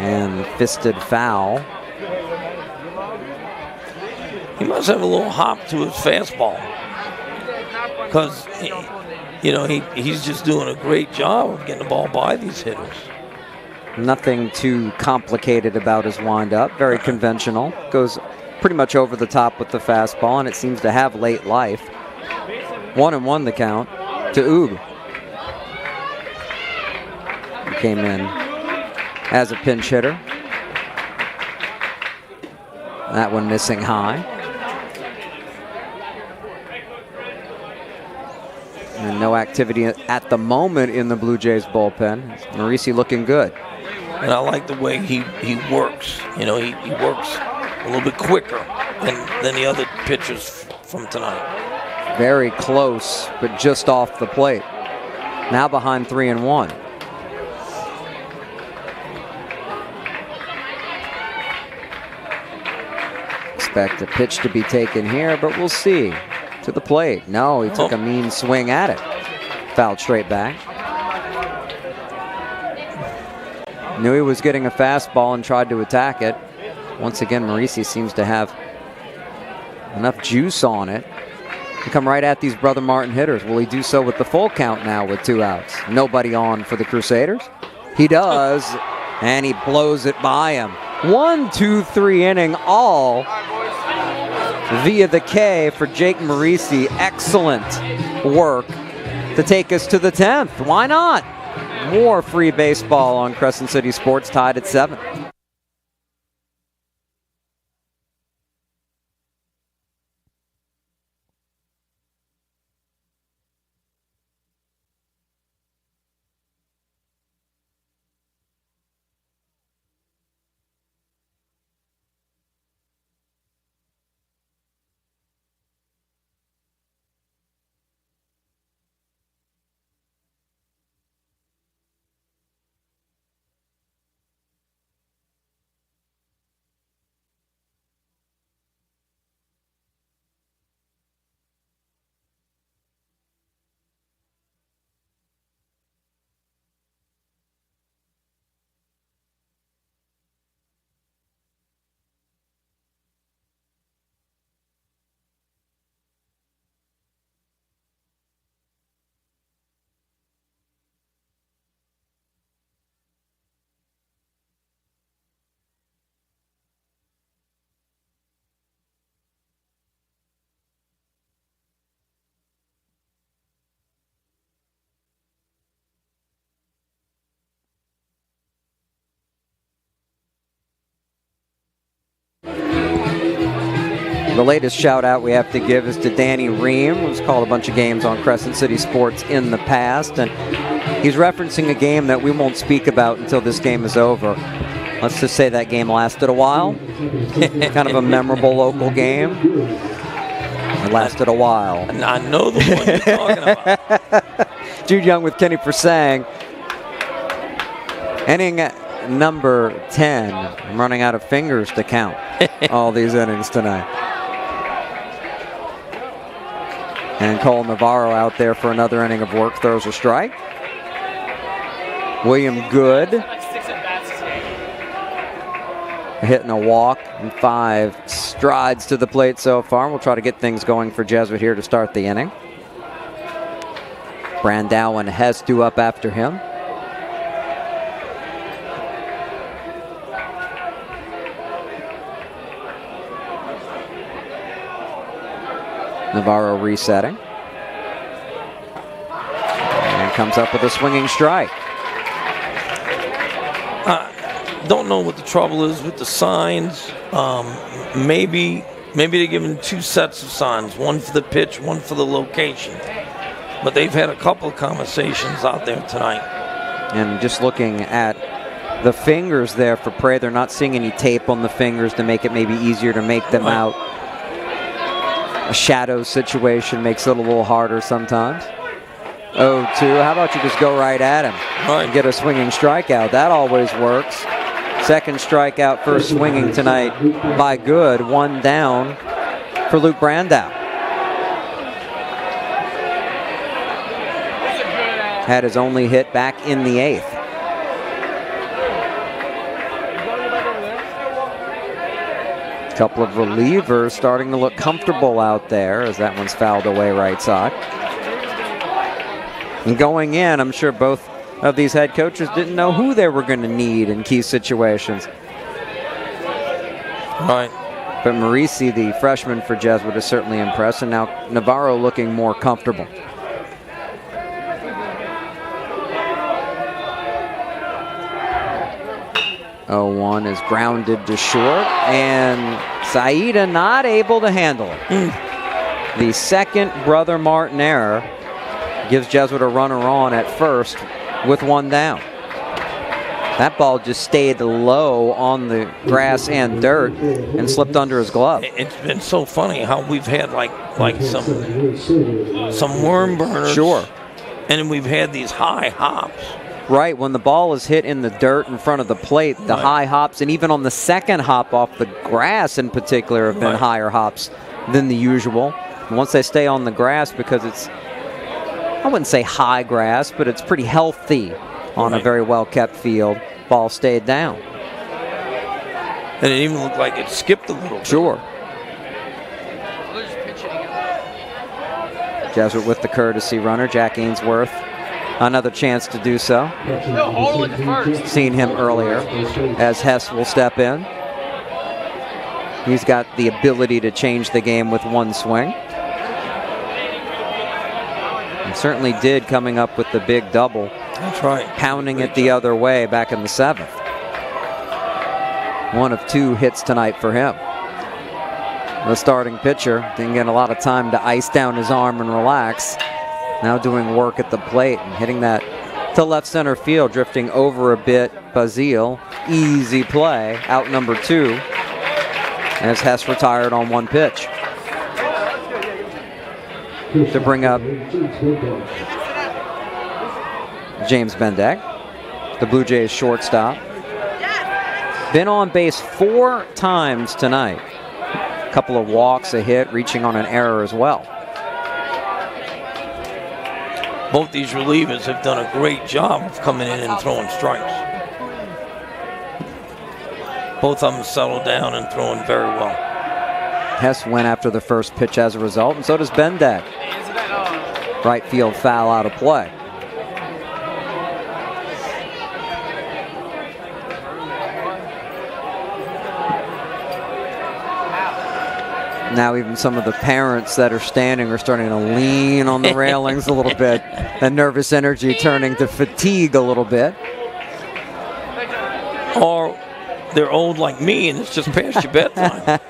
And fisted foul. He must have a little hop to his fastball. Because, he's just doing a great job of getting the ball by these hitters. Nothing too complicated about his windup. Very conventional. Goes pretty much over the top with the fastball, and it seems to have late life. 1-1 the count to Oog. He came in as a pinch hitter. That one missing high. And no activity at the moment in the Blue Jays bullpen. Marisi looking good. And I like the way he works. He works a little bit quicker than the other pitchers from tonight. Very close, but just off the plate. Now behind 3-1. Expect a pitch to be taken here, but we'll see. To the plate. No, he took a mean swing at it. Fouled straight back. Knew he was getting a fastball and tried to attack it. Once again, Marisi seems to have enough juice on it to come right at these Brother Martin hitters. Will he do so with the full count now with 2 outs? Nobody on for the Crusaders. He does, and he blows it by him. 1, 2, 3 inning all via the K for Jake Marisi. Excellent work to take us to the 10th. Why not? More free baseball on Crescent City Sports, tied at 7. The latest shout out we have to give is to Danny Ream, who's called a bunch of games on Crescent City Sports in the past, and he's referencing a game that we won't speak about until this game is over. Let's just say that game lasted a while. Kind of a memorable local game. It lasted a while. I know the one you're talking about. Jude Young with Kenny Persang. Inning number 10. I'm running out of fingers to count all these innings tonight. And Cole Navarro out there for another inning of work, throws a strike. William Good hitting a walk and 5 strides to the plate so far. We'll try to get things going for Jesuit here to start the inning. Brandow and Hestu up after him. Navarro resetting. And comes up with a swinging strike. Don't know what the trouble is with the signs. Maybe they're giving 2 sets of signs, one for the pitch, one for the location. But they've had a couple of conversations out there tonight. And just looking at the fingers there for Prey, they're not seeing any tape on the fingers to make it maybe easier to make them out. A shadow situation makes it a little harder sometimes. 0-2. How about you just go right at him and get a swinging strikeout? That always works. Second strikeout, first swinging tonight by Good. 1 down for Luke Brandow. Had his only hit back in the 8th. Couple of relievers starting to look comfortable out there as that one's fouled away right side. And going in, I'm sure both of these head coaches didn't know who they were going to need in key situations. Right. But Marisi, the freshman for Jesuit, is certainly impressed, and now Navarro looking more comfortable. Oh, 0-1 is grounded to short, and Saida not able to handle it. The second Brother Martin error gives Jesuit a runner on at first with 1 down. That ball just stayed low on the grass and dirt and slipped under his glove. It's been so funny how we've had like some worm burners. Sure. And then we've had these high hops. Right, when the ball is hit in the dirt in front of the plate, the high hops, and even on the second hop off the grass in particular, have been higher hops than the usual. And once they stay on the grass, because it's, I wouldn't say high grass, but it's pretty healthy on a very well-kept field, ball stayed down. And it even looked like it skipped a little bit. Sure. Jesuit with the courtesy runner, Jack Ainsworth. Another chance to do so. Seen him earlier as Hess will step in. He's got the ability to change the game with one swing. And certainly did coming up with the big double. That's right. Pounding it the other way back in the 7th. One of 2 hits tonight for him. The starting pitcher didn't get a lot of time to ice down his arm and relax. Now doing work at the plate and hitting that to left center field, drifting over a bit. Bazile, easy play, out number 2, as Hess retired on 1 pitch. To bring up James Bendag, the Blue Jays shortstop. Been on base 4 times tonight. A couple of walks, a hit, reaching on an error as well. Both these relievers have done a great job of coming in and throwing strikes. Both of them settled down and throwing very well. Hess went after the first pitch as a result, and so does Bendag. Right field foul out of play. Now even some of the parents that are standing are starting to lean on the railings a little bit. That nervous energy turning to fatigue a little bit. Or they're old like me and it's just past your bedtime.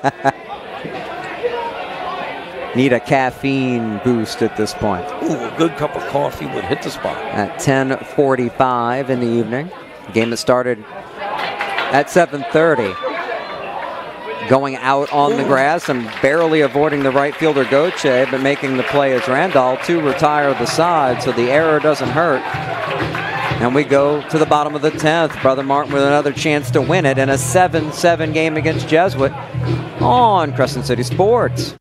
Need a caffeine boost at this point. Ooh, a good cup of coffee would hit the spot. At 10:45 in the evening. The game that started at 7:30. Going out on the grass and barely avoiding the right fielder Goche, but making the play as Randall to retire the side, so the error doesn't hurt. And we go to the bottom of the 10th. Brother Martin with another chance to win it in a 7-7 game against Jesuit on Crescent City Sports.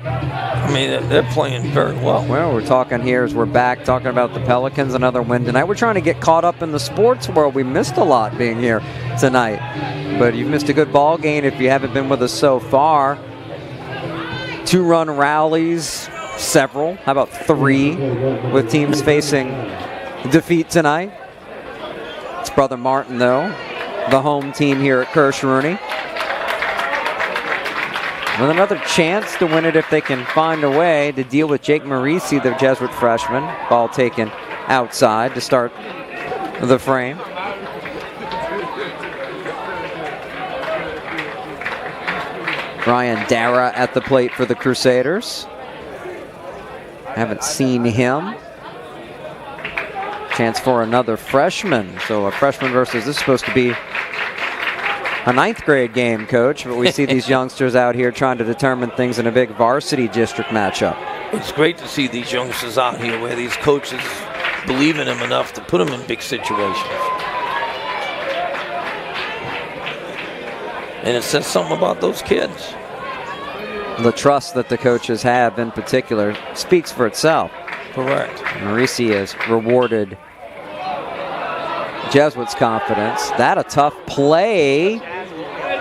I mean, they're playing very well. Well, we're talking here as we're back talking about the Pelicans, another win tonight. We're trying to get caught up in the sports world. We missed a lot being here tonight, but you've missed a good ball game if you haven't been with us so far. 2-run rallies, several. How about 3 with teams facing defeat tonight? It's Brother Martin, though, the home team here at Kirsch-Rooney. With another chance to win it if they can find a way to deal with Jake Marisi, the Jesuit freshman. Ball taken outside to start the frame. Brian Dara at the plate for the Crusaders. Haven't seen him. Chance for another freshman. So a freshman versus, this is supposed to be a 9th grade game, Coach, but we see these youngsters out here trying to determine things in a big varsity district matchup. It's great to see these youngsters out here where these coaches believe in them enough to put them in big situations. And it says something about those kids. The trust that the coaches have in particular speaks for itself. Correct. Marisi has rewarded Jesuit's confidence. That a tough play,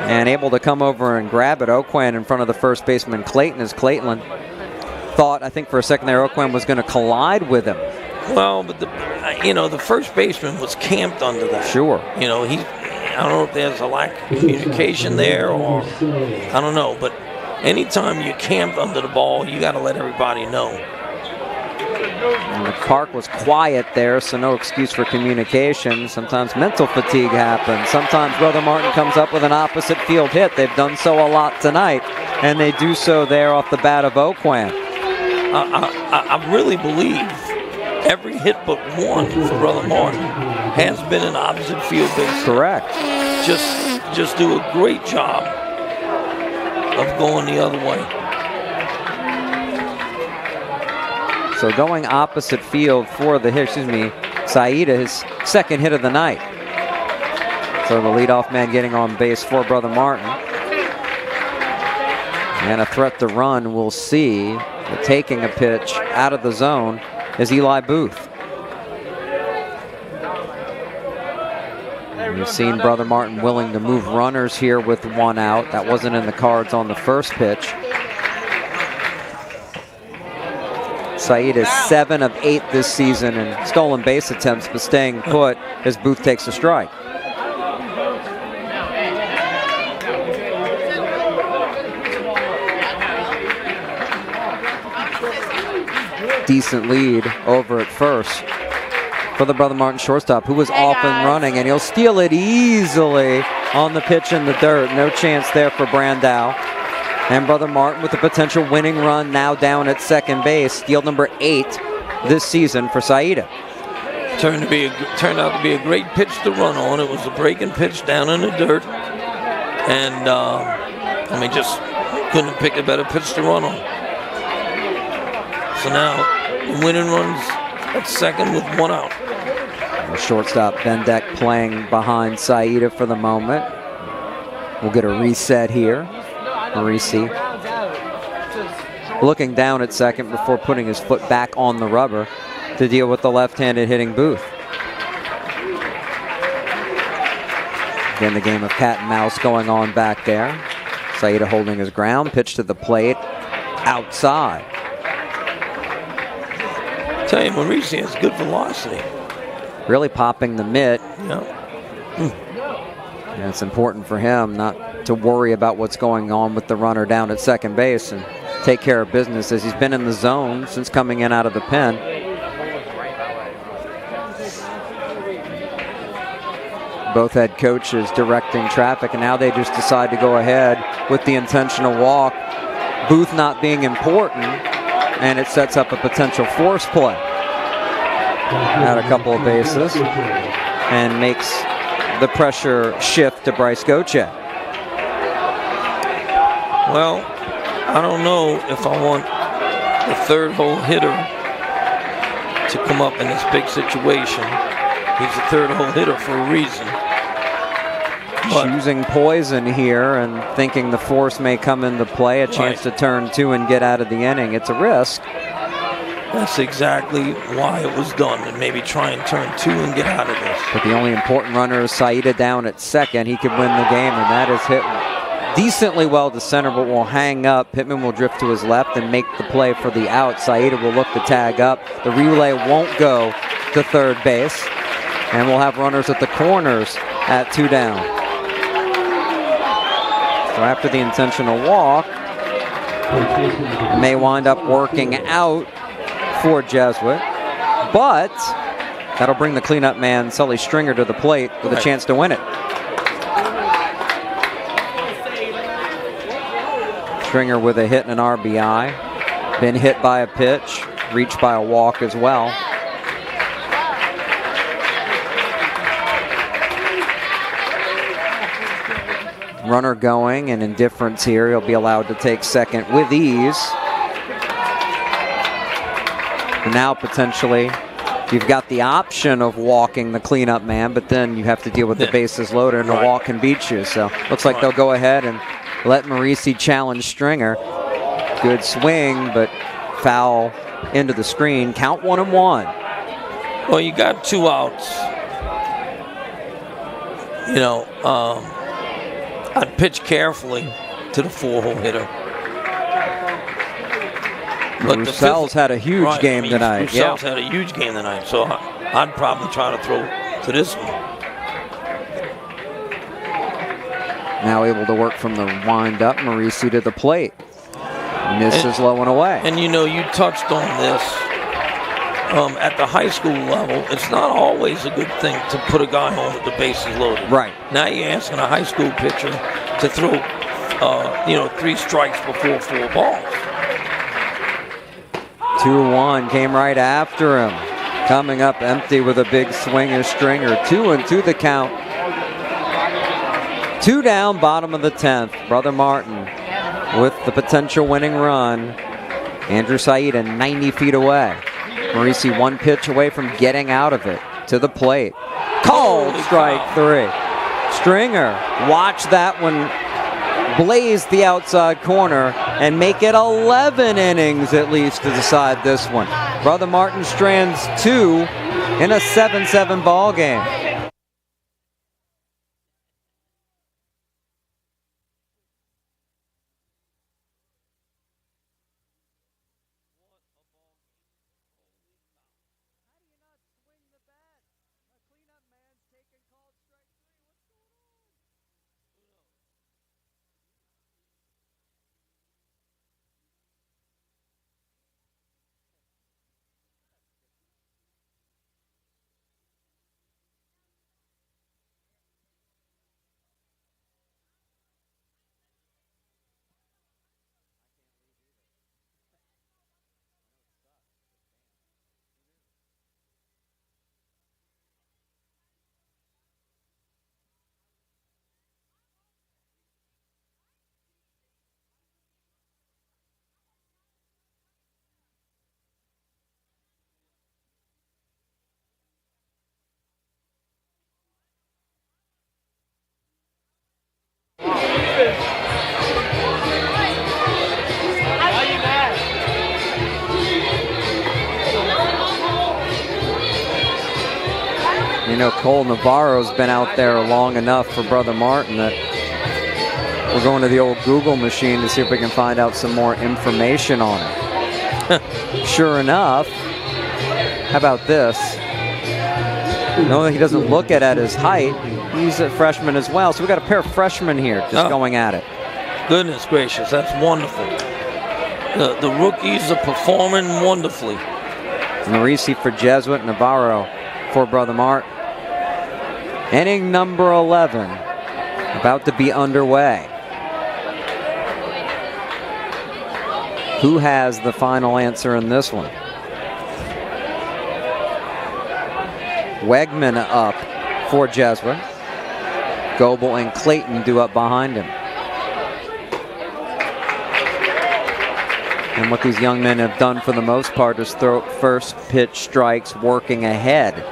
and able to come over and grab it. Oquan in front of the first baseman Clayton, as Clayton thought, I think for a second there, Oquan was going to collide with him. Well, but the first baseman was camped under that. Sure. I don't know if there's a lack of communication there, or I don't know, but anytime you're camped under the ball, you got to let everybody know. And the park was quiet there, so no excuse for communication. Sometimes mental fatigue happens. Sometimes Brother Martin comes up with an opposite field hit. They've done so a lot tonight, and they do so there off the bat of Oquan. I really believe every hit but one for Brother Martin has been an opposite field base. Correct. Just do a great job of going the other way. So going opposite field for the hit, Saida, his second hit of the night. So the leadoff man getting on base for Brother Martin. And a threat to run, we'll see. Taking a pitch out of the zone is Eli Booth. We've seen Brother Martin willing to move runners here with one out. That wasn't in the cards on the first pitch. Said is 7 of 8 this season in stolen base attempts, but staying put as Booth takes a strike. Decent lead over at first for the Brother Martin shortstop, who was off and running, and he'll steal it easily on the pitch in the dirt. No chance there for Brandow. And Brother Martin with a potential winning run now down at second base. Steal number 8 this season for Saida. Turned out to be a great pitch to run on. It was a breaking pitch down in the dirt. And just couldn't pick a better pitch to run on. So now the winning runs at second with one out. The shortstop Bendek playing behind Saida for the moment. We'll get a reset here. Marisi looking down at second before putting his foot back on the rubber to deal with the left-handed hitting Booth. Again, the game of cat and mouse going on back there. Saida holding his ground, pitch to the plate, outside. I tell you, Marisi has good velocity. Really popping the mitt. Yeah. And it's important for him not to worry about what's going on with the runner down at second base and take care of business, as he's been in the zone since coming in out of the pen. Both head coaches directing traffic, and now they just decide to go ahead with the intentional walk. Booth not being important, and it sets up a potential force play at a couple of bases and makes the pressure shift to Bryce Goche. Well, I don't know if I want the third hole hitter to come up in this big situation. He's a third hole hitter for a reason. But choosing poison here and thinking the force may come into play, a chance to turn 2 and get out of the inning. It's a risk. That's exactly why it was done, and maybe try and turn 2 and get out of this. But the only important runner is Saida down at second. He could win the game, and that is hit decently well to center, but will hang up. Pittman will drift to his left and make the play for the out. Saida will look to tag up. The relay won't go to third base, and we'll have runners at the corners at 2 down. So after the intentional walk, may wind up working out for Jesuit, but that'll bring the cleanup man Sully Stringer to the plate with a chance to win it. Stringer with a hit and an RBI, been hit by a pitch, reached by a walk as well. Runner going, and in difference here, he'll be allowed to take second with ease. And now potentially you've got the option of walking the cleanup man, but then you have to deal with the bases loaded, and a walk can beat you. So looks like they'll go ahead and let Marisi challenge Stringer. Good swing, but foul into the screen. Count 1-1. Well, you got 2 outs. I'd pitch carefully to the 4-hole hitter. Roussel's had a huge game tonight. Roussel's had a huge game tonight, so I'd probably try to throw to this one. Now able to work from the wind-up. Marisi to the plate. Misses low and away. And you touched on this. at the high school level, it's not always a good thing to put a guy home with the bases loaded. Right. Now you're asking a high school pitcher to throw, 3 strikes before 4 balls. 2-1 came right after him. Coming up empty with a big swing is Stringer. 2-2 the count. 2 down, bottom of the 10th. Brother Martin with the potential winning run. Andrew Saida 90 feet away. Marisi 1 pitch away from getting out of it. To the plate. Called strike 3. Stringer, watch that one blaze the outside corner and make it 11 innings at least to decide this one. Brother Martin strands 2 in a 7-7 ball game. You know, Cole Navarro's been out there long enough for Brother Martin that we're going to the old Google machine to see if we can find out some more information on it. Sure enough, how about this? No, he doesn't look at his height. He's a freshman as well. So we got a pair of freshmen here just going at it. Goodness gracious, that's wonderful. The rookies are performing wonderfully. Marisi for Jesuit, Navarro for Brother Martin. Inning number 11, about to be underway. Who has the final answer in this one? Wegman up for Jesuit. Goebel and Clayton due up behind him. And what these young men have done for the most part is throw first pitch strikes working ahead.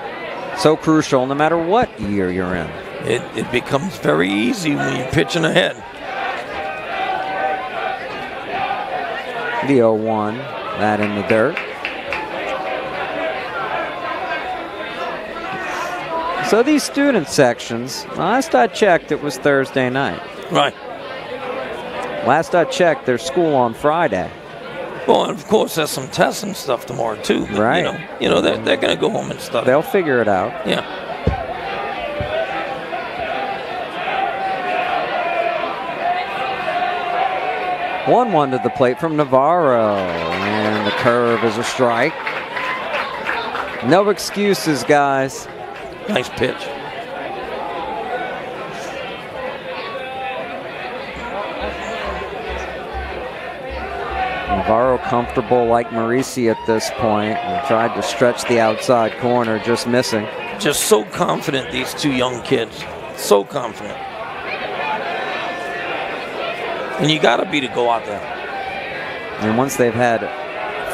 So crucial no matter what year you're in. It becomes very easy when you're pitching ahead. The 0-1, that in the dirt. So these student sections, last I checked, it was Thursday night. Right. Last I checked, there's school on Friday. Well, and of course, there's some tests and stuff tomorrow, too. But, right. You know they're going to go home and study. They'll figure it out. Yeah. One to the plate from Navarro. And the curve is a strike. No excuses, guys. Nice pitch. Navarro comfortable like Marisi at this point. And tried to stretch the outside corner, just missing. Just so confident, these two young kids. So confident. And you got to be to go out there. And once they've had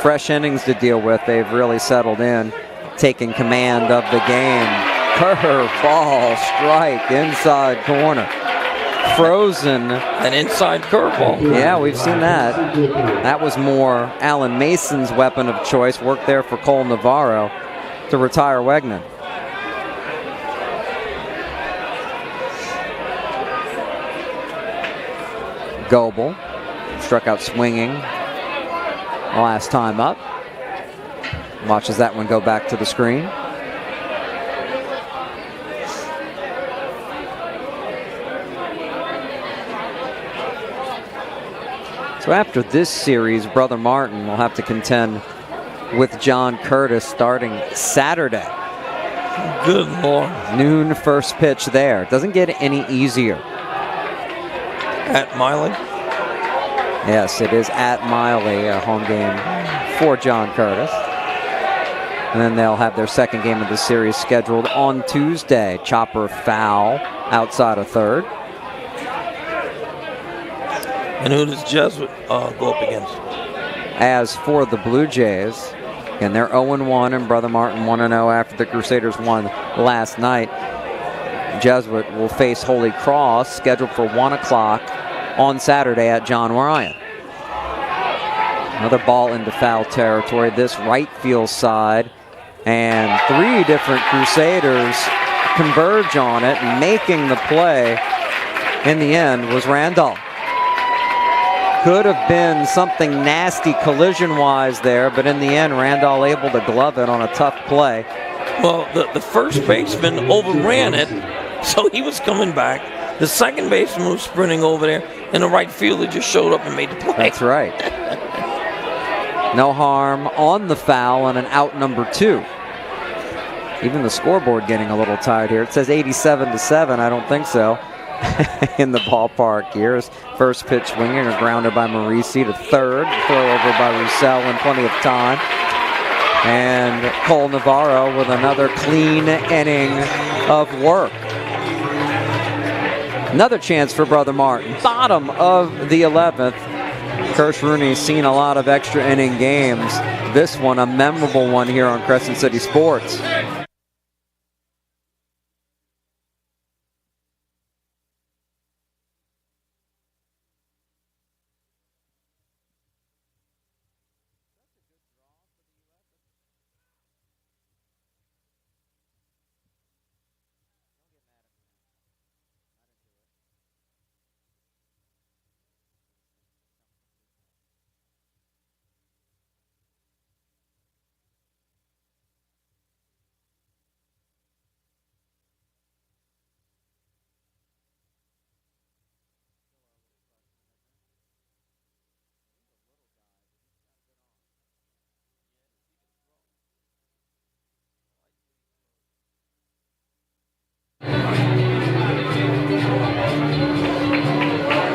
fresh innings to deal with, they've really settled in, taking command of the game. Curve, ball, strike, inside corner. Frozen. An inside curveball. Yeah, we've seen that. That was more Alan Mason's weapon of choice. Worked there for Cole Navarro to retire Wegman. Goebel struck out swinging last time up. Watches that one go back to the screen. So after this series, Brother Martin will have to contend with John Curtis starting Saturday. Good Lord. Noon first pitch there. Doesn't get any easier. At Miley? Yes, it is at Miley, a home game for John Curtis. And then they'll have their second game of the series scheduled on Tuesday. Chopper foul outside of third. And who does Jesuit go up against? As for the Blue Jays, and they're 0-1 and Brother Martin 1-0 after the Crusaders won last night. Jesuit will face Holy Cross, scheduled for 1 o'clock on Saturday at John Ryan. Another ball into foul territory, this right field side, and 3 different Crusaders converge on it, and making the play in the end was Randall. Could have been something nasty collision-wise there, but in the end, Randall able to glove it on a tough play. Well, the first baseman overran it, so he was coming back. The second baseman was sprinting over there, and the right fielder just showed up and made the play. That's right. No harm on the foul and an out number 2. Even the scoreboard getting a little tired here. It says 87-7. I don't think so. In the ballpark here. His first pitch swinging, a grounder by Marisi to third. Throw over by Roussel in plenty of time. And Cole Navarro with another clean inning of work. Another chance for Brother Martin. Bottom of the 11th. Kirsch Rooney's seen a lot of extra inning games. This one, a memorable one here on Crescent City Sports.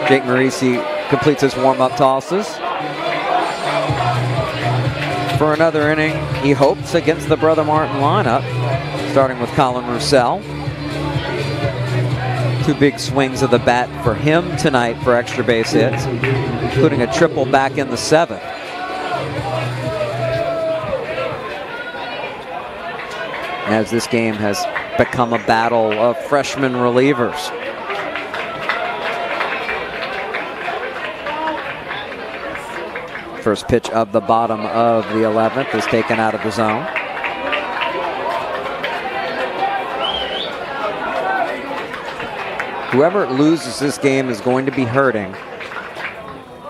Jake Marisi completes his warm-up tosses. For another inning, he hopes, against the Brother Martin lineup, starting with Colin Roussel. 2 big swings of the bat for him tonight for extra base hits, including a triple back in the 7th. As this game has become a battle of freshman relievers. First pitch of the bottom of the 11th is taken out of the zone. Whoever loses this game is going to be hurting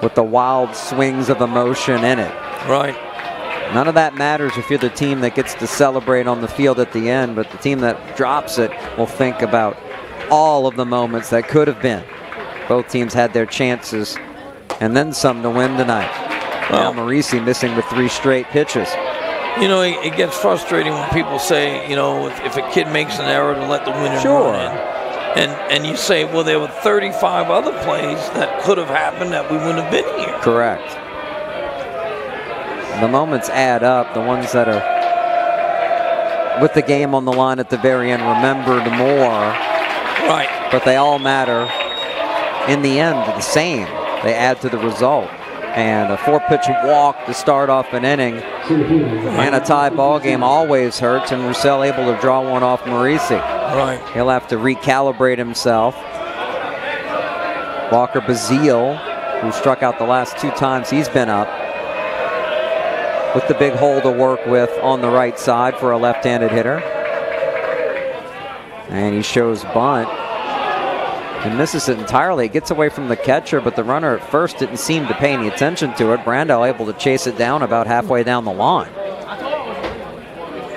with the wild swings of emotion in it. Right. None of that matters if you're the team that gets to celebrate on the field at the end, but the team that drops it will think about all of the moments that could have been. Both teams had their chances and then some to win tonight. Well, now Marisi missing the 3 straight pitches. You know, it gets frustrating when people say, you know, if a kid makes an error, to let the winner Sure. run in. And you say, well, there were 35 other plays that could have happened that we wouldn't have been here. Correct. The moments add up. The ones that are with the game on the line at the very end remembered more. Right. But they all matter in the end the same. They add to the result. And a 4-pitch walk to start off an inning and a tie ball game always hurts, and Roussel able to draw one off Marisi. Right. He'll have to recalibrate himself. Walker Bazile, who struck out the last 2 times he's been up, with the big hole to work with on the right side for a left-handed hitter. And he shows bunt and misses it entirely. It gets away from the catcher, but the runner at first didn't seem to pay any attention to it. Brando able to chase it down about halfway down the line.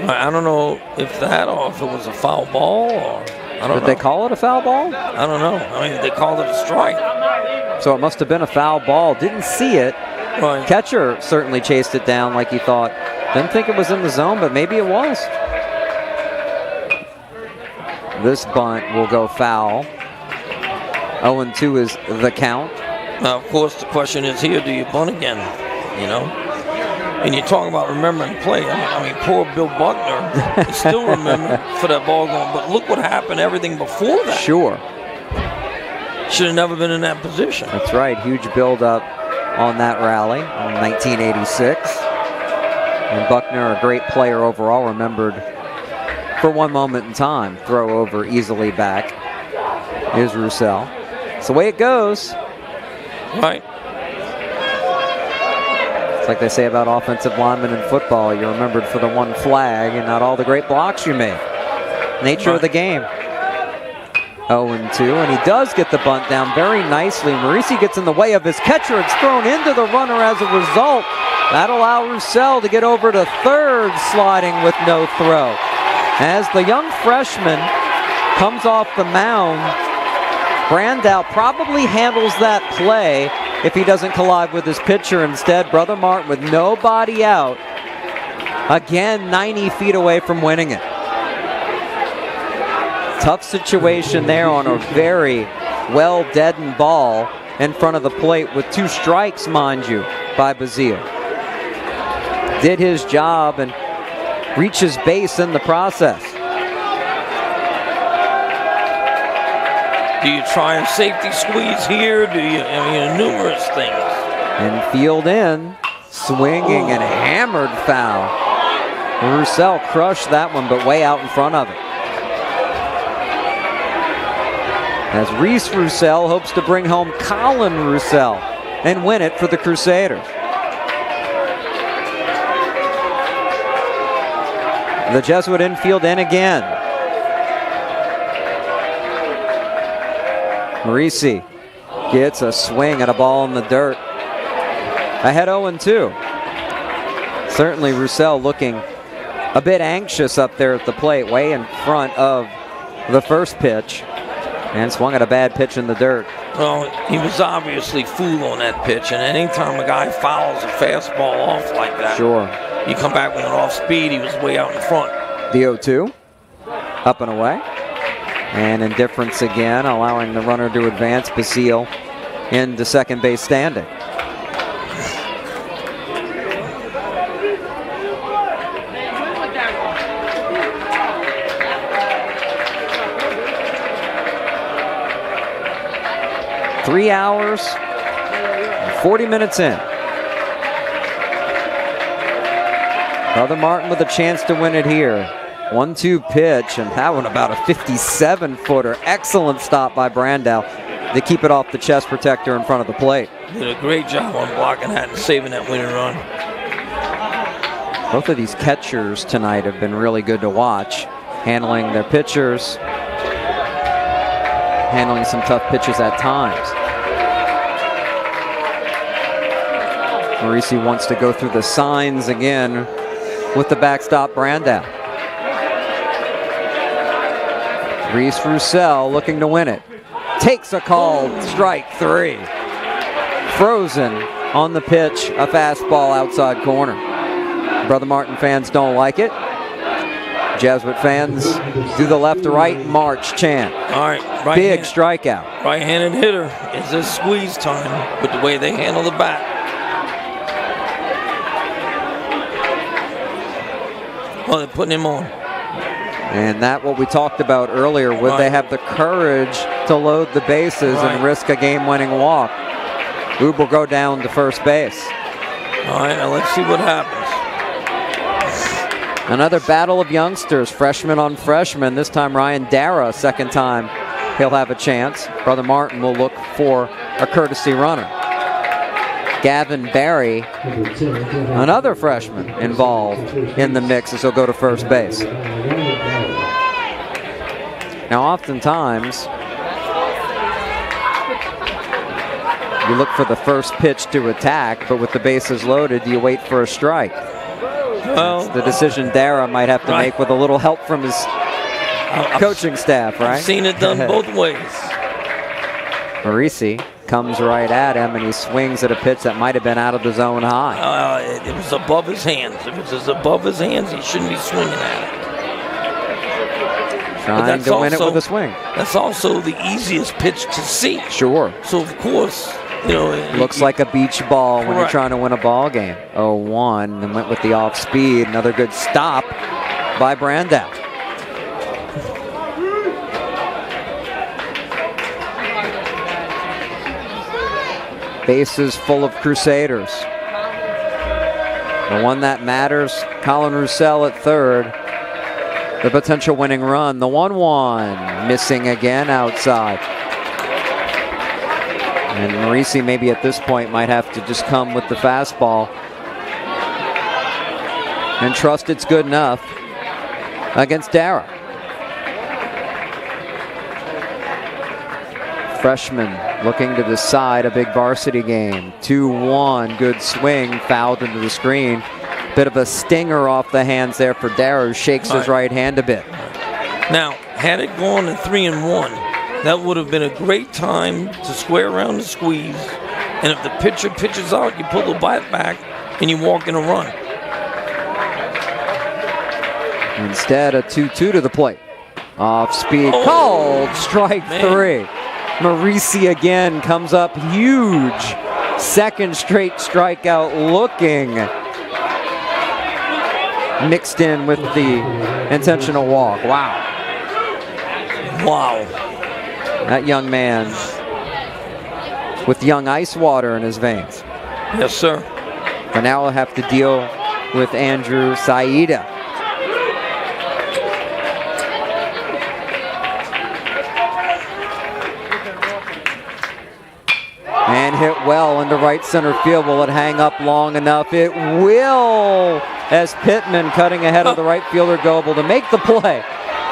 I don't know if that or if it was a foul ball, or I don't know. Did they call it a foul ball? I don't know. I mean, they called it a strike. So it must have been a foul ball. Didn't see it. Right. Catcher certainly chased it down like he thought Didn't think it was in the zone, but maybe it was. This bunt will go foul. 0-2 is the count. Now, of course, the question is here, do you bunt again? You know? And you're talking about remembering play. I mean, poor Bill Buckner is still remembered for that ball going. But look what happened, everything before that. Sure. Should have never been in that position. That's right. Huge build-up on that rally in 1986. And Buckner, a great player overall, remembered for one moment in time. Throw over easily back is Roussel. It's the way it goes. Right. It's like they say about offensive linemen in football. You're remembered for the one flag and not all the great blocks you made. Nature of the game. 0-2, and he does get the bunt down very nicely. Marisi gets in the way of his catcher. It's thrown into the runner as a result. That'll allow Roussel to get over to third, sliding with no throw. As the young freshman comes off the mound, Brandow probably handles that play if he doesn't collide with his pitcher. Instead, Brother Martin with nobody out, again 90 feet away from winning it. Tough situation there on a very well-deadened ball in front of the plate with 2 strikes, mind you, by Bazille. Did his job and reaches base in the process. Do you try and safety squeeze here? Do you? I mean, numerous things. And field in, swinging and hammered foul. Roussel crushed that one, but way out in front of it. As Reese Roussel hopes to bring home Colin Roussel and win it for the Crusaders. The Jesuit infield in again. Marisi gets a swing at a ball in the dirt. Ahead 0-2. Certainly Roussel looking a bit anxious up there at the plate, way in front of the first pitch. And swung at a bad pitch in the dirt. Well, he was obviously fooled on that pitch, and anytime a guy fouls a fastball off like that, sure, you come back with an off speed, he was way out in front. The 0-2, up and away. And indifference again, allowing the runner to advance. Basile into second base standing. Three hours, 40 minutes in. Brother Martin with a chance to win it here. 1-2 pitch, and that one about a 57-footer. Excellent stop by Brandow to keep it off the chest protector in front of the plate. Did a great job on blocking that and saving that winning run. Both of these catchers tonight have been really good to watch, handling their pitchers, handling some tough pitches at times. Marisi wants to go through the signs again with the backstop Brandow. Reese Roussel looking to win it. Takes a called strike 3. Frozen on the pitch, a fastball outside corner. Brother Martin fans don't like it. Jesuit fans do the left to right march chant. All right, big strikeout. Right-handed hitter. Is this squeeze time with the way they handle the bat? Oh, they're putting him on. And that what we talked about earlier, would they have the courage to load the bases and risk a game-winning walk? Oob will go down to first base. All right, now let's see what happens. Another battle of youngsters, freshman on freshman. This time Ryan Dara, second time he'll have a chance. Brother Martin will look for a courtesy runner. Gavin Barry, another freshman involved in the mix as he'll go to first base. Now oftentimes, you look for the first pitch to attack, but with the bases loaded, you wait for a strike. Well, that's the decision Dara might have to make with a little help from his coaching staff, right? I've seen it done both ways. Marisi comes right at him, and he swings at a pitch that might have been out of the zone high. It was above his hands. If it was above his hands, he shouldn't be swinging at it. Trying to win it with a swing. That's also the easiest pitch to see. Sure. So, of course, you know. Looks like a beach ball when you're trying to win a ball game. 0-1, and went with the off speed. Another good stop by Brandow. Bases full of Crusaders. The one that matters, Colin Roussel at third. The potential winning run, the 1-1, missing again outside. And Marisi maybe at this point might have to just come with the fastball and trust it's good enough against Dara. Freshman looking to decide a big varsity game. 2-1, good swing, fouled into the screen. Bit of a stinger off the hands there for Dara, who shakes his right hand a bit. Now, had it gone to 3-1, that would have been a great time to square around the squeeze. And if the pitcher pitches out, you pull the bat back and you walk in a run. Instead, a 2-2 to the plate. Off speed, called strike 3. Marisi again comes up huge. Second straight strikeout looking. Mixed in with the intentional walk. Wow. Wow. That young man with young ice water in his veins. Yes, sir. But now we'll have to deal with Andrew Saida. And hit well into right center field. Will it hang up long enough? It will, as Pittman, cutting ahead of the right fielder, Goebel to make the play.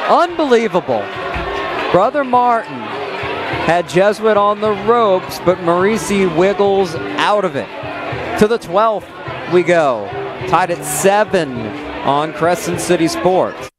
Unbelievable. Brother Martin had Jesuit on the ropes, but Marisi wiggles out of it. To the 12th we go. Tied at 7 on Crescent City Sports.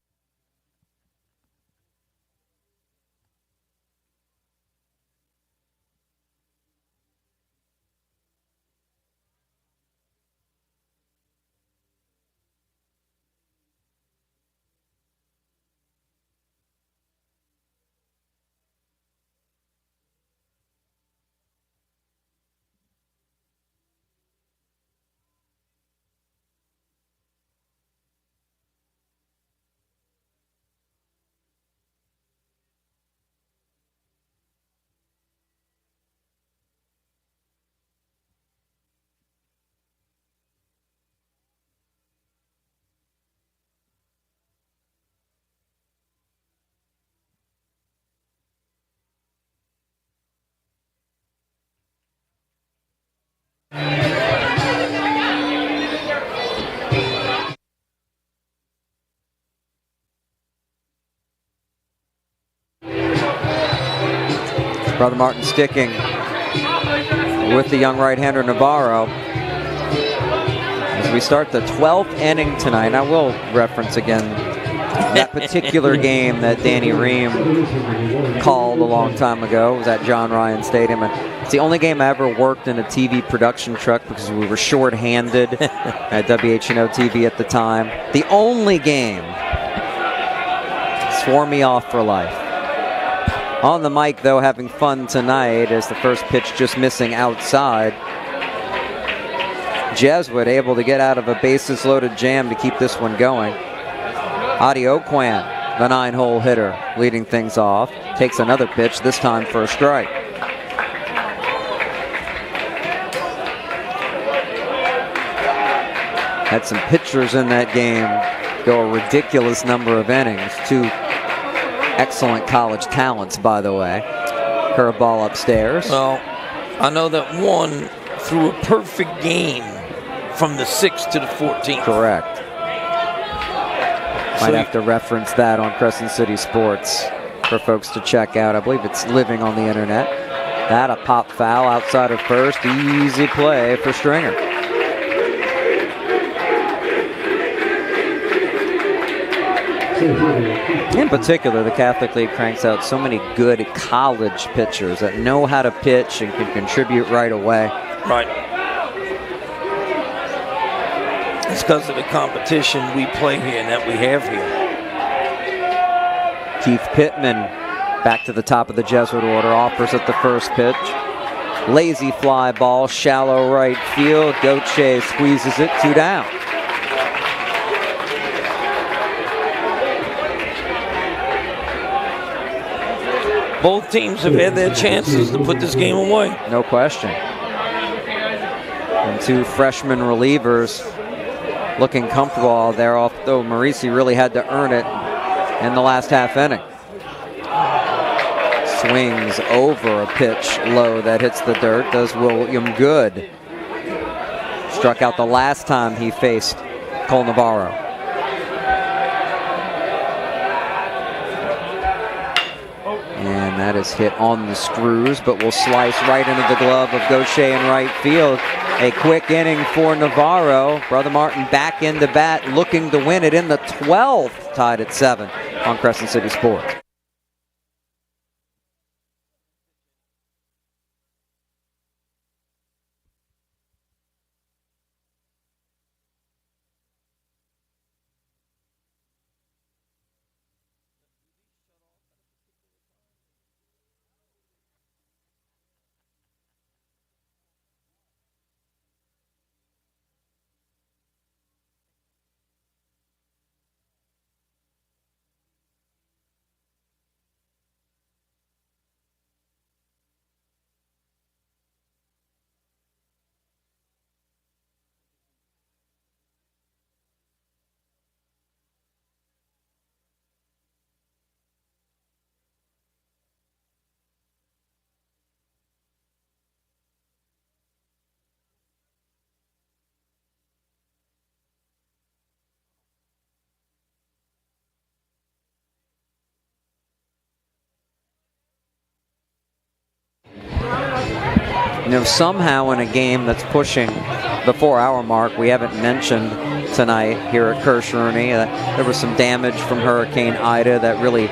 Brother Martin sticking with the young right-hander Navarro. As we start the 12th inning tonight, I will reference again that particular game that Danny Ream called a long time ago. It was at John Ryan Stadium. And it's the only game I ever worked in a TV production truck because we were short-handed at WHNO TV at the time. The only game. Swore me off for life. On the mic, though, having fun tonight as the first pitch just missing outside. Jesuit able to get out of a bases-loaded jam to keep this one going. Adi Okwan, the 9-hole hitter, leading things off. Takes another pitch, this time for a strike. Had some pitchers in that game go a ridiculous number of innings. Two excellent college talents, by the way. Curveball upstairs. Well, I know that one threw a perfect game from the 6th to the 14th. Correct. Might have to reference that on Crescent City Sports for folks to check out. I believe it's living on the internet. That a pop foul outside of first. Easy play for Stringer. In particular, the Catholic League cranks out so many good college pitchers that know how to pitch and can contribute right away. Right. It's because of the competition we play here and that we have here. Keith Pittman back to the top of the Jesuit order, offers at the first pitch. Lazy fly ball, shallow right field. Gauthier squeezes it, 2 down. Both teams have had their chances to put this game away. No question. And 2 freshman relievers looking comfortable out there, although Marisi really had to earn it in the last half inning. Swings over a pitch low that hits the dirt, does William good. Struck out the last time he faced Cole Navarro. And that is hit on the screws, but will slice right into the glove of Gauthier in right field. A quick inning for Navarro. Brother Martin back into bat, looking to win it in the 12th, tied at 7 on Crescent City Sports. You know, somehow in a game that's pushing the 4-hour mark, we haven't mentioned tonight here at Kersh-Rooney there was some damage from Hurricane Ida that really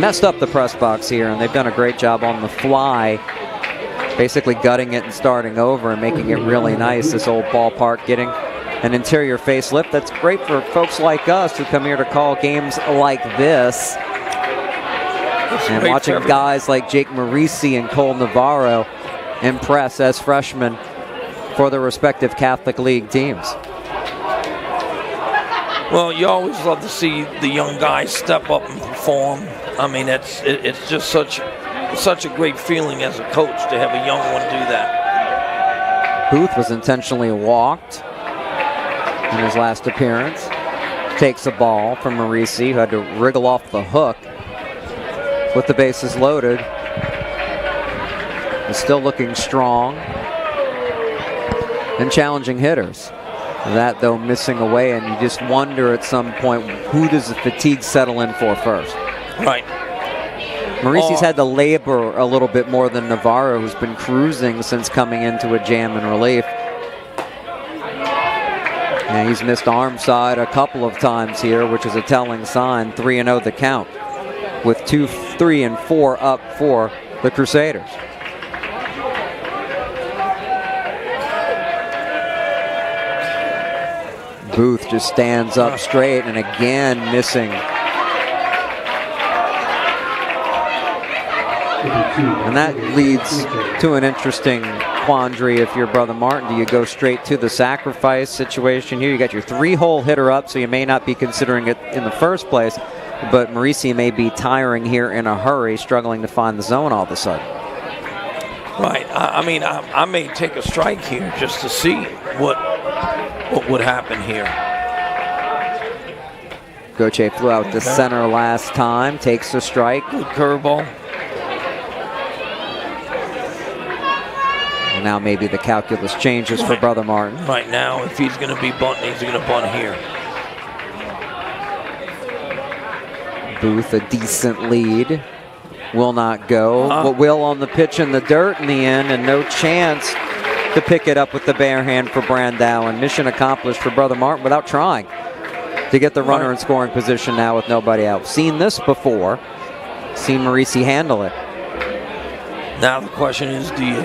messed up the press box here, and they've done a great job on the fly, basically gutting it and starting over and making it really nice. This old ballpark getting an interior facelift. That's great for folks like us who come here to call games like this. And watching guys like Jake Marisi and Cole Navarro impress as freshmen for their respective Catholic League teams. Well, you always love to see the young guys step up and perform. I mean, it's just such a great feeling as a coach to have a young one do that. Booth was intentionally walked in his last appearance. Takes a ball from Marisi, who had to wriggle off the hook with the bases loaded. Is still looking strong and challenging hitters. That, though, missing away, and you just wonder at some point, who does the fatigue settle in for first? Right. Marisi's had to labor a little bit more than Navarro, who's been cruising since coming into a jam in relief. And he's missed arm side a couple of times here, which is a telling sign. 3-0 the count, with 2, 3, and 4 up for the Crusaders. Booth just stands up straight and again missing. And that leads to an interesting quandary if you're Brother Martin. Do you go straight to the sacrifice situation here? You got your 3-hole hitter up, so you may not be considering it in the first place, but Marisi may be tiring here in a hurry, struggling to find the zone all of a sudden. Right. I mean, I may take a strike here just to see what would happen here. Gauthier flew out to center last time, takes a strike. Good curveball. And now maybe the calculus changes for Brother Martin. Right now, if he's going to be bunting, he's going to bunt here. Booth, a decent lead. Will not go. But will on the pitch in the dirt in the end, and no chance to pick it up with the bare hand for Brandau, and mission accomplished for Brother Martin without trying. to get the runner in scoring position now with nobody out. Seen this before. Seen Marisi handle it. Now the question is, do you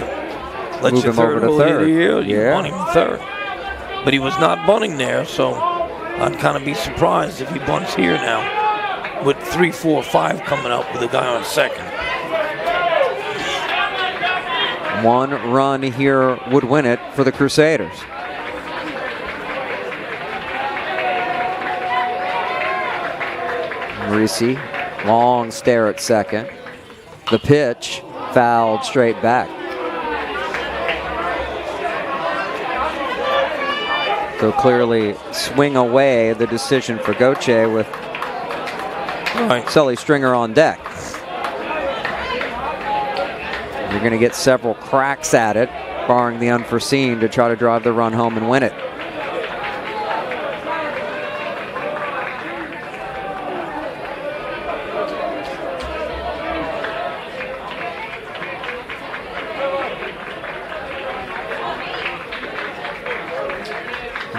let Move your him over third to hold third. here, or do you Yeah. bunt him in third? But he was not bunting there, so I'd kind of be surprised if he bunts here now with 3, 4, 5 coming up with a guy on second. One run here would win it for the Crusaders. Marisi, long stare at second. The pitch fouled straight back. So clearly swing away the decision for Goche with Sully Stringer on deck. You're going to get several cracks at it, barring the unforeseen, to try to drive the run home and win it.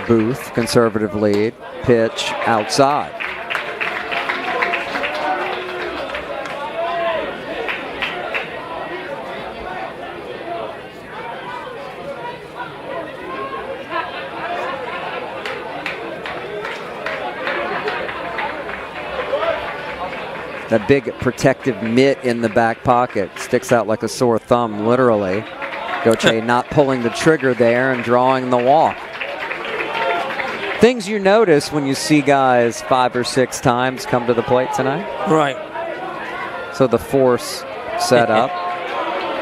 Booth, conservative lead, pitch outside. That big protective mitt in the back pocket sticks out like a sore thumb, literally. Goche not pulling the trigger there and drawing the walk. Things you notice when you see guys 5 or 6 times come to the plate tonight. Right. So the force set up.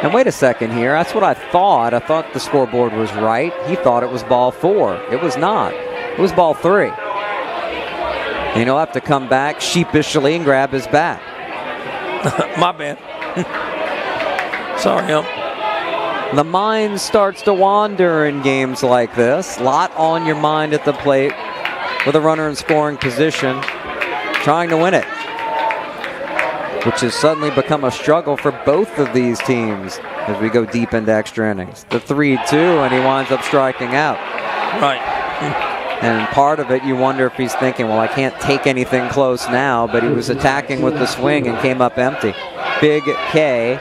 And wait a second here. That's what I thought. I thought the scoreboard was right. He thought it was ball 4. It was not. It was ball 3. And he'll have to come back sheepishly and grab his bat. My bad. Sorry, The mind starts to wander in games like this. Lot on your mind at the plate with a runner in scoring position, trying to win it, which has suddenly become a struggle for both of these teams as we go deep into extra innings. The 3-2, and he winds up striking out. Right. And part of it, you wonder if he's thinking, well, I can't take anything close now, but he was attacking with the swing and came up empty. Big K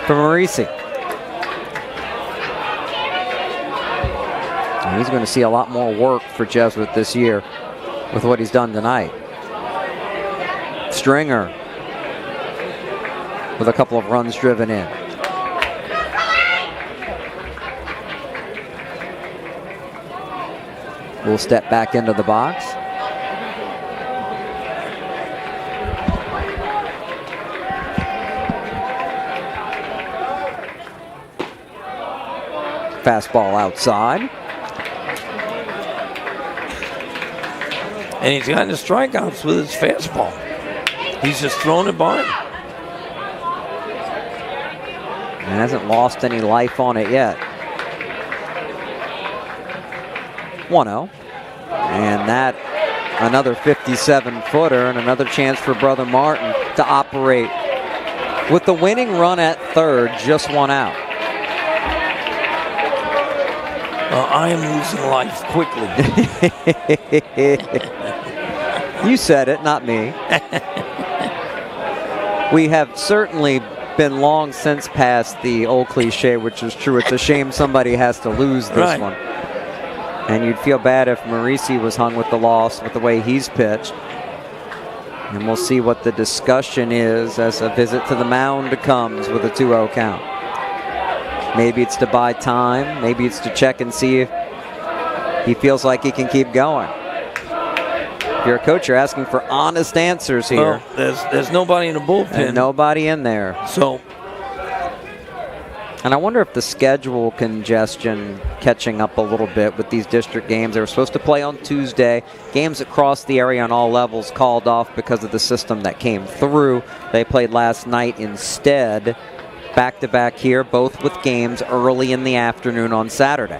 for Marisi. And he's going to see a lot more work for Jesuit this year with what he's done tonight. Stringer with a couple of runs driven in. We'll step back into the box. Fastball outside. And he's gotten the strikeouts with his fastball. He's just throwing it by him. And hasn't lost any life on it yet. 1-0. And that, another 57-footer and another chance for Brother Martin to operate with the winning run at third, just one out. I am losing life quickly. You said it, not me. We have certainly been long since past the old cliche, which is true. It's a shame somebody has to lose this one. And you'd feel bad if Marisi was hung with the loss with the way he's pitched. And we'll see what the discussion is as a visit to the mound comes with a 2-0 count. Maybe it's to buy time. Maybe it's to check and see if he feels like he can keep going. If you're a coach, you're asking for honest answers here. Well, there's nobody in the bullpen. And nobody in there. So. And I wonder if the schedule congestion catching up a little bit with these district games. They were supposed to play on Tuesday. Games across the area on all levels called off because of the system that came through. They played last night instead. Back-to-back here, both with games early in the afternoon on Saturday.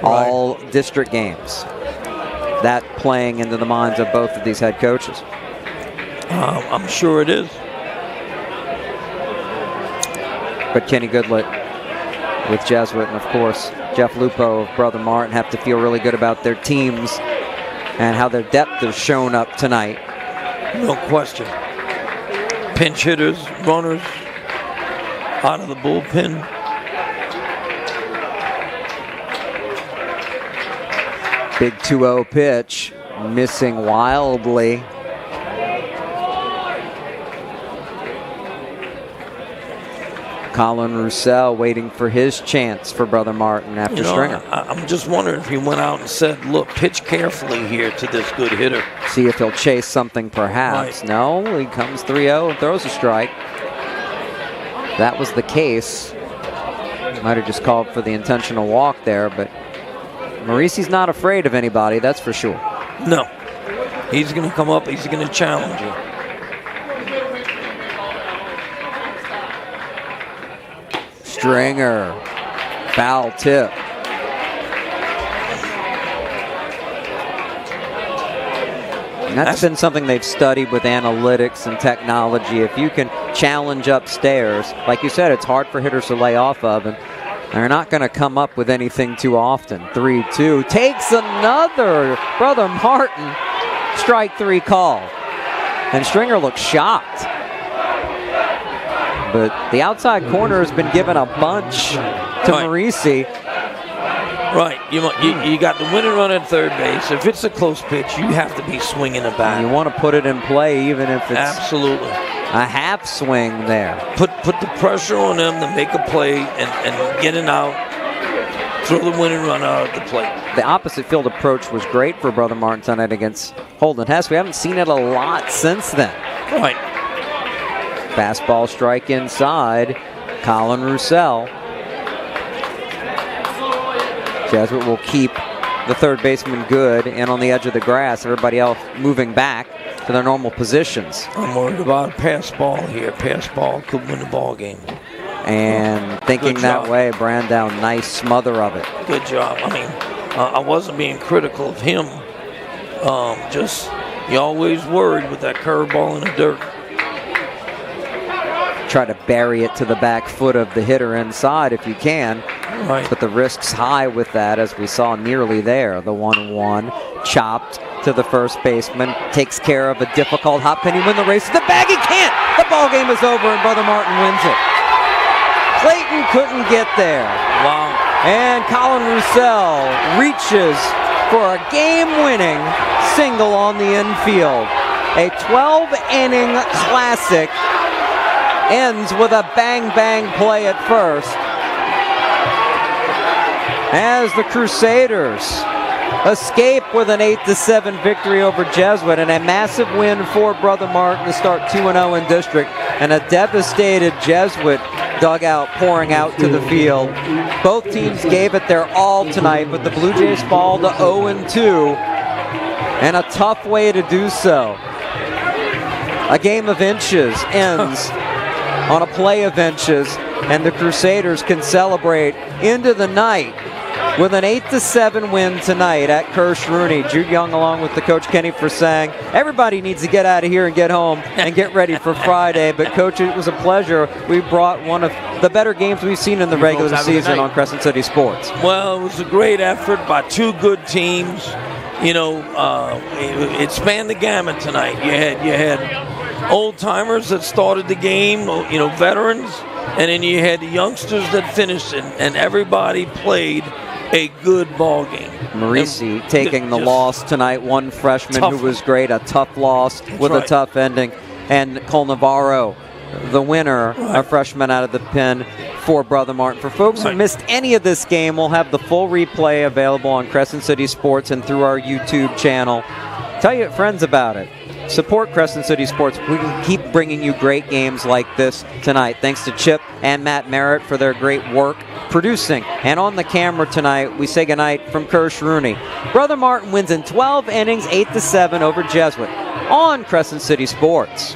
Right. All district games. That playing into the minds of both of these head coaches. I'm sure it is. But Kenny Goodlett with Jesuit, and of course Jeff Lupo of Brother Martin have to feel really good about their teams and how their depth has shown up tonight. No question. Pinch hitters, runners, out of the bullpen. Big 2-0 pitch, missing wildly. Colin Roussel waiting for his chance for Brother Martin after Stringer. I'm just wondering if he went out and said, look, pitch carefully here to this good hitter. See if he'll chase something perhaps. Right. No, he comes 3-0 and throws a strike. That was the case. Might have just called for the intentional walk there, but Maurice's not afraid of anybody, that's for sure. No. He's going to come up, he's going to challenge you. Stringer, foul tip. And that's been something they've studied with analytics and technology. If you can challenge upstairs, like you said, it's hard for hitters to lay off of, and they're not going to come up with anything too often. 3-2, takes another. Brother Martin, strike 3 call. And Stringer looks shocked. But the outside corner has been given a bunch to Maurice. Right, you got the winning run at third base. If it's a close pitch, you have to be swinging the bat. You want to put it in play even if it's absolutely a half swing there. Put the pressure on them to make a play and get it out. Throw the winning run out of the plate. The opposite field approach was great for Brother Martin tonight against Holden Hess. We haven't seen it a lot since then. Right. Fastball strike inside. Colin Roussel. Jesuit will keep the third baseman good and on the edge of the grass. Everybody else moving back to their normal positions. I'm worried about a pass ball here. Pass ball could win the ball game. And thinking that way, Brandow, nice smother of it. Good job. I mean, I wasn't being critical of him. Just, you always worried with that curveball in the dirt. Try to bury it to the back foot of the hitter inside if you can. Right. But the risk's high with that, as we saw nearly there. The 1-1 chopped to the first baseman, takes care of a difficult hop. Can he win the race to the bag? He can't. The ball game is over and Brother Martin wins it. Clayton couldn't get there. Wow. And Colin Roussel reaches for a game-winning single on the infield. A 12-inning classic ends with a bang-bang play at first, as the Crusaders escape with an 8-7 victory over Jesuit, and a massive win for Brother Martin to start 2-0 in district, and a devastated Jesuit dugout pouring out to the field. Both teams gave it their all tonight, but the Blue Jays fall to 0-2, and a tough way to do so. A game of inches ends on a play of inches, and the Crusaders can celebrate into the night with an 8-7 win tonight at Kirsch Rooney. Jude Young along with the coach Kenny Forsang. Everybody needs to get out of here and get home and get ready for Friday. But coach, it was a pleasure. We brought one of the better games we've seen in the regular season on Crescent City Sports. Well, it was a great effort by two good teams. You know, it spanned the gamut tonight. You had old timers that started the game, you know, veterans, and then you had the youngsters that finished it, and everybody played a good ball game. Maurice taking the loss tonight, one freshman who was great, a tough loss with a tough ending, and Cole Navarro, the winner, a freshman out of the pen for Brother Martin. For folks who missed any of this game, we'll have the full replay available on Crescent City Sports and through our YouTube channel. Tell your friends about it. Support Crescent City Sports. We can keep bringing you great games like this tonight. Thanks to Chip and Matt Merritt for their great work producing. And on the camera tonight, we say goodnight from Kirsch Rooney. Brother Martin wins in 12 innings, 8-7 over Jesuit on Crescent City Sports.